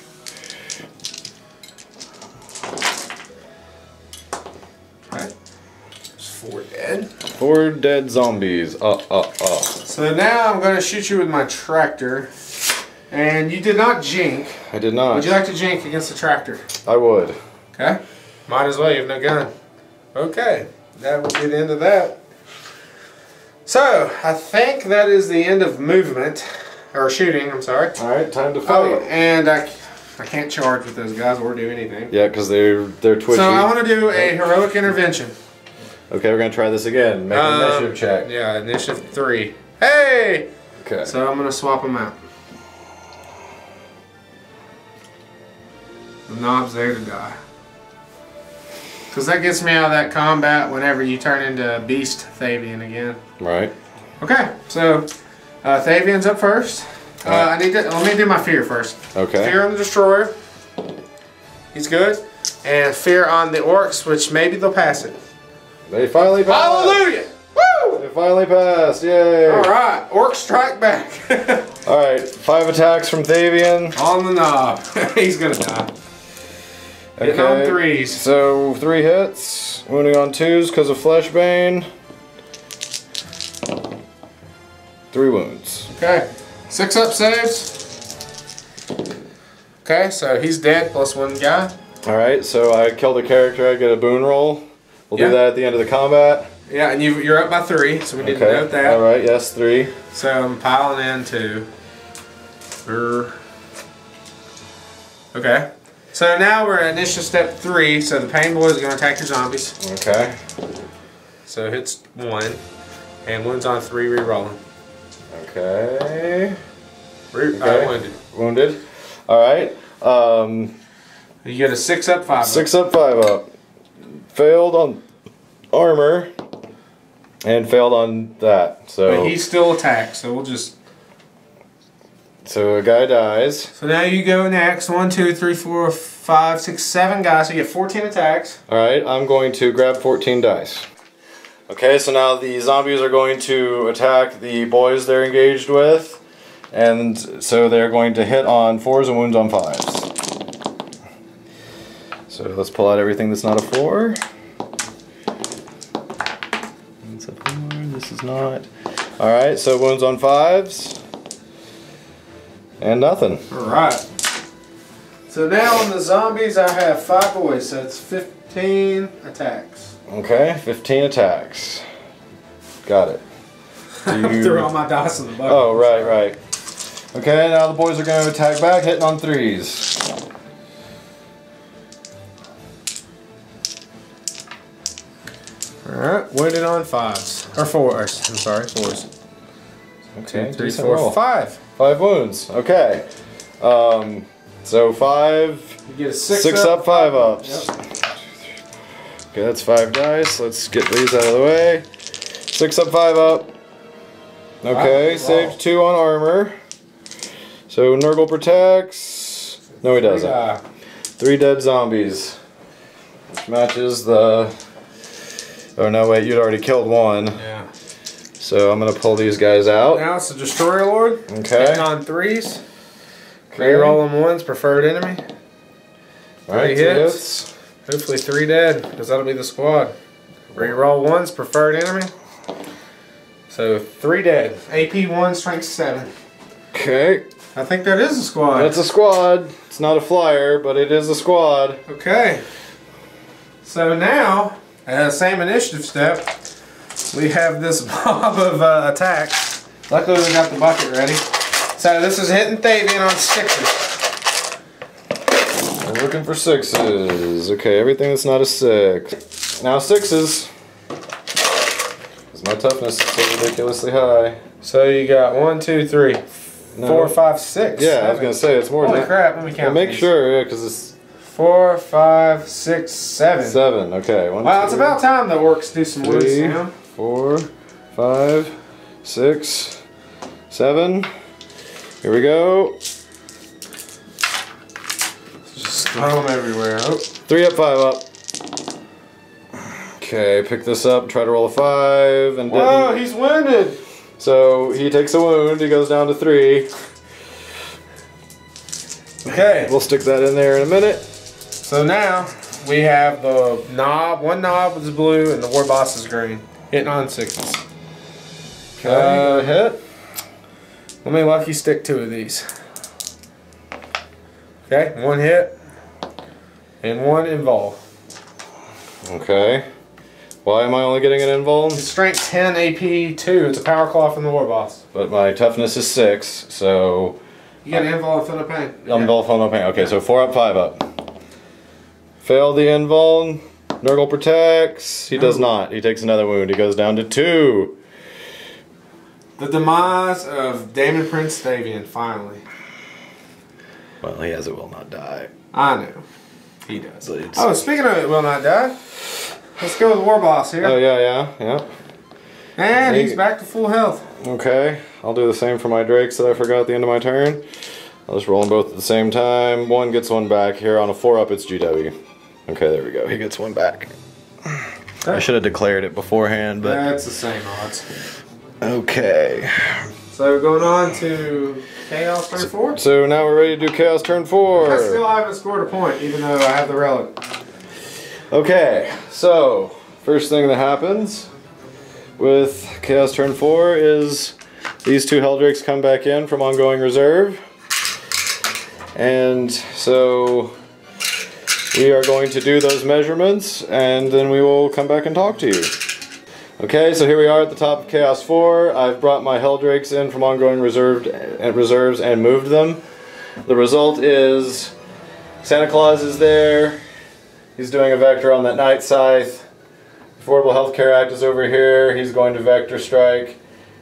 Right. There's 4 dead. 4 dead zombies. So now I'm going to shoot you with my tractor. And you did not jink. I did not. Would you like to jink against the tractor? I would. Okay. Might as well. You have no gun. Okay. That will be the end of that. So, I think that is the end of movement. Or shooting, I'm sorry. Alright, time to fight. Oh, and I can't charge with those guys or do anything. Yeah, because they're twitchy. So I want to do a heroic intervention. Okay, we're going to try this again. Make an initiative check. Yeah, initiative 3. Hey! Okay. So I'm going to swap them out. The knob's there to die. Because that gets me out of that combat whenever you turn into Beast Thayvian again. Right. Okay, so Thayvian's up first. Let me do my fear first. Okay. Fear on the Destroyer. He's good. And fear on the Orks, which maybe they'll pass it. They finally passed. Hallelujah! Woo! They finally passed. Yay! Alright, Orcs strike back. Alright, 5 attacks from Thayvian. On the knob. He's gonna die. Hitting on 3s. So 3 hits. Wounding on 2s because of Fleshbane. 3 wounds. Okay. 6 up saves. Okay, so he's dead plus 1 guy. Alright, so I killed a character, I get a boon roll. We'll do that at the end of the combat. Yeah, and you're up by 3, so we need to note that. Alright, yes, 3. So I'm piling in 2. Okay. So now we're at initial step 3, so the pain boys are going to attack your zombies. Okay. So hits 1, and wounds on 3, re-rolling. Okay. Wounded. Wounded. Alright. You get a 6 up, 5 up. 6 up, 5 up. Failed on armor, and failed on that. So but he still attacks, so we'll just... So a guy dies. So now you go next. 1, 2, 3, 4, 5, 6, 7 guys. So you get 14 attacks. Alright, I'm going to grab 14 dice. Okay, so now the zombies are going to attack the boys they're engaged with. And so they're going to hit on 4s and wounds on 5s. So let's pull out everything that's not a 4. That's a 4, this is not. Alright, so wounds on 5s. And nothing. Alright. So now on the zombies I have 5 boys, so it's 15 attacks. Okay, 15 attacks. Got it. I threw all my dice in the bucket. Oh, right. Okay, now the boys are going to attack back, hitting on 3s. Alright, wounded on 5s. Or 4s. I'm sorry, 4s. Okay, 2, 3, 4, 5. 5 wounds. Okay. So 5. You get a 6 up, 5 ups. Yep. Okay, that's 5 dice. Let's get these out of the way. 6 up, 5 up. Okay, saved 2 on armor. So Nurgle protects. No, he doesn't. 3 dead zombies. Which matches the... Oh no, wait, you'd already killed 1. Yeah. So I'm going to pull these guys out. Now it's the Destroyer Lord. Okay. Hitting on 3s. Okay. Rerolling 1s, preferred enemy. Alright, 3 hits. Hopefully 3 dead, because that'll be the squad. Reroll 1s, preferred enemy. So 3 dead. AP 1, strength 7. Okay. I think that is a squad. That's a squad. It's not a flyer, but it is a squad. Okay. So now, same initiative step, we have this mob of attacks. Luckily we got the bucket ready. So this is hitting Thayvian on 6s. We're looking for 6s. Okay, everything that's not a 6. Now 6s. Because my toughness is so ridiculously high. So you got 1, 2, 3, 4, 5, 6. Yeah, I was going to say it's more than that. Holy crap, let me count. Well, make sure, yeah, because it's 4, 5, 6, 7. 7, okay. 1, Wow, 2, it's about time the Orcs do some wood 3, sound. 4, 5, 6, 7. Here we go. Just Foam everywhere. Oh. 3 up, 5 up. Okay, pick this up, try to roll a 5, and whoa, he's wounded! So he takes a wound, he goes down to 3. Okay. We'll stick that in there in a minute. So now we have the knob, one knob is blue and the war boss is green. Hitting on 6s. Okay, hit. Let me lucky stick 2 of these. Okay, 1 hit and 1 involve. Okay. Why am I only getting an invuln? It's strength 10, AP 2. It's a power claw from the war boss. But my toughness is 6, so... You get an invuln and feel no pain. Invuln, feel no pain. Okay, so 4 up, 5 up. Fail the invuln. Nurgle protects. He does not. He takes another wound. He goes down to 2. The demise of Daemon Prince Thayvian, finally. Well, he has it will not die. I know. He does. Oh, speaking of it will not die, let's go with war boss here. Oh, yeah. And he's back to full health. Okay, I'll do the same for my drakes that I forgot at the end of my turn. I'll just roll them both at the same time. 1 gets 1 back. Here on a 4 up, it's GW. Okay, there we go. He gets 1 back. I should have declared it beforehand, but... That's the same odds. Okay. So going on to Chaos turn 4? So now we're ready to do Chaos turn 4. I still haven't scored a point, even though I have the relic. Okay, so first thing that happens with Chaos turn 4 is these 2 Helldrakes come back in from ongoing reserve. And so we are going to do those measurements and then we will come back and talk to you. Okay, so here we are at the top of Chaos 4. I've brought my Helldrakes in from ongoing reserves and moved them. The result is Santa Claus is there. He's doing a vector on that Night Scythe. Affordable Healthcare Act is over here. He's going to vector strike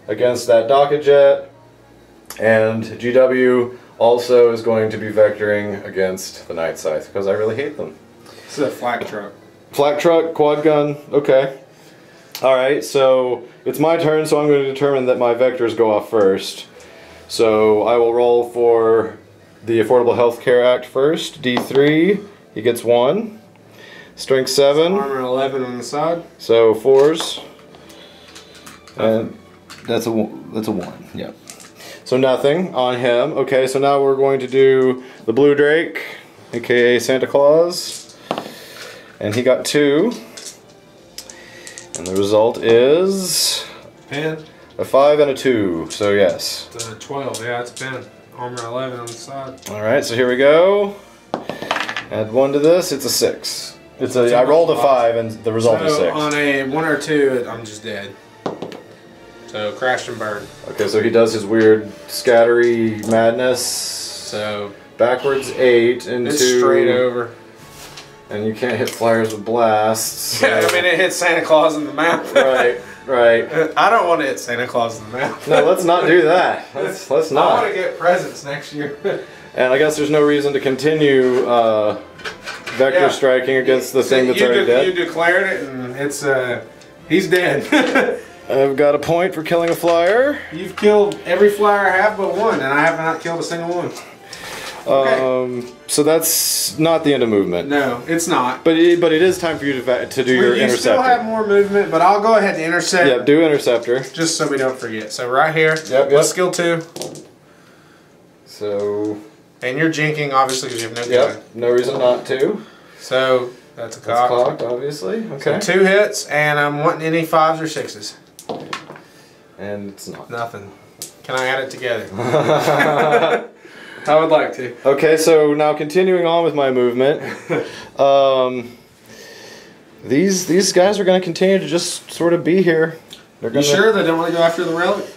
against that Docket Jet. And GW also is going to be vectoring against the Night Scythe because I really hate them. This is a flak truck. Flak truck, quad gun, okay. Alright, so it's my turn, so I'm going to determine that my vectors go off first. So I will roll for the Affordable Healthcare Act first. D3, he gets 1. Strength 7. Armor 11 on the side. So 4s. And that's a 1, yep. So nothing on him. Okay, so now we're going to do the Blue Drake, aka Santa Claus. And he got 2. And the result is pen. A 5 and a 2, so yes. It's a 12, yeah, it's pen. Armor 11 on the side. Alright, so here we go. Add 1 to this, it's a 6. I rolled a 5 and the result is 6. On a 1 or 2, I'm just dead. So crash and burn. Okay, so he does his weird scattery madness. So backwards 8 into... It's straight over. And you can't hit flyers with blasts. So. Yeah, I mean it hits Santa Claus in the mouth. Right. I don't want to hit Santa Claus in the mouth. No, let's not do that. Let's not. I want to get presents next year. And I guess there's no reason to continue vector striking against the thing that's already dead. You declared it, and it's he's dead. I've got a point for killing a flyer. You've killed every flyer I have but 1, and I have not killed a single one. Okay. So that's not the end of movement. No, it's not. But it is time for you to do your interceptor. You still have more movement, but I'll go ahead and intercept. Yep, do interceptor. Just so we don't forget. So right here, yep. Skill 2. So... And you're jinking, obviously, because you have no gun. No reason not to. So, that's a cock. That's cocked, obviously. Okay. So 2 hits, and I'm wanting any 5s or 6s. And it's not. Nothing. Can I add it together? I would like to. Okay, so now continuing on with my movement. These guys are going to continue to just sort of be here. You sure they don't want to go after the relic?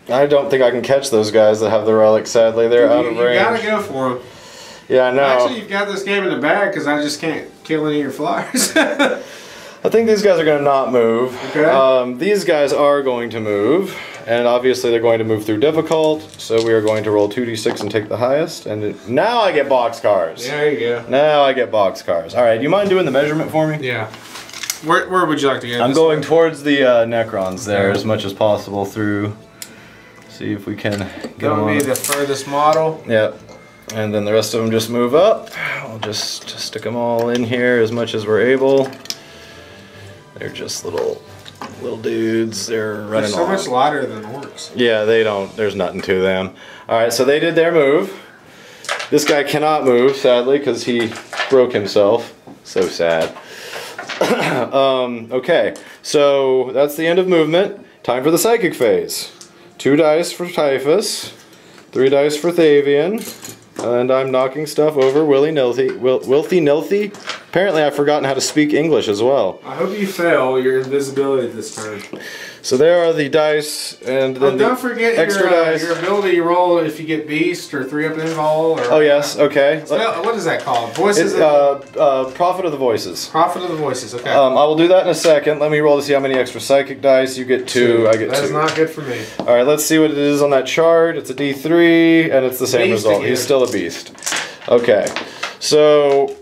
I don't think I can catch those guys that have the relic, sadly. They're out of range. You gotta go for them. Yeah, I know. Actually, you've got this game in the bag because I just can't kill any of your flyers. I think these guys are going to not move. Okay. These guys are going to move, and obviously they're going to move through difficult, so we are going to roll 2d6 and take the highest, and now I get boxcars. There you go. Now I get boxcars. Alright, do you mind doing the measurement for me? Yeah. Where would you like to go? I'm going towards the Necrons there as much as possible through, see if we can get them on. That would be the furthest model. Yep. And then the rest of them just move up. I'll just stick them all in here as much as we're able. They're just little dudes. They're running. They're so much lighter than orcs. Yeah, they don't. There's nothing to them. All right, so they did their move. This guy cannot move, sadly, because he broke himself. So sad. Okay, so that's the end of movement. Time for the psychic phase. 2 dice for Typhus, 3 dice for Thayvian, and I'm knocking stuff over willy-nilly. Apparently I've forgotten how to speak English as well. I hope you fail your invisibility this turn. So there are the dice, and then don't forget extra dice. Your ability roll if you get beast or 3-up invul. Or, oh yes, okay. What is that called? Voices. Prophet of the Voices. Prophet of the Voices. Okay. I will do that in a second. Let me roll to see how many extra psychic dice. You get 2. I get 2. That is not good for me. All right, let's see what it is on that chart. It's a D3, and it's the same Beast result. again. He's still a beast. Okay, so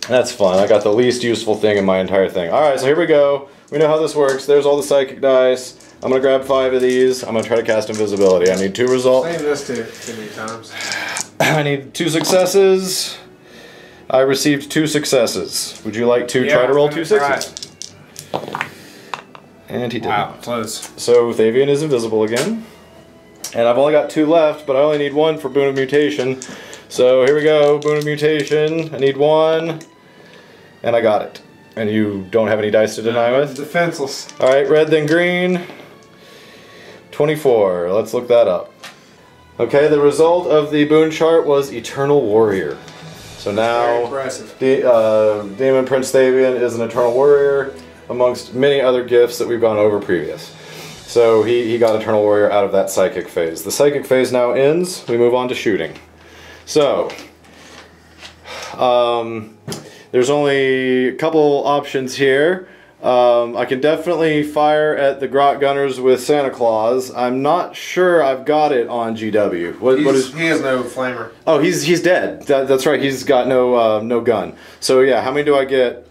that's fun. I got the least useful thing in my entire thing. All right, so here we go. We know how this works. There's all the psychic dice. I'm gonna grab 5 of these. I'm gonna try to cast invisibility. I need 2 results. Saying this too many times. I need 2 successes. I received 2 successes. Would you like to try to roll 2 sixes? And he did. Wow, close. So Thayvian is invisible again. And I've only got 2 left, but I only need 1 for Boon of Mutation. So here we go, Boon of Mutation. I need 1. And I got it. And you don't have any dice to deny with? Defenseless. Alright, red then green. 24. Let's look that up. Okay, the result of the boon chart was Eternal Warrior. So now, Demon Prince Thayvian is an Eternal Warrior amongst many other gifts that we've gone over previous. So he got Eternal Warrior out of that psychic phase. The psychic phase now ends. We move on to shooting. So, there's only a couple options here. I can definitely fire at the Grot Gunners with Santa Claus. I'm not sure I've got it on GW. He has no flamer. Oh, he's dead. That's right. He's got no gun. So yeah, how many do I get?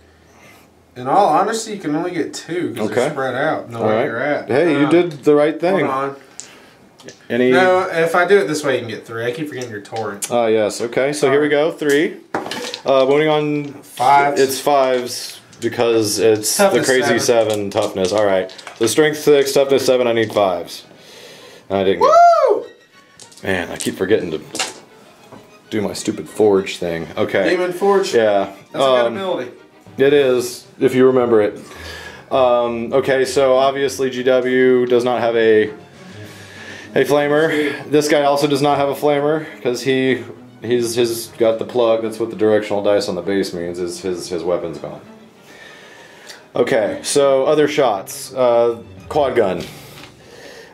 In all honesty, you can only get 2 because they're spread out. Know where you're at. Hey, you did the right thing. Hold on. Any? No, if I do it this way, you can get 3. I keep forgetting your torrent. Oh yes. Okay. So here we go. 3. Voting on 5s. It's 5s. Because it's Toughness the crazy 7 toughness. All right. So strength 6, toughness 7. I need 5s. I didn't. Woo! Man, I keep forgetting to do my stupid forge thing. Okay. Demon Forge. Yeah. That's a good ability. It is, if you remember it. Okay, so obviously GW does not have a flamer. This guy also does not have a flamer because he's got the plug. That's what the directional dice on the base means. Is his weapon's gone. Okay, so other shots. Quad gun.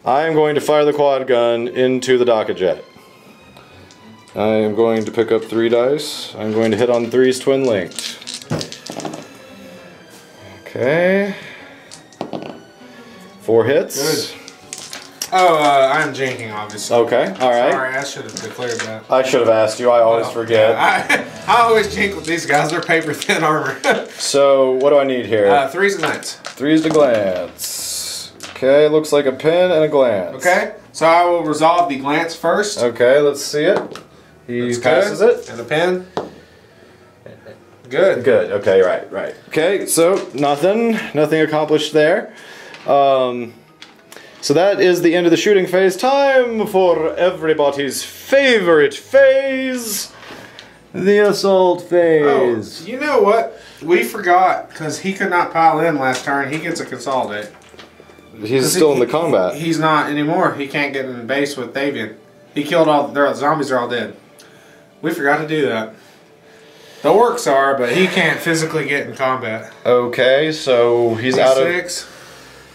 I am going to fire the quad gun into the Daka Jet. I am going to pick up 3 dice. I'm going to hit on 3's twin linked. Okay. 4 hits. Good. Oh, I'm jinking, obviously. Okay, alright. Sorry, I should have declared that. I should have asked you. I always forget. Yeah, I always jink with these guys. They're paper thin armor. So, what do I need here? 3s and glance. 3s to glance. Okay, looks like a pin and a glance. Okay, so I will resolve the glance first. Okay, let's see it. He passes it. And the pin. Good. Good. Okay, right. Okay, so nothing accomplished there. So that is the end of the shooting phase. Time for everybody's favorite phase, the assault phase. Oh, you know what? We forgot because he could not pile in last turn. He gets a consolidate. He's still in the combat. He's not anymore. He can't get in base with Thayvian. He killed all their zombies. Are all dead. We forgot to do that. The orcs are, but he can't physically get in combat. Okay, so he's out of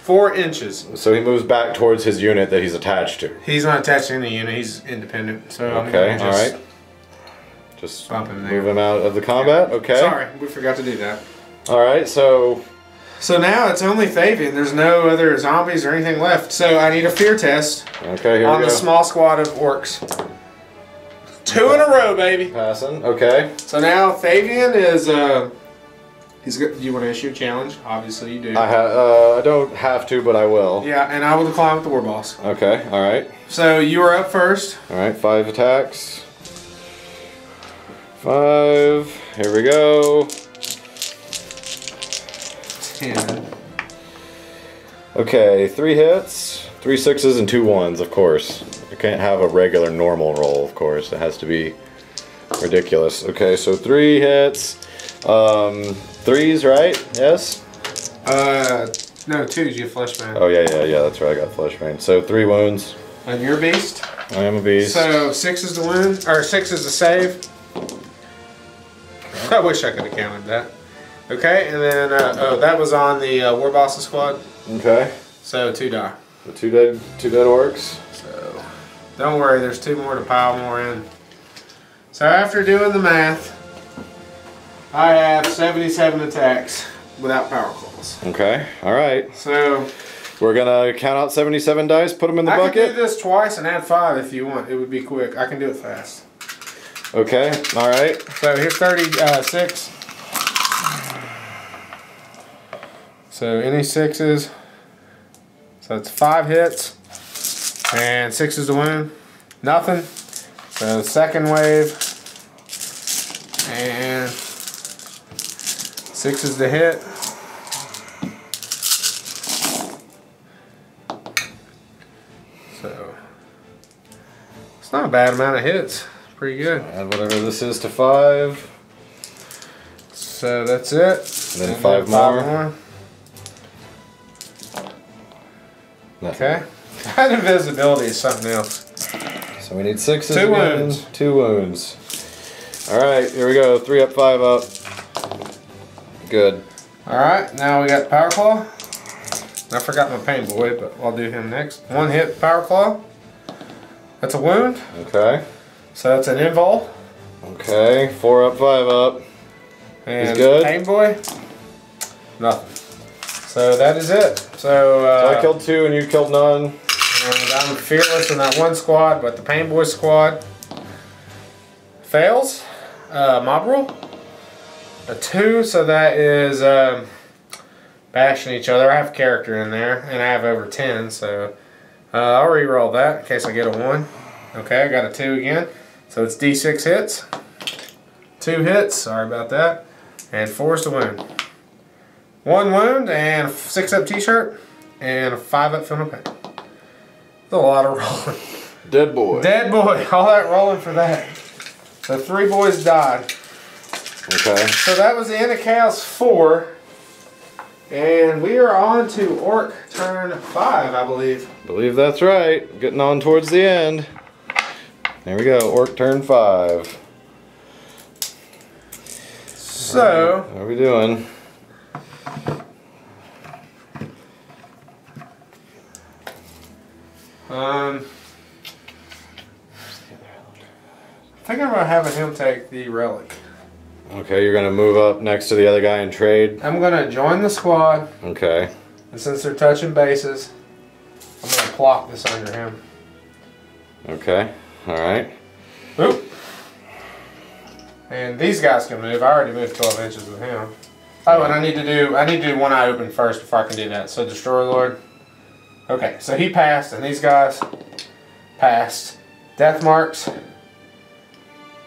4 inches. So he moves back towards his unit that he's attached to. He's not attached to any unit. He's independent. So okay, all right. Just bump him there. Move him out of the combat. Yeah. Okay. Sorry, we forgot to do that. All right, so now it's only Thayvian. There's no other zombies or anything left. So I need a fear test. Okay, here on we go. the small squad of orcs. 2 in a row, baby. Passing. Okay. So now Thayvian is he's good. Do you want to issue a challenge? Obviously you do. I don't have to, but I will. Yeah, and I will decline with the war boss. Okay. All right. So you are up first. All right. 5 attacks. 5. Here we go. 10. Okay, 3 hits, 3 6s, and 2 1s, of course. I can't have a regular normal roll, of course. It has to be ridiculous. Okay, so 3 hits. 3s, right? Yes? No, 2s, you fleshbane. Oh, yeah, that's right, I got fleshbane. So 3 wounds. And you're a beast? I am a beast. So 6 is the wound, or 6 is the save. I wish I could have counted that. Okay, and then, oh, that was on the War Bosses squad. Okay. So 2 die. The 2 dead orcs. So, don't worry, there's 2 more to pile more in. So after doing the math, I have 77 attacks without power claws. Okay, alright. So we're gonna count out 77 dice, put them in the bucket. I can do this twice and add 5 if you want. It would be quick. I can do it fast. Okay, alright. So here's 36. So any 6s. So it's 5 hits. And 6 is the wound. Nothing. So second wave. And 6 is the hit. So it's not a bad amount of hits. Pretty good. Add whatever this is to 5. So that's it. And then 5 more. Okay. That invisibility is something else. So we need 6s. 2 wounds. 2 wounds. Alright, here we go. 3 up, 5 up. Good. Alright, now we got Power Claw. I forgot my Pain Boy, but I'll do him next. 1 hit Power Claw. That's a wound. Okay. So that's an invul. Okay, 4 up, 5 up. And he's good. Pain Boy. Nothing. So that is it. So I killed 2 and you killed none. And I'm fearless in that one squad, but the Pain Boy squad fails. Mob roll. A 2, so that is bashing each other. I have character in there, and I have over 10, so I'll re-roll that in case I get a 1. Okay, I got a 2 again. So it's D6 hits. 2 hits, sorry about that. And 4 is the wound. 1 wound and 6 up t-shirt and a 5 up film pain. That's a lot of rolling. Dead boy. Dead boy. All that rolling for that. So 3 boys died. Okay. So that was the end of Chaos 4. And we are on to Orc turn 5, I believe. Believe that's right. Getting on towards the end. There we go. Orc turn 5. So. How are we doing? Thinking about having him take the relic. Okay, you're gonna move up next to the other guy and trade. I'm gonna join the squad. Okay. And since they're touching bases, I'm gonna plop this under him. Okay. All right. Oop. And these guys can move. I already moved 12 inches with him. Oh, and I need to do one eye open first before I can do that. So Destroy Lord. Okay, so he passed, and these guys passed. Death marks.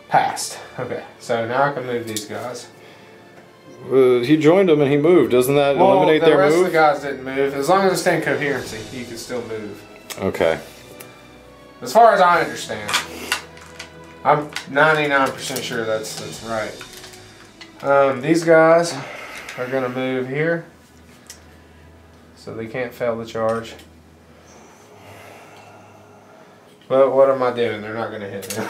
Passed. Okay, so now I can move these guys. He joined them and he moved. Doesn't that eliminate their move? The rest of the guys didn't move. As long as they stay in coherency, you can still move. Okay. As far as I understand. I'm 99% sure that's right. These guys are going to move here. So they can't fail the charge. But what am I doing? They're not going to hit me.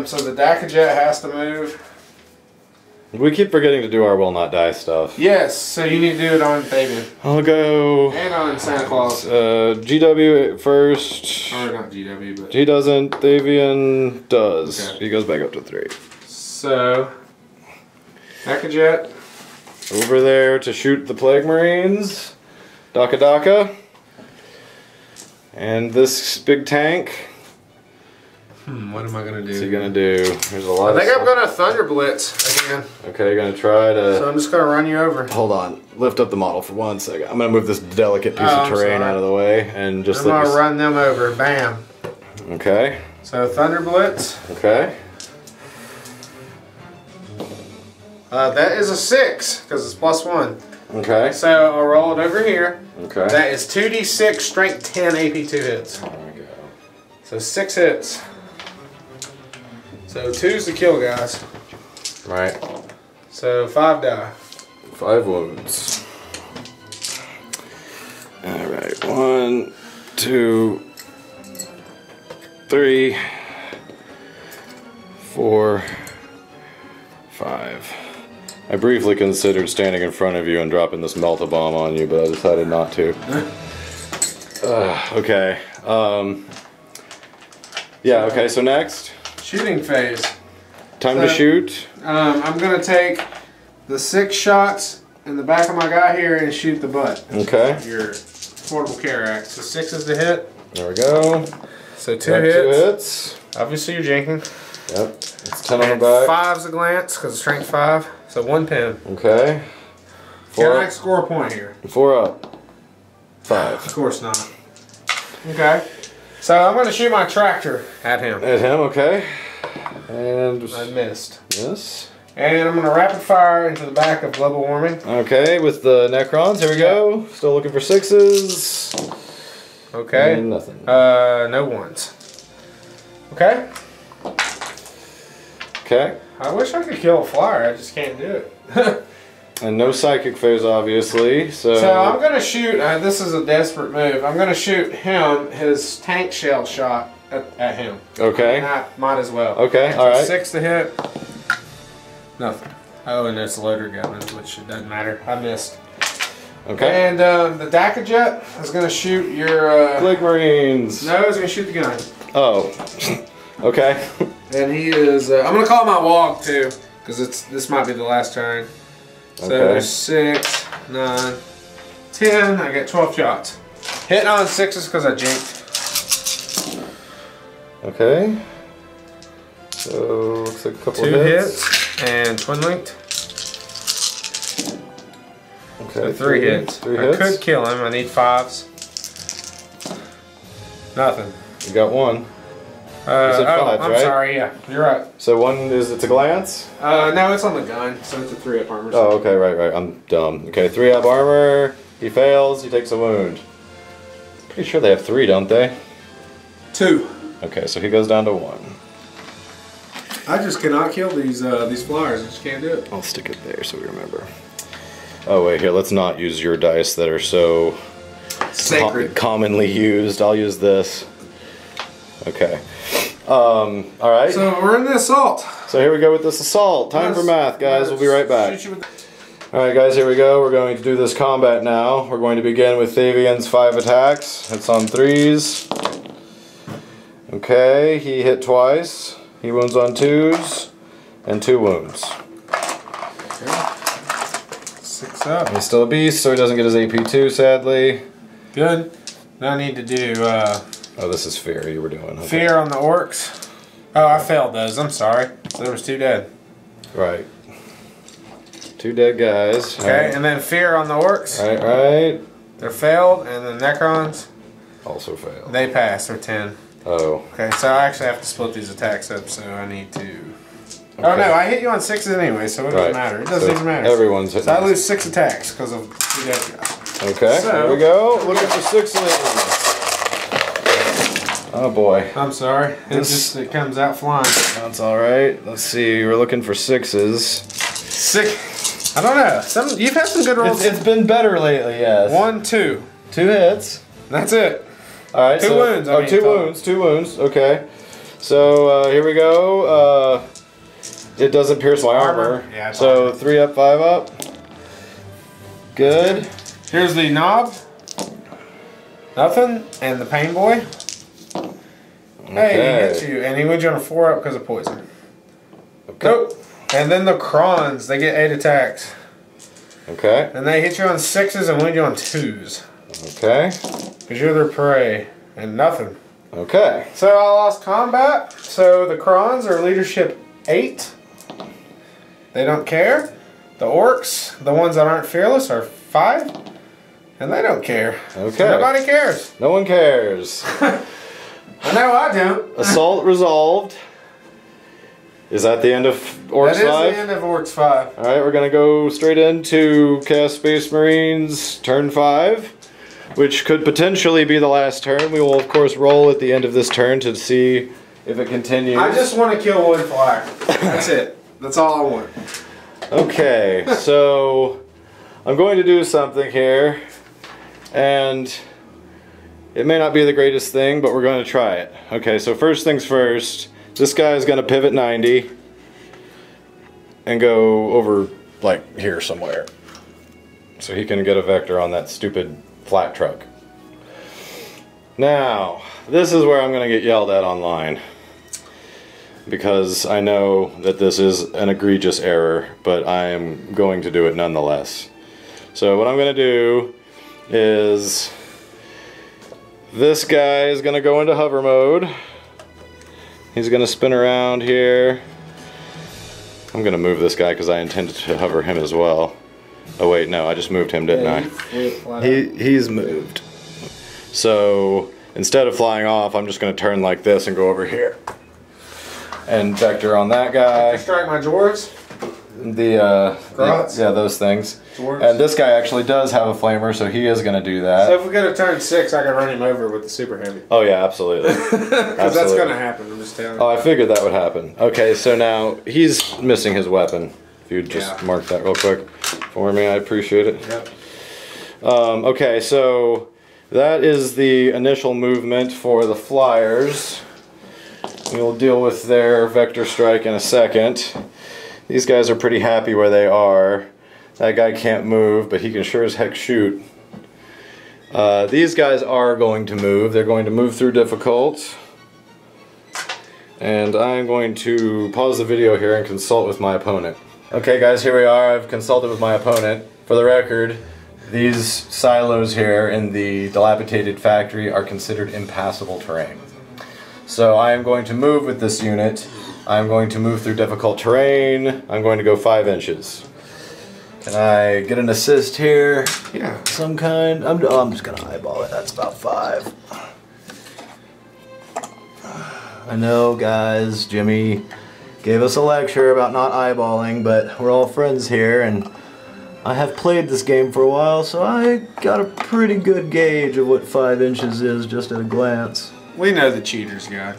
So the Dakajet has to move. We keep forgetting to do our will not die stuff. Yes, so you need to do it on Thayvian. I'll go. And on Santa Claus. GW first. Or not GW, but. He doesn't. Thayvian does. Okay. He goes back up to 3. So, Dakajet. Over there to shoot the Plague Marines. Daka Daka. And this big tank. What am I going to do? What's he going to do? There's a lot I think I'm going to Thunder Blitz again. Okay, you're going to try to... So I'm just going to run you over. Hold on. Lift up the model for 1 second. I'm going to move this delicate piece of terrain out of the way and just I'm going to run them over. Bam. Okay. So Thunder Blitz. Okay. That is a 6 because it's +1. Okay. So I'll roll it over here. Okay. That is 2d6 strength 10 AP 2 hits. There we go. So 6 hits. So 2's the kill, guys. Right. So 5 die. 5 wounds. Alright, 1, 2, 3, 4, 5. I briefly considered standing in front of you and dropping this melt-a-bomb on you, but I decided not to. Okay. Yeah, okay, so next? Shooting phase. Time to shoot. I'm going to take the 6 shots in the back of my guy here and shoot the butt. Okay. Your portable care axe. So 6 is the hit. There we go. So 2 hits. 2 hits. Obviously you're jinking. Yep. It's 10 on the back. 5's a glance because it's strength 5. So 1 pin. Okay. Can I score a point here? 4 up. 5. Of course not. Okay. So I'm going to shoot my tractor at him. At him, okay. And I missed. yes. And I'm going to rapid fire into the back of global warming. Okay, with the Necrons, here we go. Still looking for 6s. Okay. And nothing. No 1s. Okay. Okay. I wish I could kill a flyer, I just can't do it. And no psychic phase, obviously. So I'm going to shoot, this is a desperate move, I'm going to shoot him, his tank shell shot at him. Okay. And I might as well. Okay, So alright. 6 to hit. Nothing. Oh, and there's loader gun, which it doesn't matter. I missed. Okay. And the Daka Jet is going to shoot your... Click Marines. No, he's going to shoot the gun. Oh. Okay. And he is... I'm going to call my Wog, too, because this might be the last turn. So Okay. 6, 9, 10. I get 12 shots. Hitting on 6s because I jinked. Okay. So looks like a couple 2 hits. hits and twin linked. Okay. So 3 hits. 3 I hits. could kill him. I need 5s. Nothing. You got 1. said 5, I'm right? sorry. Yeah, you're right. So 1 is it's a glance. No, it's on the gun, so it's a 3-up armor. Oh, okay, right. I'm dumb. Okay, 3-up armor. He fails. He takes a wound. Pretty sure they have 3, don't they? 2. Okay, so he goes down to 1. I just cannot kill these flyers. I just can't do it. I'll stick it there so we remember. Oh wait, here. Let's not use your dice that are so Sacred. commonly used. I'll use this. Okay. All right. So we're in the assault. So here we go with this assault. Time for math, guys. We'll be right back. Alright guys, here we go. We're going to do this combat now. We're going to begin with Thayvian's 5 attacks. It's on 3s. Okay, he hit twice. He wounds on 2s. And 2 wounds. Okay. 6 up. He's still a beast, so he doesn't get his AP 2, sadly. Good. Now I need to do Oh, this is fear you were doing. Okay. fear on the orcs. Oh, I failed those. I'm sorry. So there was 2 dead. Right. 2 dead guys. Okay, and then fear on the orcs. Right. They're failed, and the Necrons, Also failed. they pass. They're 10. Oh. Okay, so I actually have to split these attacks up, so I need to... Okay. Oh no, I hit you on 6s anyway, so it doesn't matter. It doesn't even matter. Everyone's hitting. So I lose 6 attacks because of 2 dead guys. Okay, So, here we go. Looking for 6s. Oh boy. I'm sorry. It comes out flying. That's alright. Let's see. We're looking for 6s. 6. I don't know. You've had some good rolls. It's been better lately, yes. 1, 2. 2 hits. That's it. Alright. 2 wounds. Oh, 2 wounds. 2 wounds. Okay. So here we go. It doesn't pierce my armor. Yeah, so 3 up, 5 up. Good. Here's the knob. Nothing. And the pain boy. Hey, he hits you. And he went you on a 4 up because of poison. Okay. Nope. And then the Crons, they get 8 attacks. Okay. And they hit you on 6s and wound you on 2s. Okay. Because you're their prey. And nothing. Okay. So I lost combat. So the Crons are leadership 8. They don't care. The orcs, the ones that aren't fearless, are 5. And they don't care. Okay. So nobody cares. No one cares. I know I don't. Assault resolved. Is that the end of Orks 5? That is the end of Orks 5. Alright, we're going to go straight into Cast Space Marines turn 5, which could potentially be the last turn. We will, of course, roll at the end of this turn to see if it continues. I just want to kill one flyer. That's it. That's all I want. Okay, so I'm going to do something here, and it may not be the greatest thing, but we're going to try it. Okay, so first things first, this guy is going to pivot 90 and go over, like, here somewhere. So he can get a vector on that stupid flat truck. Now, this is where I'm going to get yelled at online, because I know that this is an egregious error, but I am going to do it nonetheless. So what I'm going to do is, this guy is going to go into hover mode. He's going to spin around here. I'm going to move this guy because I intended to hover him as well. Oh wait, no, I just moved him, didn't I? He's moved. So instead of flying off, I'm just going to turn like this and go over here. And vector on that guy. Strike my dwarves? Yeah, those things. Dwarves. And this guy actually does have a flamer, so he is going to do that. So if we go to turn 6, I can run him over with the super heavy. Oh yeah, absolutely. Because that's going to happen, I'm just telling you. Oh, I figured that would happen. Okay, so now he's missing his weapon. If you'd just mark that real quick for me, I appreciate it. Yep. Okay, so that is the initial movement for the flyers. We'll deal with their vector strike in a second. These guys are pretty happy where they are. That guy can't move, but he can sure as heck shoot. These guys are going to move. They're going to move through difficult. And I'm going to pause the video here and consult with my opponent. Okay guys, here we are. I've consulted with my opponent. For the record, these silos here in the dilapidated factory are considered impassable terrain. So I am going to move with this unit. I'm going to move through difficult terrain. I'm going to go 5 inches. Can I get an assist here? Yeah. Some kind? I'm just going to eyeball it. That's about 5. I know, guys, Jimmy gave us a lecture about not eyeballing, but we're all friends here, and I have played this game for a while, so I got a pretty good gauge of what 5 inches is just at a glance. We know the cheaters, guy.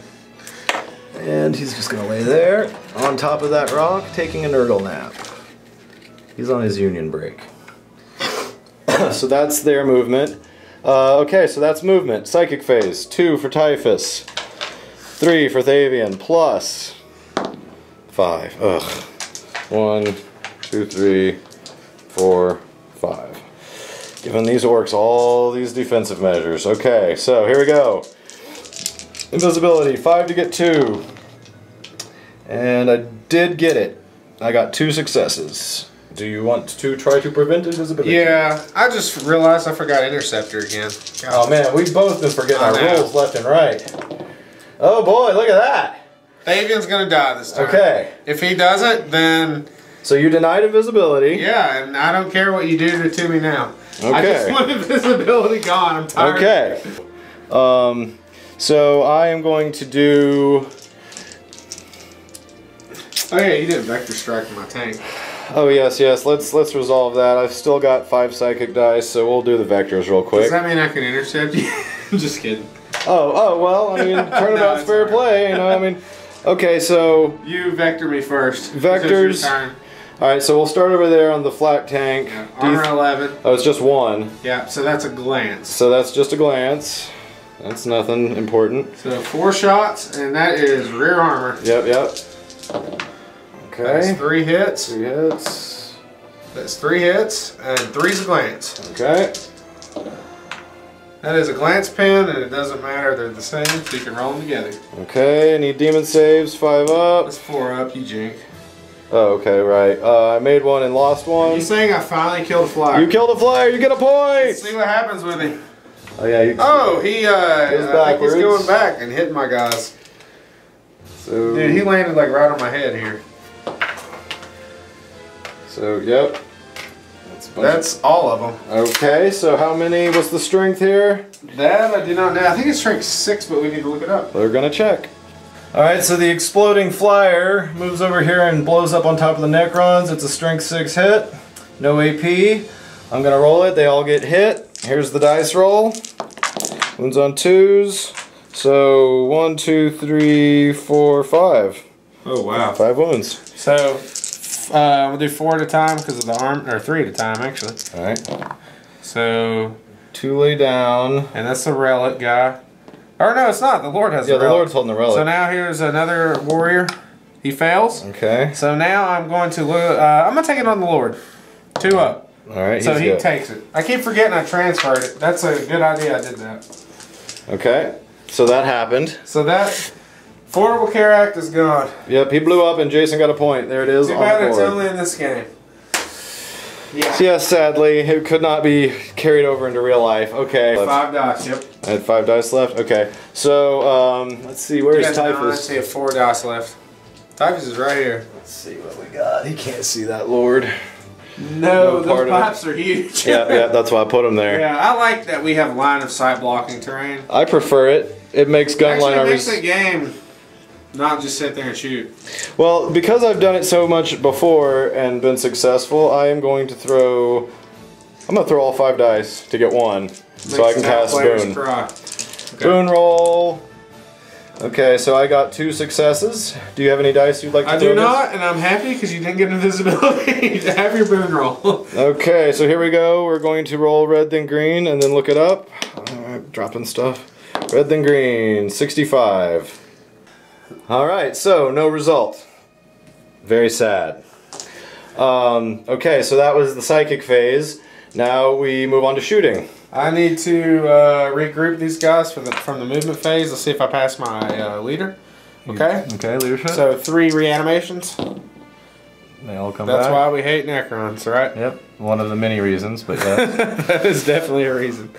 And he's just going to lay there on top of that rock, taking a nurgle nap. He's on his union break. So that's their movement. Okay, so that's movement. Psychic phase. 2 for Typhus. 3 for Thayvian. Plus 5. Ugh. 1, 2, 3, 4, 5. Giving these orcs all these defensive measures. Okay, so here we go. Invisibility, 5 to get 2. And I did get it. I got 2 successes. Do you want to try to prevent invisibility? Yeah, I just realized I forgot Interceptor again. God. Oh man, we've both been forgetting our rules left and right. Oh boy, look at that. Thayvian's gonna die this time. Okay. If he doesn't, then... So you denied invisibility. Yeah, and I don't care what you do to me now. Okay. I just want invisibility gone. I'm tired. Okay. So I am going to do... Oh yeah, you did vector strike in my tank. Oh yes, let's resolve that. I've still got 5 psychic dice, so we'll do the vectors real quick. Does that mean I can intercept you? I'm just kidding. Oh, well, I mean, turnabout's fair play, you know, I mean... Okay, so... You vector me first. Vectors. Alright, so we'll start over there on the flak tank. Yeah, armor 11. Oh, it's just 1. Yeah, so that's a glance. So that's just a glance. That's nothing important. So 4 shots, and that is rear armor. Yep. Okay. That's 3 hits. 3 hits. That's 3 hits, and 3's a glance. Okay. That is a glance pin, and it doesn't matter. They're the same, so you can roll them together. Okay, I need demon saves, 5 up. That's 4 up, you jink. Oh, okay, right. I made 1 and lost 1. You saying I finally killed a flyer? You killed a flyer, you get a point! Let's see what happens with him. Oh, yeah. I think he's going back and hitting my guys. So, dude, he landed like right on my head here. So, yep. That's all of them. Okay, so how many was the strength here? That I do not know. I think it's strength 6, but we need to look it up. We're gonna check. Alright, so the exploding flyer moves over here and blows up on top of the Necrons. It's a strength 6 hit. No AP. I'm gonna roll it. They all get hit. Here's the dice roll. Wounds on 2s. So 1, 2, 3, 4, 5. Oh wow. 5 wounds. So we'll do 4 at a time because of the arm, or 3 at a time actually. Alright. So 2 lay down. And that's the relic guy. Or no, it's not. The Lord has the relic. Yeah, the Lord's holding the relic. So now here's another warrior. He fails. Okay. So now I'm going to I'm gonna take it on the Lord. 2 up. Alright. So he takes it. I keep forgetting I transferred it. That's a good idea I did that. Okay. So that happened. So that Affordable Care Act is gone. Yep, he blew up and Jason got a point. There it is. Too on bad the it's board. only in this game. Yeah. Yeah, sadly, it could not be carried over into real life. Okay. 5 dice, yep. I had 5 dice left. Okay. So, let's see. Where's I Typhus? see 4 dice left. Typhus is right here. Let's see what we got. He can't see that Lord. No, part those of it. pipes are huge. Yeah, that's why I put him there. Yeah, I like that we have line of sight blocking terrain. I prefer it. It makes gun line Actually, it makes armies. the game not just sit there and shoot. Well, because I've done it so much before and been successful, I am going to throw. I'm gonna throw all 5 dice to get 1, so I can cast Boon. Okay. Boon roll. Okay, so I got 2 successes. Do you have any dice you'd like to I throw? do not, and I'm happy because you didn't get invisibility to have your boon roll. Okay, so here we go. We're going to roll red then green and then look it up. Dropping stuff. Red then green, 65. Alright, so no result. Very sad. Okay, so that was the psychic phase. Now we move on to shooting. I need to regroup these guys from the movement phase. Let's see if I pass my leader. Okay? Okay, leadership. So 3 reanimations. They all come That's back. why we hate Necrons, right? Yep, one of the many reasons, but yes. That is definitely a reason.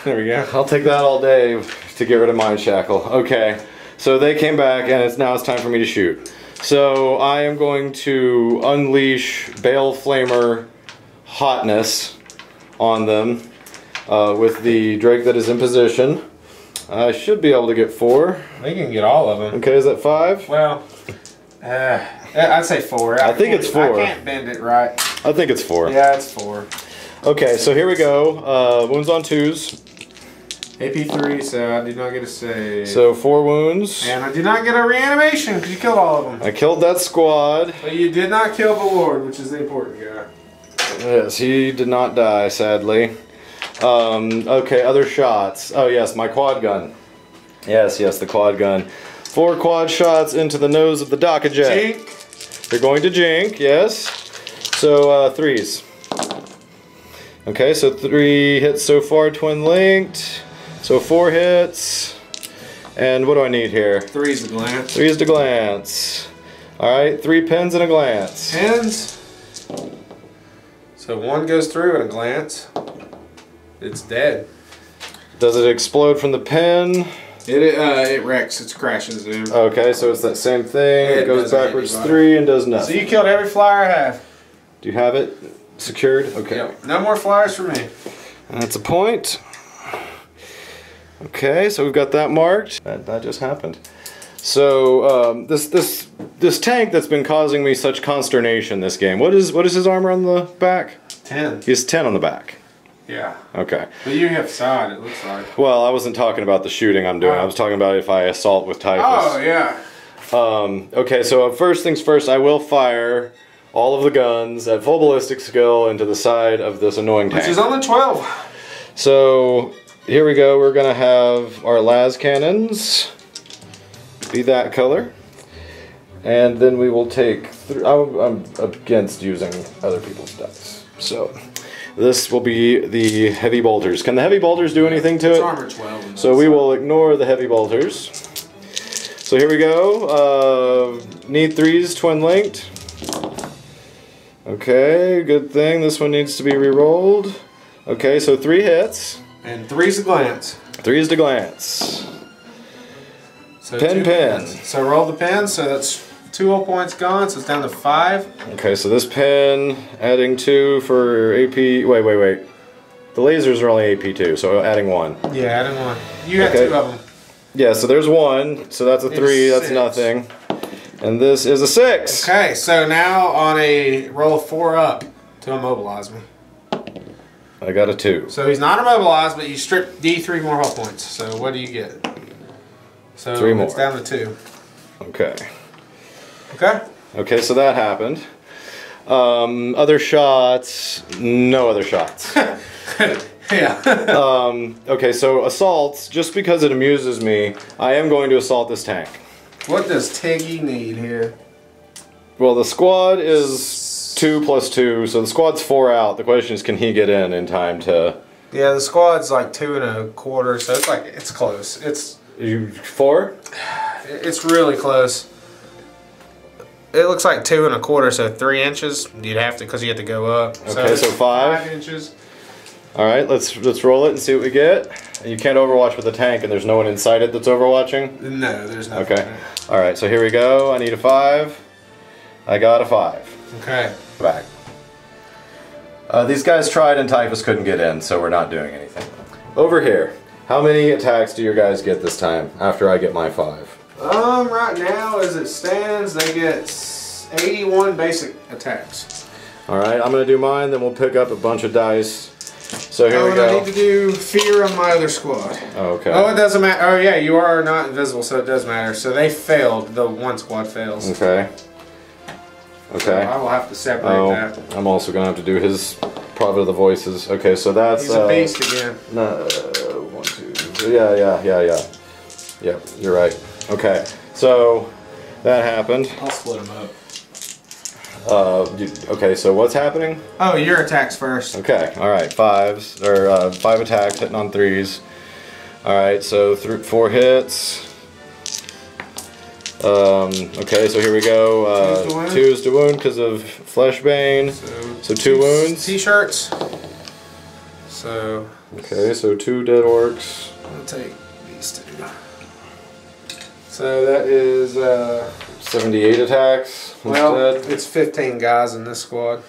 There we go. I'll take that all day to get rid of Mind Shackle. Okay, so they came back and now it's time for me to shoot. So I am going to unleash Bale Flamer hotness on them with the Drake that is in position. I should be able to get 4. We can get all of them. Okay, is that 5? Well, I'd say 4. I think it's 4. I can't bend it right. I think it's 4. Yeah, it's 4. Okay, so here we go. Wounds on 2s. AP 3, so I did not get a save. So 4 wounds. And I did not get a reanimation because you killed all of them. I killed that squad. But you did not kill the Lord, which is the important guy. Yes, he did not die, sadly. Okay, other shots. Oh yes, my quad gun. Yes, the quad gun. 4 quad shots into the nose of the Daka Jet. Jink. They're going to jink, yes. So 3s. Okay, so 3 hits so far, twin linked. So 4 hits. And what do I need here? 3's the glance. 3's to glance. Alright, 3 pins and a glance. Pins. So 1 goes through and a glance. It's dead. Does it explode from the pin? It wrecks. It crashes in. Okay, so it's that same thing. Yeah, it goes doesn't hit backwards anybody. 3 and does So nothing. you killed every flyer I have. Do you have it secured? Okay. Yep. No more flyers for me. That's a point. Okay, so we've got that marked. That just happened. So this tank that's been causing me such consternation this game. What is his armor on the back? 10. He's 10 on the back. Yeah. Okay. But you have side, it looks like. Well, I wasn't talking about the shooting I'm doing. I was talking about if I assault with Typhus. Oh, yeah. Okay, so first things first, I will fire all of the guns at full ballistic skill into the side of this annoying tank. Which is only 12. So here we go. We're gonna have our las cannons be that color, and then we will take. I'm against using other people's dice, so this will be the heavy bolters. Can the heavy bolters do anything to It's it? armor 12. So we will ignore the heavy bolters. So here we go. Need 3s twin linked. Okay, good thing. This one needs to be re-rolled. Okay, so 3 hits. And 3's a glance. 3's to glance. So Pin, 2 pin. pins. So roll the pins, so that's 2 whole points gone, so it's down to 5. Okay, so this pin, adding 2 for AP. Wait. The lasers are only AP 2, so adding 1. Yeah, adding 1. You got Okay. 2 of them. Yeah, so there's 1. So that's a 3. That's 6. nothing. And this is a 6. Okay, so now on a roll of 4 up to immobilize me. I got a 2. So he's not immobilized, but you strip D3 more health points. So what do you get? So 3 more. It's down to 2. Okay. Okay. Okay, so that happened. Other shots, no other shots. Yeah. Okay, so assaults, just because it amuses me, I am going to assault this tank. What does Tiggy need here? Well, the squad is 2 plus 2, so the squad's 4 out. The question is, can he get in time to... Yeah, the squad's like 2 1/4, so it's like, it's close. It's... 4? It's really close. It looks like 2 1/4, so 3 inches. You'd have to, because you have to go up. Okay, so 5 inches. All right, let's roll it and see what we get. You can't overwatch with the tank, and there's no one inside it that's overwatching? No, there's nothing. Okay. All right, so here we go. I need a 5. I got a 5. Okay. Back. These guys tried and Typhus couldn't get in, so we're not doing anything. Over here, how many attacks do your guys get this time after I get my 5? Right now, as it stands, they get 81 basic attacks. All right, I'm gonna do mine, then we'll pick up a bunch of dice. So here we go. I need to do fear on my other squad. Oh, okay. Oh, it doesn't matter. Oh, yeah, you are not invisible, so it does matter. So they failed. The one squad fails. Okay. Okay. So I will have to separate that. I'm also gonna have to do his Prophet of the Voices. Okay, so that's He's a beast again. No, 1, 2. Yeah. Yep, you're right. Okay, so that happened. I'll split them up. Okay, so what's happening? Oh, your attacks first. Okay, all right, 5s or 5 attacks hitting on 3s. All right, so 4 hits. Okay, so here we go. 2s to wound because of Fleshbane. So 2 wounds. T-shirts. So. Okay, so 2 dead orcs. I'll take these 2. So that is 78 attacks. Well, dead. it's 15 guys in this squad.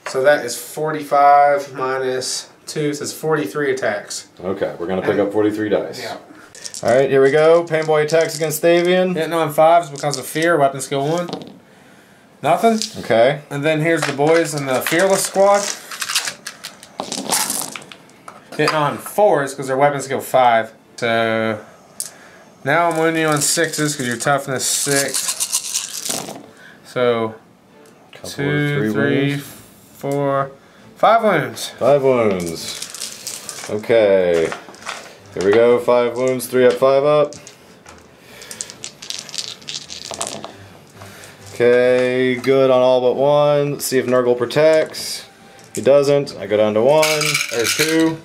So that is 45 minus 2, so it's 43 attacks. Okay, we're gonna pick up 43 dice. Yeah. All right, here we go. Painboy attacks against Thayvian. Hitting on 5s because of fear. Weapon skill 1. Nothing. Okay. And then here's the boys in the fearless squad. Hitting on 4s because their weapon skill 5. So now I'm wounding you on 6s because your toughness 6. So 2, 3, 4, 5 wounds. 5 wounds. Okay. Here we go. 5 wounds. 3 up, 5 up. Okay, good on all but 1. Let's see if Nurgle protects. He doesn't. I go down to 1 or 2.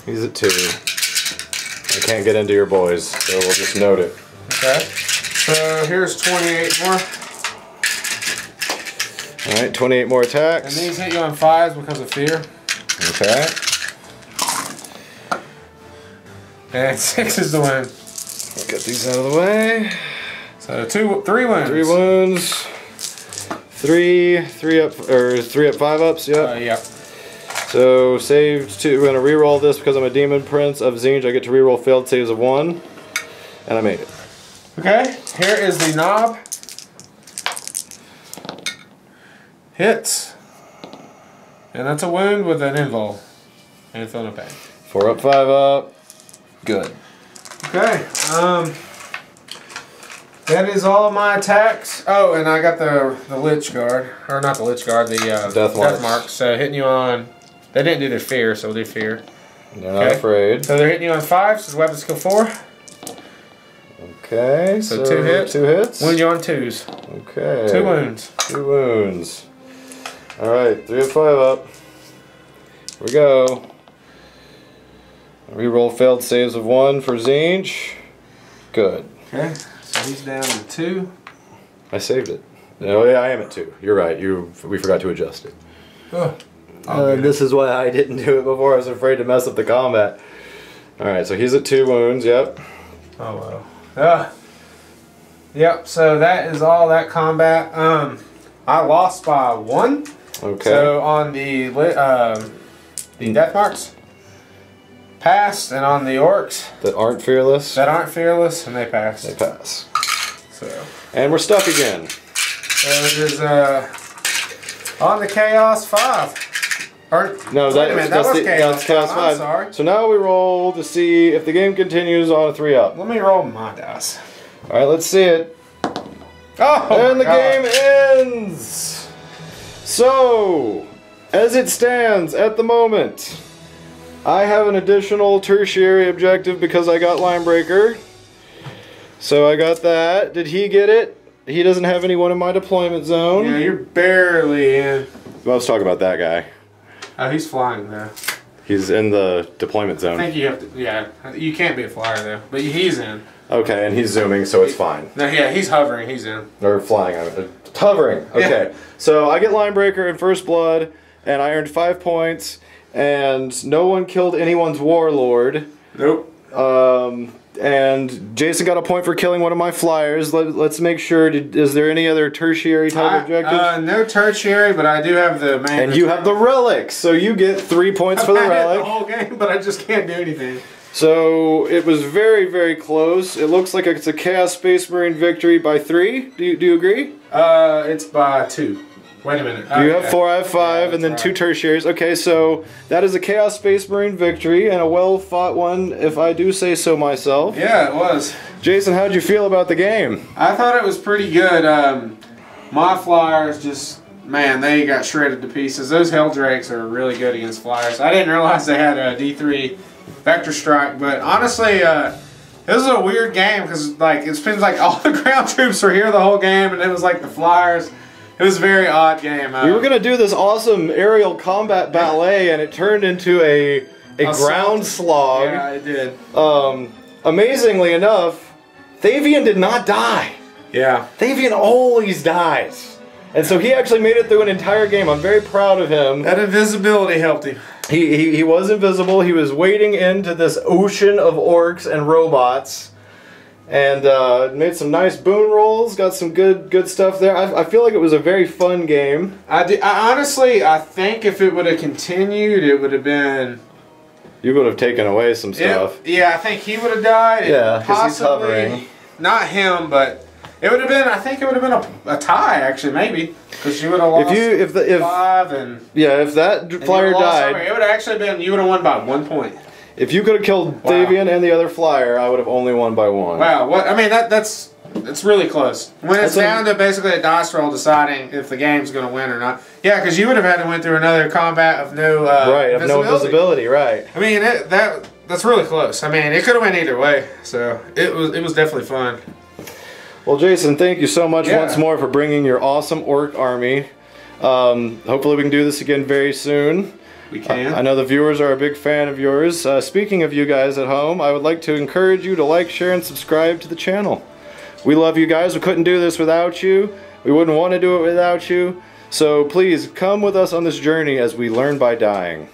He's at 2. I can't get into your boys, so we'll just note it. Okay. So here's 28 more. Alright, 28 more attacks. And these hit you on 5s because of fear. Okay. And 6 is the win. Get these out of the way. So 3 wounds. 3 wounds. 3 up, or 3 up, 5 ups. Yep. Yep. So saved 2. We're gonna re-roll this because I'm a Demon Prince of Zinj. I get to re-roll failed saves of 1, and I made it. Okay. Here is the knob. Hits. And that's a wound with an invul. And feel no pain. 4 up, 5 up. Good. Okay. That is all of my attacks. Oh, and I got the Lich Guard. Or not the Lich Guard, the Death Marks. So hitting you on... They didn't do their fear, so we'll do fear. They're not afraid. So they're hitting you on 5, so weapon skill 4. Okay, so 2 hits. 2 hits. Wound you on 2s. Okay. 2 wounds. 2 wounds. Alright, 3 up, 5 up. Here we go. Reroll failed saves of 1 for Zinj. Good. Okay, so he's down to 2. I saved it. Oh yeah, I am at 2. You're right. We forgot to adjust it. This is why I didn't do it before. I was afraid to mess up the combat. Alright, so he's at 2 wounds, yep. Oh well. Yep, so that is all that combat. I lost by 1. Okay. So on the death marks, passed, and on the orcs that aren't fearless, and they passed. they pass. So, And we're stuck again. so it is on the Chaos 5. Or, No, wait a minute, that was Chaos 5. I'm 5. sorry. So now we roll to see if the game continues on a 3-up. Let me roll my dice. All right, let's see it. Oh, And the God. game ends. So, as it stands at the moment, I have an additional tertiary objective because I got Line Breaker. So I got that. Did he get it? He doesn't have anyone in my deployment zone. Yeah, you're barely in. Well, let's talk about that guy. Oh, he's flying though. He's in the deployment zone. I think you have to. Yeah, you can't be a flyer though, but he's in. Okay, and he's zooming, so it's fine. No, yeah, he's hovering. He's in. Or flying. Hovering. Okay. Yeah. So I get Line Breaker in First Blood, and I earned 5 points, and no one killed anyone's warlord. Nope. And Jason got a point for killing one of my flyers. Let's make sure. Is there any other tertiary type objectives? No tertiary, but I do have the main. And you have the relic, so you get 3 points for the I've had it relic. the whole game, but I just can't do anything. So it was very, very close. It looks like it's a Chaos Space Marine victory by 3. Do you agree? It's by 2. Wait a minute. You have 4, I have 5, Yeah, and then that's 2 tertiaries. Okay, so that is a Chaos Space Marine victory, and a well-fought one, if I do say so myself. Yeah, it was. Jason, how'd you feel about the game? I thought it was pretty good. My flyers just, man, they got shredded to pieces. Those Helldrakes are really good against flyers. I didn't realize they had a D3 Vector Strike, but honestly, this is a weird game because like it seems like all the ground troops were here the whole game, and it was like the flyers. It was a very odd game. We were gonna do this awesome aerial combat ballet, and it turned into a ground slog. Yeah, it did. Amazingly enough, Thayvian did not die. Yeah. Thayvian always dies. And so he actually made it through an entire game. I'm very proud of him. That invisibility helped him. He was invisible. He was wading into this ocean of orcs and robots. And made some nice boon rolls. Got some good stuff there. I feel like it was a very fun game. I honestly, I think if it would have continued, it would have been... You would have taken away some stuff. Yeah, I think he would have died. Yeah, because he's possibly hovering. not him, but it would have been. I think it would have been a tie actually, maybe, because you would have lost if 5 and if that flyer died, it would have actually been you would have won by 1 point. If you could have killed Thayvian and the other flyer, I would have only won by 1. Wow, what I mean that's really close. When it's down to basically a dice roll deciding if the game's going to win or not. Yeah, because you would have had to win through another combat of no no visibility, right? I mean that's really close. I mean it could have went either way. So it was definitely fun. Well, Jason, thank you so much Yeah. once more for bringing your awesome orc army. Hopefully we can do this again very soon. We can. I know the viewers are a big fan of yours. Speaking of you guys at home, I would like to encourage you to like, share, and subscribe to the channel. We love you guys. We couldn't do this without you. We wouldn't want to do it without you. So please come with us on this journey as we learn by dying.